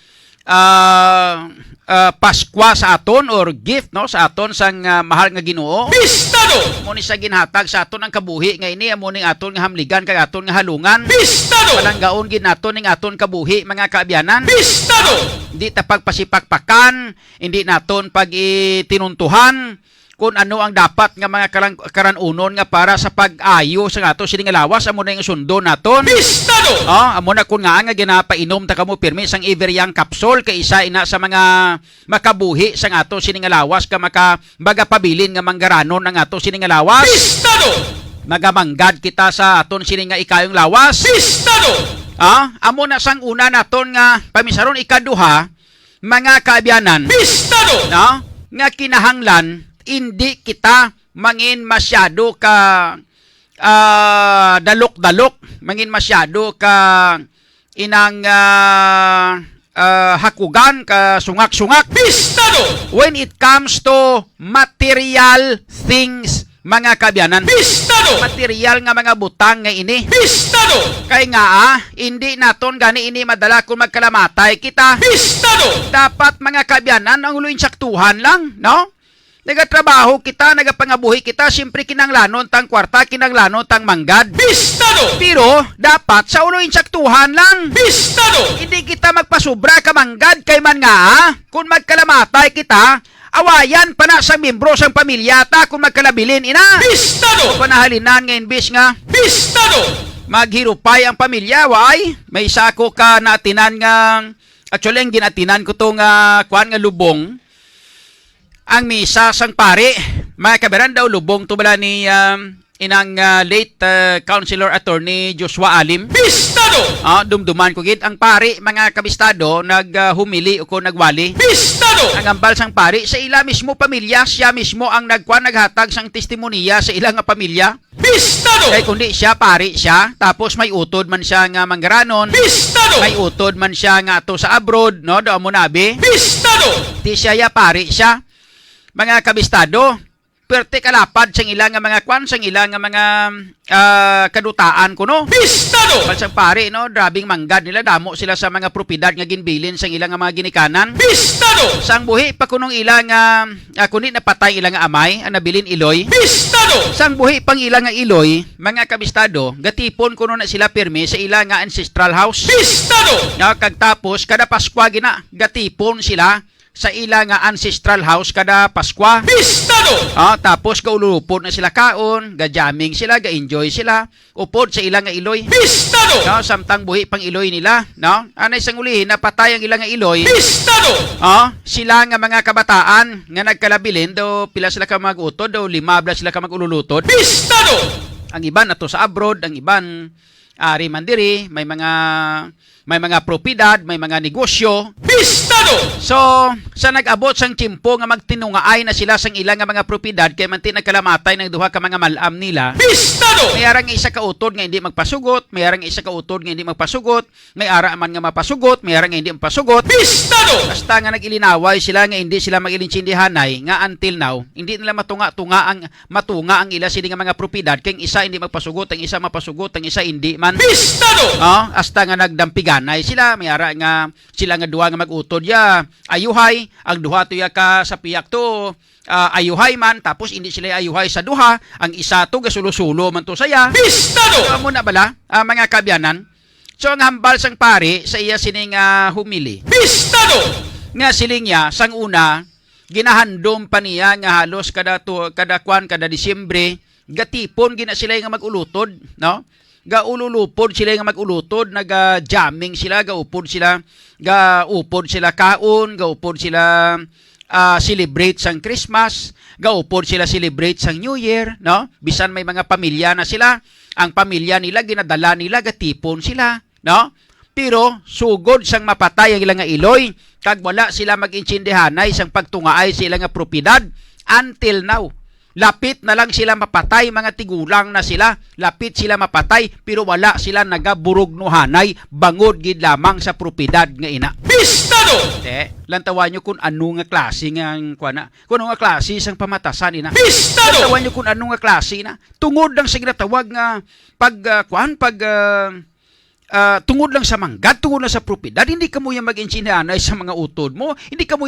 Paskwa sa aton or gift no sa aton sang mahal nga Ginoo. Bistado! Mo ni sa ginhatag sa aton ang kabuhi nga ini amo ning aton nga hamligan kag aton nga halungan. Bistado! Palanggaon gid naton ning aton kabuhi mga kaabyanan. Bistado! Hindi ta pagpasipakpakan, hindi naton pag itinuntuhan kung ano ang dapat nga mga karanunon nga para sa pag-ayo sa ato sining lawas amo na yung sundo naton. Bistado! Amo na kun nga ginapainom ta kamo pirmi sang Everyoung capsule kay isa ina sa mga makabuhi sang ato sining lawas ka magapabilin nga manggaranon ang ato sining lawas. Bistado! Magamanggad kita sa aton sining nga ikayong lawas. Bistado! Amo na sang una naton nga pamisaron ikaduha mga kaabyanan. Bistado! No? Nga kinahanglan hindi kita mangin masyado ka dalok-dalok, mangin masyado ka inang hakugan ka sungak-sungak. Bistado! When it comes to material things, mga kabyanan. Bistado! Material nga mga butang nga ini. Bistado! Kay nga hindi naton gani ini madala kung magkalamatay kita. Bistado! Dapat mga kabyanan ang ulo insaktuhan lang, no? Nagatrabaho kita, nagapangabuhi kita, siyempre kinanglanon tang kwarta, kinanglanon tang manggad. Bistado! Pero dapat sa ulo insaktuhan lang. Bistado! Hindi kita magpasubra ka manggad kay man nga kung magkalamatay kita, awayan pa na sa membro sang pamilya ta kung magkalabilin ina. Bistado! Panahalinan nga inbis nga Bistado! maghirupay ang pamilya, way may sako ka naatinan nga actually ang ginatinan ko to nga kuan nga lubong ang misa sang pare mga kabaran daw lubong to bala ni inang late councilor attorney Joshua Alim. Bistado! Dumduman ko gid ang pare mga kabistado naghumili o nagwali. Bistado! Ang ambal sang pare sa ila mismo pamilya, siya mismo ang naghatag sang testimonya sa ilang pamilya. Bistado! Kaya kundi siya pare siya, tapos may utod man siya nga manggaranon. Bistado! May utod man siya nga to sa abroad, no, do amo nabi. Bistado! Ti siya ya pare siya. Mga kabistado, perte kalapad sang ilang nga mga kwan, sang ilang nga mga kadutaan kuno. Bistado! Balsang pare, no, drabing manggad nila, damo sila sa mga propiedad nga ginbilin sang ilang nga mga ginikanan. Bistado! Sang buhi pa kunong ilang kunit na patay ilang nga amay, ang nabilin iloy. Bistado! Sang buhi pang ilang nga iloy, mga kabistado, gatipon kuno na sila pirmi sa ilang nga ancestral house. Bistado! Kag tapos kada Paskwa gina, gatipon sila sa ilang nga ancestral house kada Paskwa. Bistado! Tapos kaulupod na sila kaon, ga-jamming sila, ga-enjoy sila, upod sa ilang nga iloy. Bistado! Samtang buhi pang iloy nila, no? Anay sang ulihin napatay ang ilang nga iloy. Bistado! Sila nga mga kabataan nga nagkalabilin daw pila sila ka mag-utod, daw 5 sila ka mag-ululutod. Bistado! Ang iban ato sa abroad, ang iban ari mandiri, may mga propiedad, may mga negosyo. Bistado! So, sa nag-abot sang tiempo nga magtinungaay na sila sang ilang nga mga propiedad kay man nagkalamatay ng duha ka mga malam nila. Bistado! May arang isa ka utod nga hindi magpasugot, may arang isa ka utod nga hindi magpasugot, may ara man nga mapasugot, may arang nga hindi magpasugot. Bistado! Basta nga nagilinaway sila nga hindi sila magilinsindihanay nga until now, hindi nila matunga ang ila sila nga mga propiedad kay isa hindi magpasugot, ang isa mapasugot, ang isa hindi man. Bistado! Hasta nga nagdampiganay sila, may ara nga sila nga duha nga mag-utod ya ayuhay, ang duha to ya ka sa piyak to ayuhay man, tapos hindi sila ayuhay sa duha, ang isa to gasulusulo man to saya. Bistado! Amo na bala mga kabyanan. So ang hambal sang pari sa iya sining humili. Bistado! Nga siling niya sang una ginahandom pa niya nga halos kada Disyembre gatipon gina sila nga magulutod, no? Gaululupod sila nga magulutod, naga-jamming sila, gaupod sila kaon, gaupod sila celebrate sang Christmas, gaupod sila celebrate sang New Year, no? Bisan may mga pamilya na sila, ang pamilya nila ginadala nila, gatipon sila, no? Pero sugod sang mapatay ang ilang nga iloy, kag wala sila mag-insindihanay sang pagtungaay sa ilang nga propiedad until now. Lapit na lang sila mapatay, mga tigulang na sila, lapit sila mapatay, pero wala sila nagaburugnuhanay, bangod gid lamang sa propiedad nga ina. Bistado! Lantawan nyo kung ano nga klase nga kung ano nga klase sang pamatasan ina. Bistado! Lantawan nyo kung ano nga klase na. Tungod lang sa ginatawag nga tungod lang sa manggad, tungod lang sa propiedad, hindi ka mo yung mag-insindihanay sa mga utod mo, hindi ka mo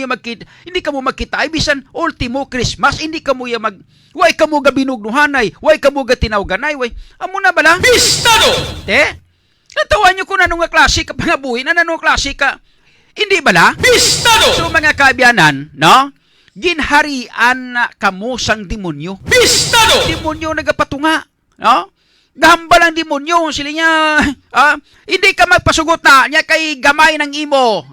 magkita, ay bisan ultimo Christmas, hindi ka mo yung way ka mo gabinugnuhanay, way ka mo gatinawganay, way, amo na bala? Bistado! Natawan nyo kung anong nga klase ka pangabuhin, anong klase ka, hindi bala? Bistado! So mga kaabyanan, no? Ginharian na kamo sang demonyo. Bistado! Demonyo nagapatunga, no? Gahambal ang demonyo, sila niya, hindi ka magpasugot na, niya kay gamay ng imo,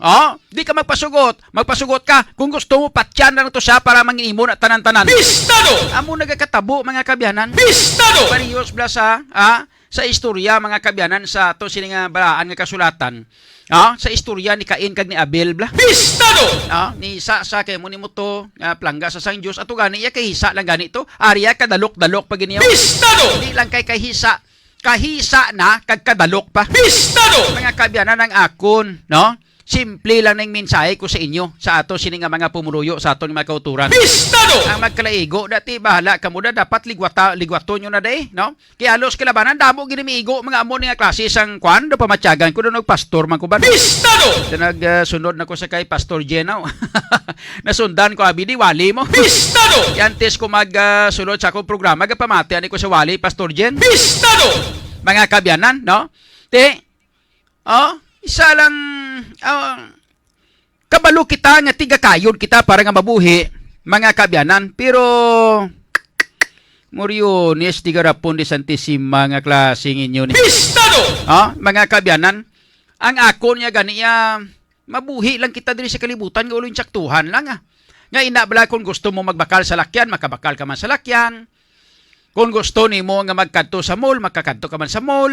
hindi ka magpasugot ka, kung gusto mo, patyan na to siya para mangin imo na tanan-tanan. Bistado! Amo nagakatabo, mga kabyanan. Bistado! Parehos bla sa istorya, mga kabyanan, sa to sila nga balaan nga kasulatan, sa istorya ni Cain kag ni Abel bla. Bistado! Ni Isa sa kay mo ni mo to, plangga sa sang Dios ato gani iya kay hisa lang gani to. Ariya kadalok-dalok pag ganiya. Bistado! Hindi lang kay kahisa na kag kadalok pa. Bistado! Mga kabyanan ng akon, no? Simple lang ng mensahe ko sa inyo, sa ato sini nga mga pumuluyo sa aton mga kauturan. Bistado! Ang magkalaigo dati bahala kamo da dapat ligwato nyo na day, no? Kaya halos kilabanan damo gini miigo mga amon nga klase sang kwan do pamatyagan ko do pastor man ko ba. Bistado! Nagsunod na ko sa kay Pastor Jenaw. Nasundan ko abi di wali mo. Bistado! Yantes ko sulod sa akong programa gapamatian ko sa wali Pastor Jen. Bistado! Mga kabyanan, no? Isa lang kabalo kita nga tiga kayod kita para nga mabuhi, mga kabyanan, pero Moriones tiga rapon de Santissima nga klaseng inyo ni. Bistado! Mga kabyanan, ang akon niya ganiya mabuhi lang kita diri sa kalibutan nga ulo insaktuhan lang Nga inabla kung gusto mo magbakal sa lakyan, makabakal ka man sa lakyan. Kung gusto nimo nga magkadto sa mall, makakadto ka man sa mall.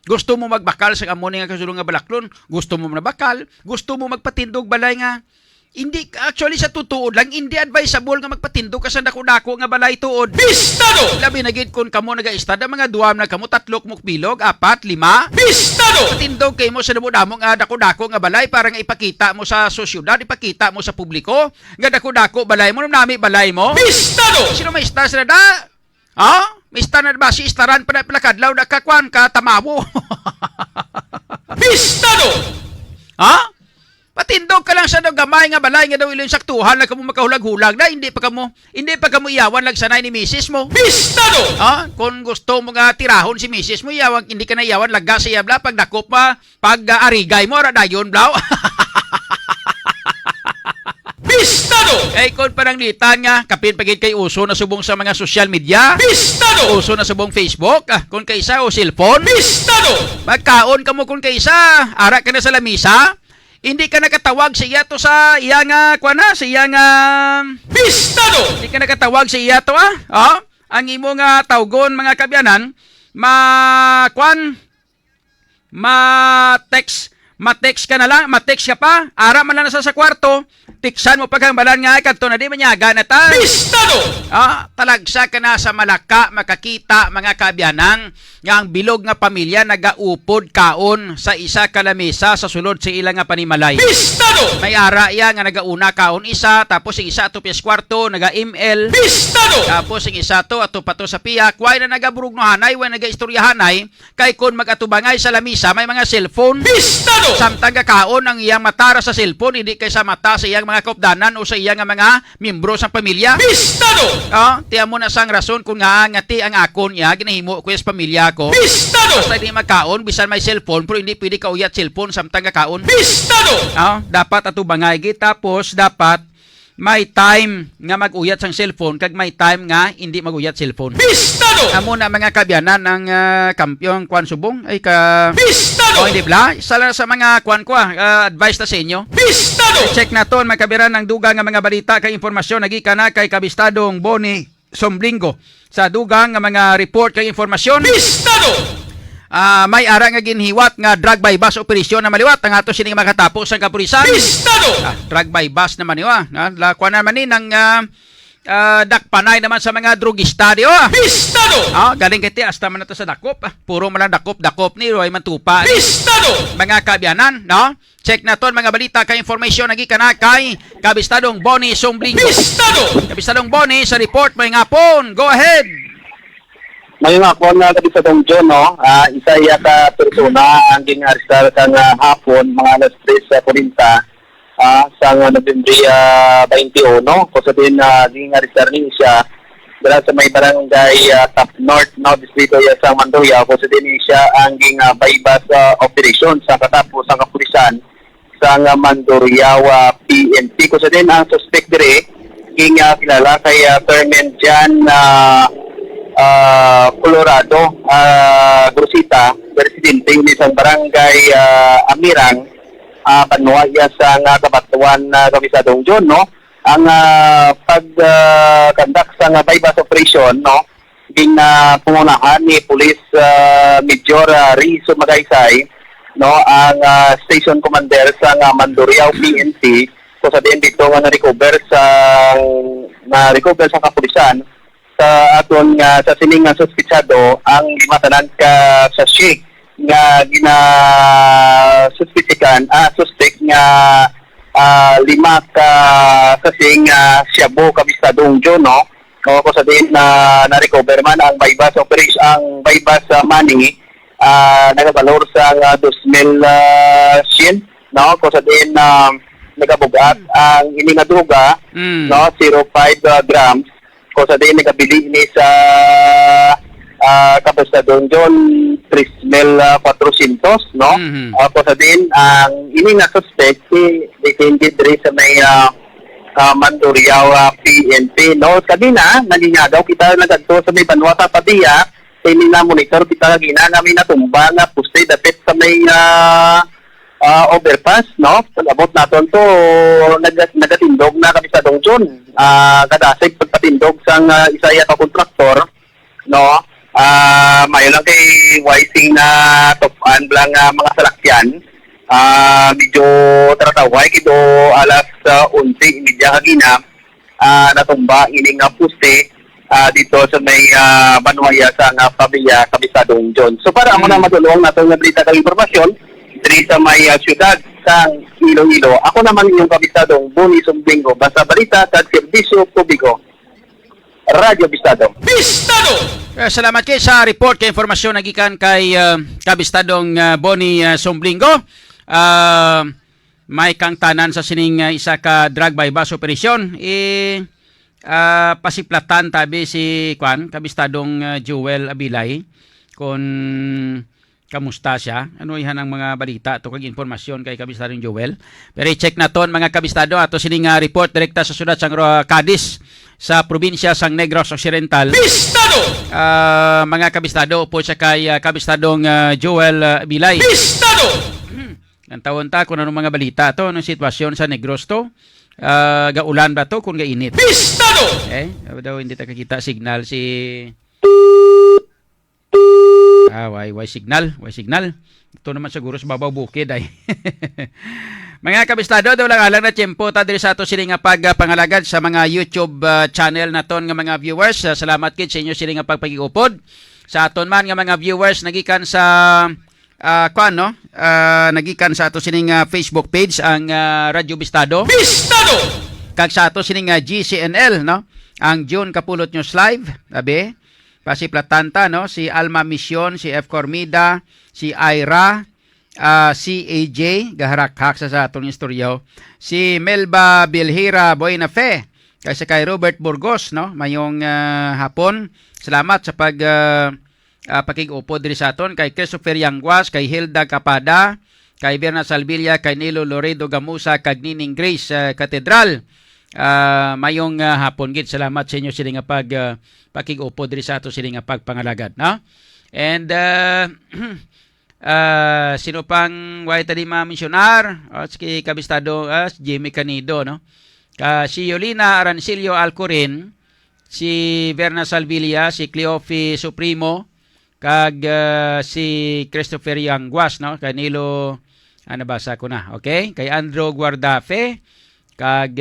Gusto mo magbakal sa amon nga kasulong nga balaklon, gusto mo nabakal, gusto mo magpatindog balay nga hindi actually sa tutuod lang hindi advisable nga magpatindog ka sa dako-dako nga balay tuod. Bistado! Labi na gid kun kamo naga-istada mga duwam na kamo, 3 mukbilog, 4, 5. Bistado! Patindog kay mo sa damo-damo nga dako-dako nga balay para nga ipakita mo sa sosyudad, ipakita mo sa publiko nga dako-dako balay mo, nami balay mo. Bistado! Sino may istar sila da? Ha? May istar na ba si istaran pa na pilakadlaw na kakwan ka tamawo? Bistado! Ha? Patindog ka lang sa gamay nga balay nga daw ilong saktuhan lang kamo makahulag-hulag na hindi pa kamo iyawan lang sanay ni misis mo. Bistado! Ha? Kung gusto mo nga tirahon si misis mo, iyawan, hindi ka na iyawan laga sa iyabla pag dakop pa, pag arigay mo ra dayon blaw. Bistado! Kay kon parang litan nga kapin pagid kay uso na subong sa mga social media. Bistado! Uso na subong Facebook, kun kaysa o cellphone. Bistado! Magkaon ka mo kun kaysa, ara ka na sa lamisa. Hindi ka nakatawag sa iya to sa iya nga kuana, sa iya nga Bistado! hindi ka nakatawag sa iya to ang imo nga tawgon mga kabyanan, ma-text ka na lang, ma-text ka pa, ara man lang sa kwarto, tiksan mo paghambalan nga kadto na di manyaga na ta. Bistado! Talagsa ka na sa Malaka, makakita mga kabyanan nga ang bilog nga pamilya nagaupod kaon sa isa ka lamesa sa sulod sa ilang nga panimalay. Bistado! May ara iya nga nagauna kaon isa, tapos ang isa ato piyas kwarto naga-ML. Bistado! Tapos ang isa to ato pato sa piyak, way na nagaburug no hanay, way naga-istoryahanay, kay kun magatubangay sa lamisa may mga cellphone. Bistado! Samtang kaon ang iyang matara sa cellphone, hindi kay sa mata sa iyang mga kaupdanan o sa iyang mga miyembro sa pamilya. Bistado! Tiyan mo na sang rason kung nga ngati ang akon niya, ginahimo ko sa pamilya ko. Bistado! Basta hindi magkaon, bisan may cellphone, pero hindi pwede ka uyat cellphone samtang kaon. Bistado! Dapat ato bangay gid, tapos dapat may time nga mag-uyat sang cellphone, kag may time nga hindi mag-uyat cellphone. Bistado! Amo na mga kabyanan ng kampyon kwan subong ay ka Bistado! hindi bla isa lang sa mga kwan ko advice na sa inyo. Bistado! Check na ton mga kabiran ng dugang nga mga balita kay impormasyon nagika na kay kabistadong Boni Somblingo sa dugang nga mga report kay informasyon. Bistado! May ara nga ginhiwat nga drug by bus operasyon na maliwat ang ato sining makatapos ang kapulisan. Bistado! Drug by bus naman niwa. Lakwa naman ni ng dakpanay naman sa mga drugista diyo. Bistado! Galing kiti hasta man nato sa dakop. Puro man lang dakop ni Roy Mantupa. Bistado! Mga kabyanan, no? Check na ton mga balita kay information nagika na kay kabistadong Boni Somblingo. Bistado! Kabistadong Boni sa report may ngapon. Go ahead. May ako na gabi sa Dong John, no? Isa iya ka persona ang gingaristar sa hapon, mga alas 3 sa 40, sa Nobyembre 21, no? Kung sabihin na gingaristar niya siya, dala sa may barangay Top North, no? Distrito ya sa Mandoya, kung sabihin niya siya ang bypass operation sa katapos ang kapulisan sa Mandurriao PNP. Kung sabihin ang suspect dire, kilala kay Fermin Jan Colorado, Grosita, residente ng isang barangay Amirang, Panuaya sa Kabatuan Kabisadong John, no? Ang pagkandak sa bypass operation, no? Pinangunahan ni Police Major Rizo Magaysay, no? Ang station commander sa Mandurriao PNP, so sabihin dito nga na-recover sa kapulisan sa aton nga sa sining nga suspitsado ang limatanan ka sachet nga suspect nga 5 ka kasing Shabu kabistadong John, no? O ko sabihin na na-recover man ang bypass operation, ang bypass money nagabalor sa 2,000 shin, no? Ko sabihin na nagabugat ang ini nga duga, no? 0.5 grams. Kung sa din nagabili ni sa Kabistadong John 3,400, no? Kung sa din ang ini nga suspect si detended rin sa may Mandurriao PNP, no? Kanina nalinyagaw kita nagadto sa may Banwata Padilla, sa na monitor kita ginanami na tumba nga puste dapit sa may overpass, no? Pag-abot naton to nagatindog na Kabistadong John. Kadasig pagpatindog sang isaya ka kontraktor, no? Mayon lang kay Wising na topaan lang mga salakyan medyo tarataway kito alas 11:30 kagina natumba ining puste dito sa may Banuaya sa Pabilla, Kabisadong John. So para ako na madulong nato nga balita kag impormasyon diri sa may syudad sa Iloilo. Ako naman yung Kabisadong Boni Sumblingo, basta balita sa serbisyo publiko. Radyo Bistado. Bistado! Salamat kay sa report kay informasyon nagikan kay Kabistadong Boni Somblingo. May kang tanan sa sining isa ka drug bypass operation pasiplatan tabi si Kabistadong Joel Abilay kung kamusta siya. Ano ihan ang mga balita to kag informasyon kay Kabistadong Joel. Pero i-check naton mga kabistado ato sining report direkta sa syudad sang Cadiz sa probinsya sang Negros Occidental. Bistado! Mga kabistado po siya kay Kabistadong Joel Abilay. Bistado! Ang tawon ta kung anong mga balita to, anong sitwasyon sa Negros to. Gaulan ba to kung gainit? Bistado! Daw hindi ta kakita signal si why signal. Ito naman siguro sa babaw bukid ay. Mga kabistado, daw lang alang na tiyempo ta diri sa ato sini nga pagpangalagad sa mga YouTube channel naton nga mga viewers. Salamat kid sa inyo sini nga pagpagigupod. Sa aton man nga mga viewers nagikan sa nagikan sa ato sining Facebook page ang Radyo Bistado. Bistado! Kag sa ato sining GCNL no, ang June Kapulot News Live, abi pasiplatanta no, si Alma Mission, si F Cormida, si Ira, si AJ gaharak-hak sa atong istoryo, si Melba Bilhira Buenafe, kasi kay Robert Burgos no, mayong hapon. Salamat sa pakig-upo diri sa aton, kay Christopher Yanguas, kay Hilda Capada, kay Berna Salvilla, kay Nilo Loredo Gamusa, kag Nining Grace Katedral. Mayong hapon gid. Salamat sa inyo sila nga pakig-upo diri sa ato sila nga pagpangalagad, no? And sino pang way tadi ma-missionar? Si Kabistado si Jimmy Canido, no? Si Yolina Arancilio Alcorin, si Berna Salvilla, si Cleofi Supremo, kag si Christopher Yanguas, no? Kanilo, nabasa ko na, okay? Kay Andrew Guardafe, kag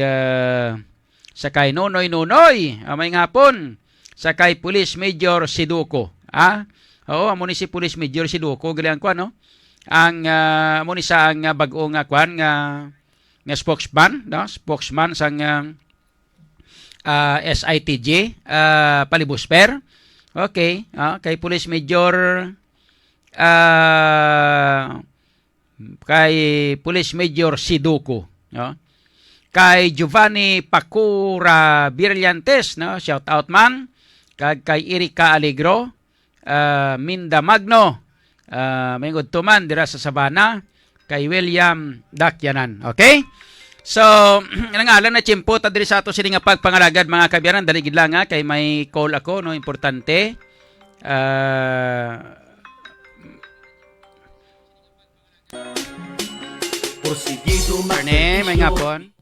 sakay Nonoy may ngapon, sakay Police Major Siduko. Oo, amo ni si Police Major Siduko gali ang kwan, no? Ang amo ni sa ang bag-o nga kwan nga spokesman, no? Spokesman sang SITJ Palibusper. Okay, kay Police Major Siduko, no? Kay Giovanni Pacura Brillantes, no? Shout out man. Kay Erika Alegro, Minda Magno, may man dira sa Sabana, kay William Dakyanan. Okay? So, nangalan na tiyempo ta diri sa ato sini nga pagpangalagad mga kabiyanan, dali gid lang kay may call ako no, importante. Porsigido may ngapon.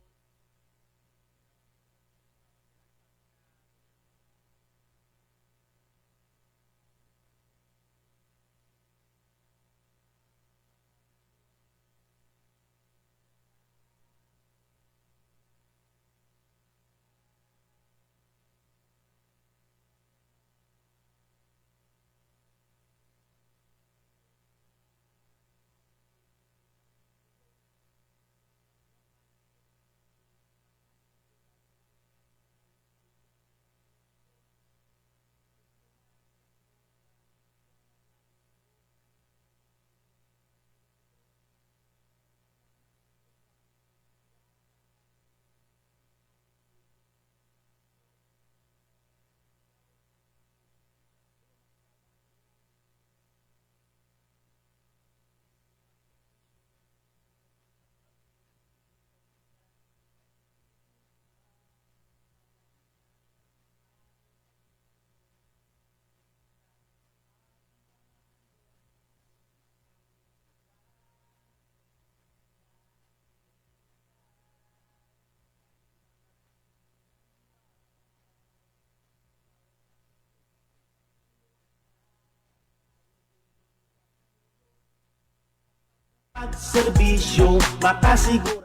Serbisyo makasigurado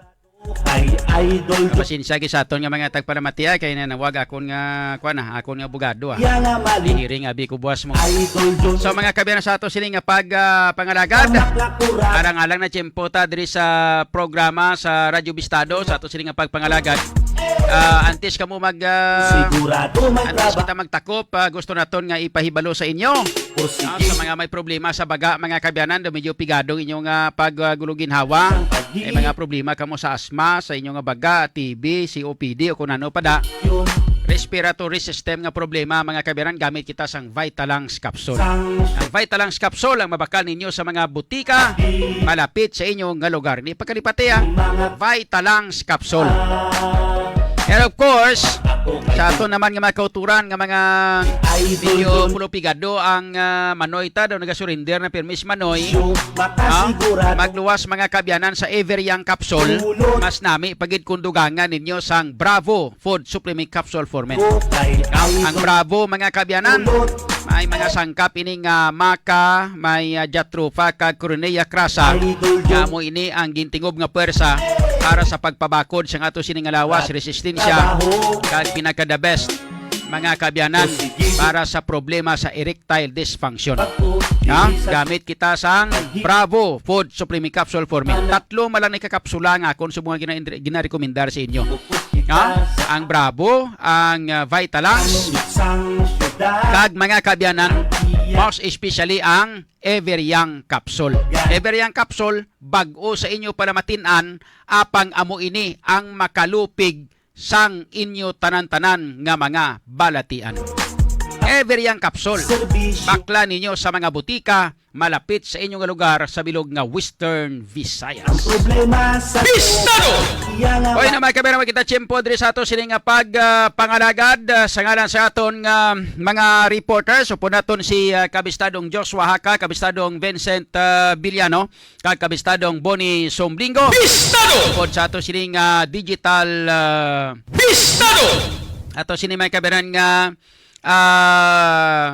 kay idol Pasensya gi sa aton nga mga tagparamatiya kay nawag akon nga akon nga abogado Yan nga mali Hiring abi ko buwas mo. Idol John So mga kabiyanan sa ato sini nga pangalagad. Arang-alang na tiyempo ta diri sa programa sa Radyo Bistado sa ato sini nga pagpangalagad. Antes kamo sigurado may antes trabaho kita magtakop, gusto naton nga ipahibalo sa inyo. Sa mga may problema sa baga, mga kabiyanan, medyo pigado inyong paggulugin hawa. May mga problema kamo sa asma, sa inyong nga baga, TB, COPD o kung ano pa da. Respiratory system nga problema, mga kabiyanan, gamit kita sang Vitalangs Capsule. Ang Vitalangs Capsule ang mabakal ninyo sa mga butika malapit sa inyong nga lugar. Ni pagkalipati Vitalangs Capsule. And of course, sa ato naman nga mga kauturan nga mga medyo pulupigado ang manoy ta daw nagasurinder na permis manoy. Magluwas mga kabyanan sa Everyoung Capsule. Mas nami pagid kundugangan ninyo sang Bravo Food Supplement Capsule for Men. Ang Bravo mga kabyanan may mga sangkap ining maca, may jatropha kag Cornea crassa. Nga mo ini ang gintingob nga pwersa para sa pagpabakod sa ato sining lawas, resistensya kag pinaka the best mga kabyanan para sa problema sa erectile dysfunction. Gamit kita sang Bravo Food Supplement Capsule for Men. 3 malang ni kakapsula nga kung sa mga ginarekomendar sa inyo. Ang Bravo, ang Vitalangs, kag mga kabyanan, most especially ang Everyoung Capsule. Everyoung Capsule, bag-o sa inyo para matinan, apang amo ini ang makalupig sang inyo tanan-tanan nga mga balatian. Everyoung Capsule, bakla ninyo sa mga butika malapit sa inyong lugar sa bilog nga Western Visayas. Bistado! Hoy na mga kamera, kita tiyempo diri sa ato sining pangalagad sa ngalan sa aton mga reporters. Upo naton si Kabistadong Joshua Haka, Kabistadong Vincent Villano, kag Kabistadong Bonnie Somblingo. Bistado! Upo sa ato sining digital Bistado! ato sining mga kameran nga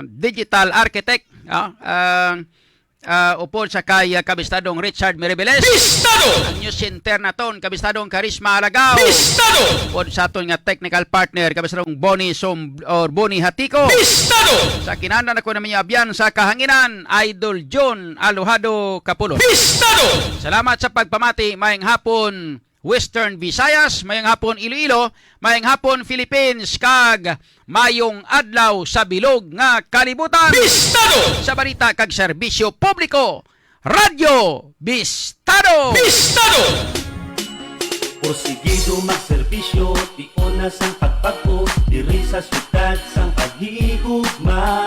digital architect. Upod sa kay Kabistadong Richard Meribeles. Bistado! Ang news center naton Kabistadong Karisma Alagao. Bistado! Upod sa aton nga technical partner Kabistadong Bonnie Hatiko. Bistado! Sa kinahanglan ako namin abyan sa kahanginan Idol John Alojado Capulo. Bistado! Salamat sa pagpamati. Mayang hapon Western Visayas, mayang hapon Iloilo, mayang hapon Philippines, kag mayong adlaw sa bilog nga kalibutan. Bistado! Sa balita kag serbisyo publiko, Radyo Bistado! Bistado! Porsigido magserbisyo, tiona sang pagpagpo, diri sa syudad sang paghigugma.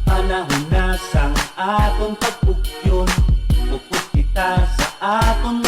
Panahon na sang atong pagpugyon, upos kita sa aton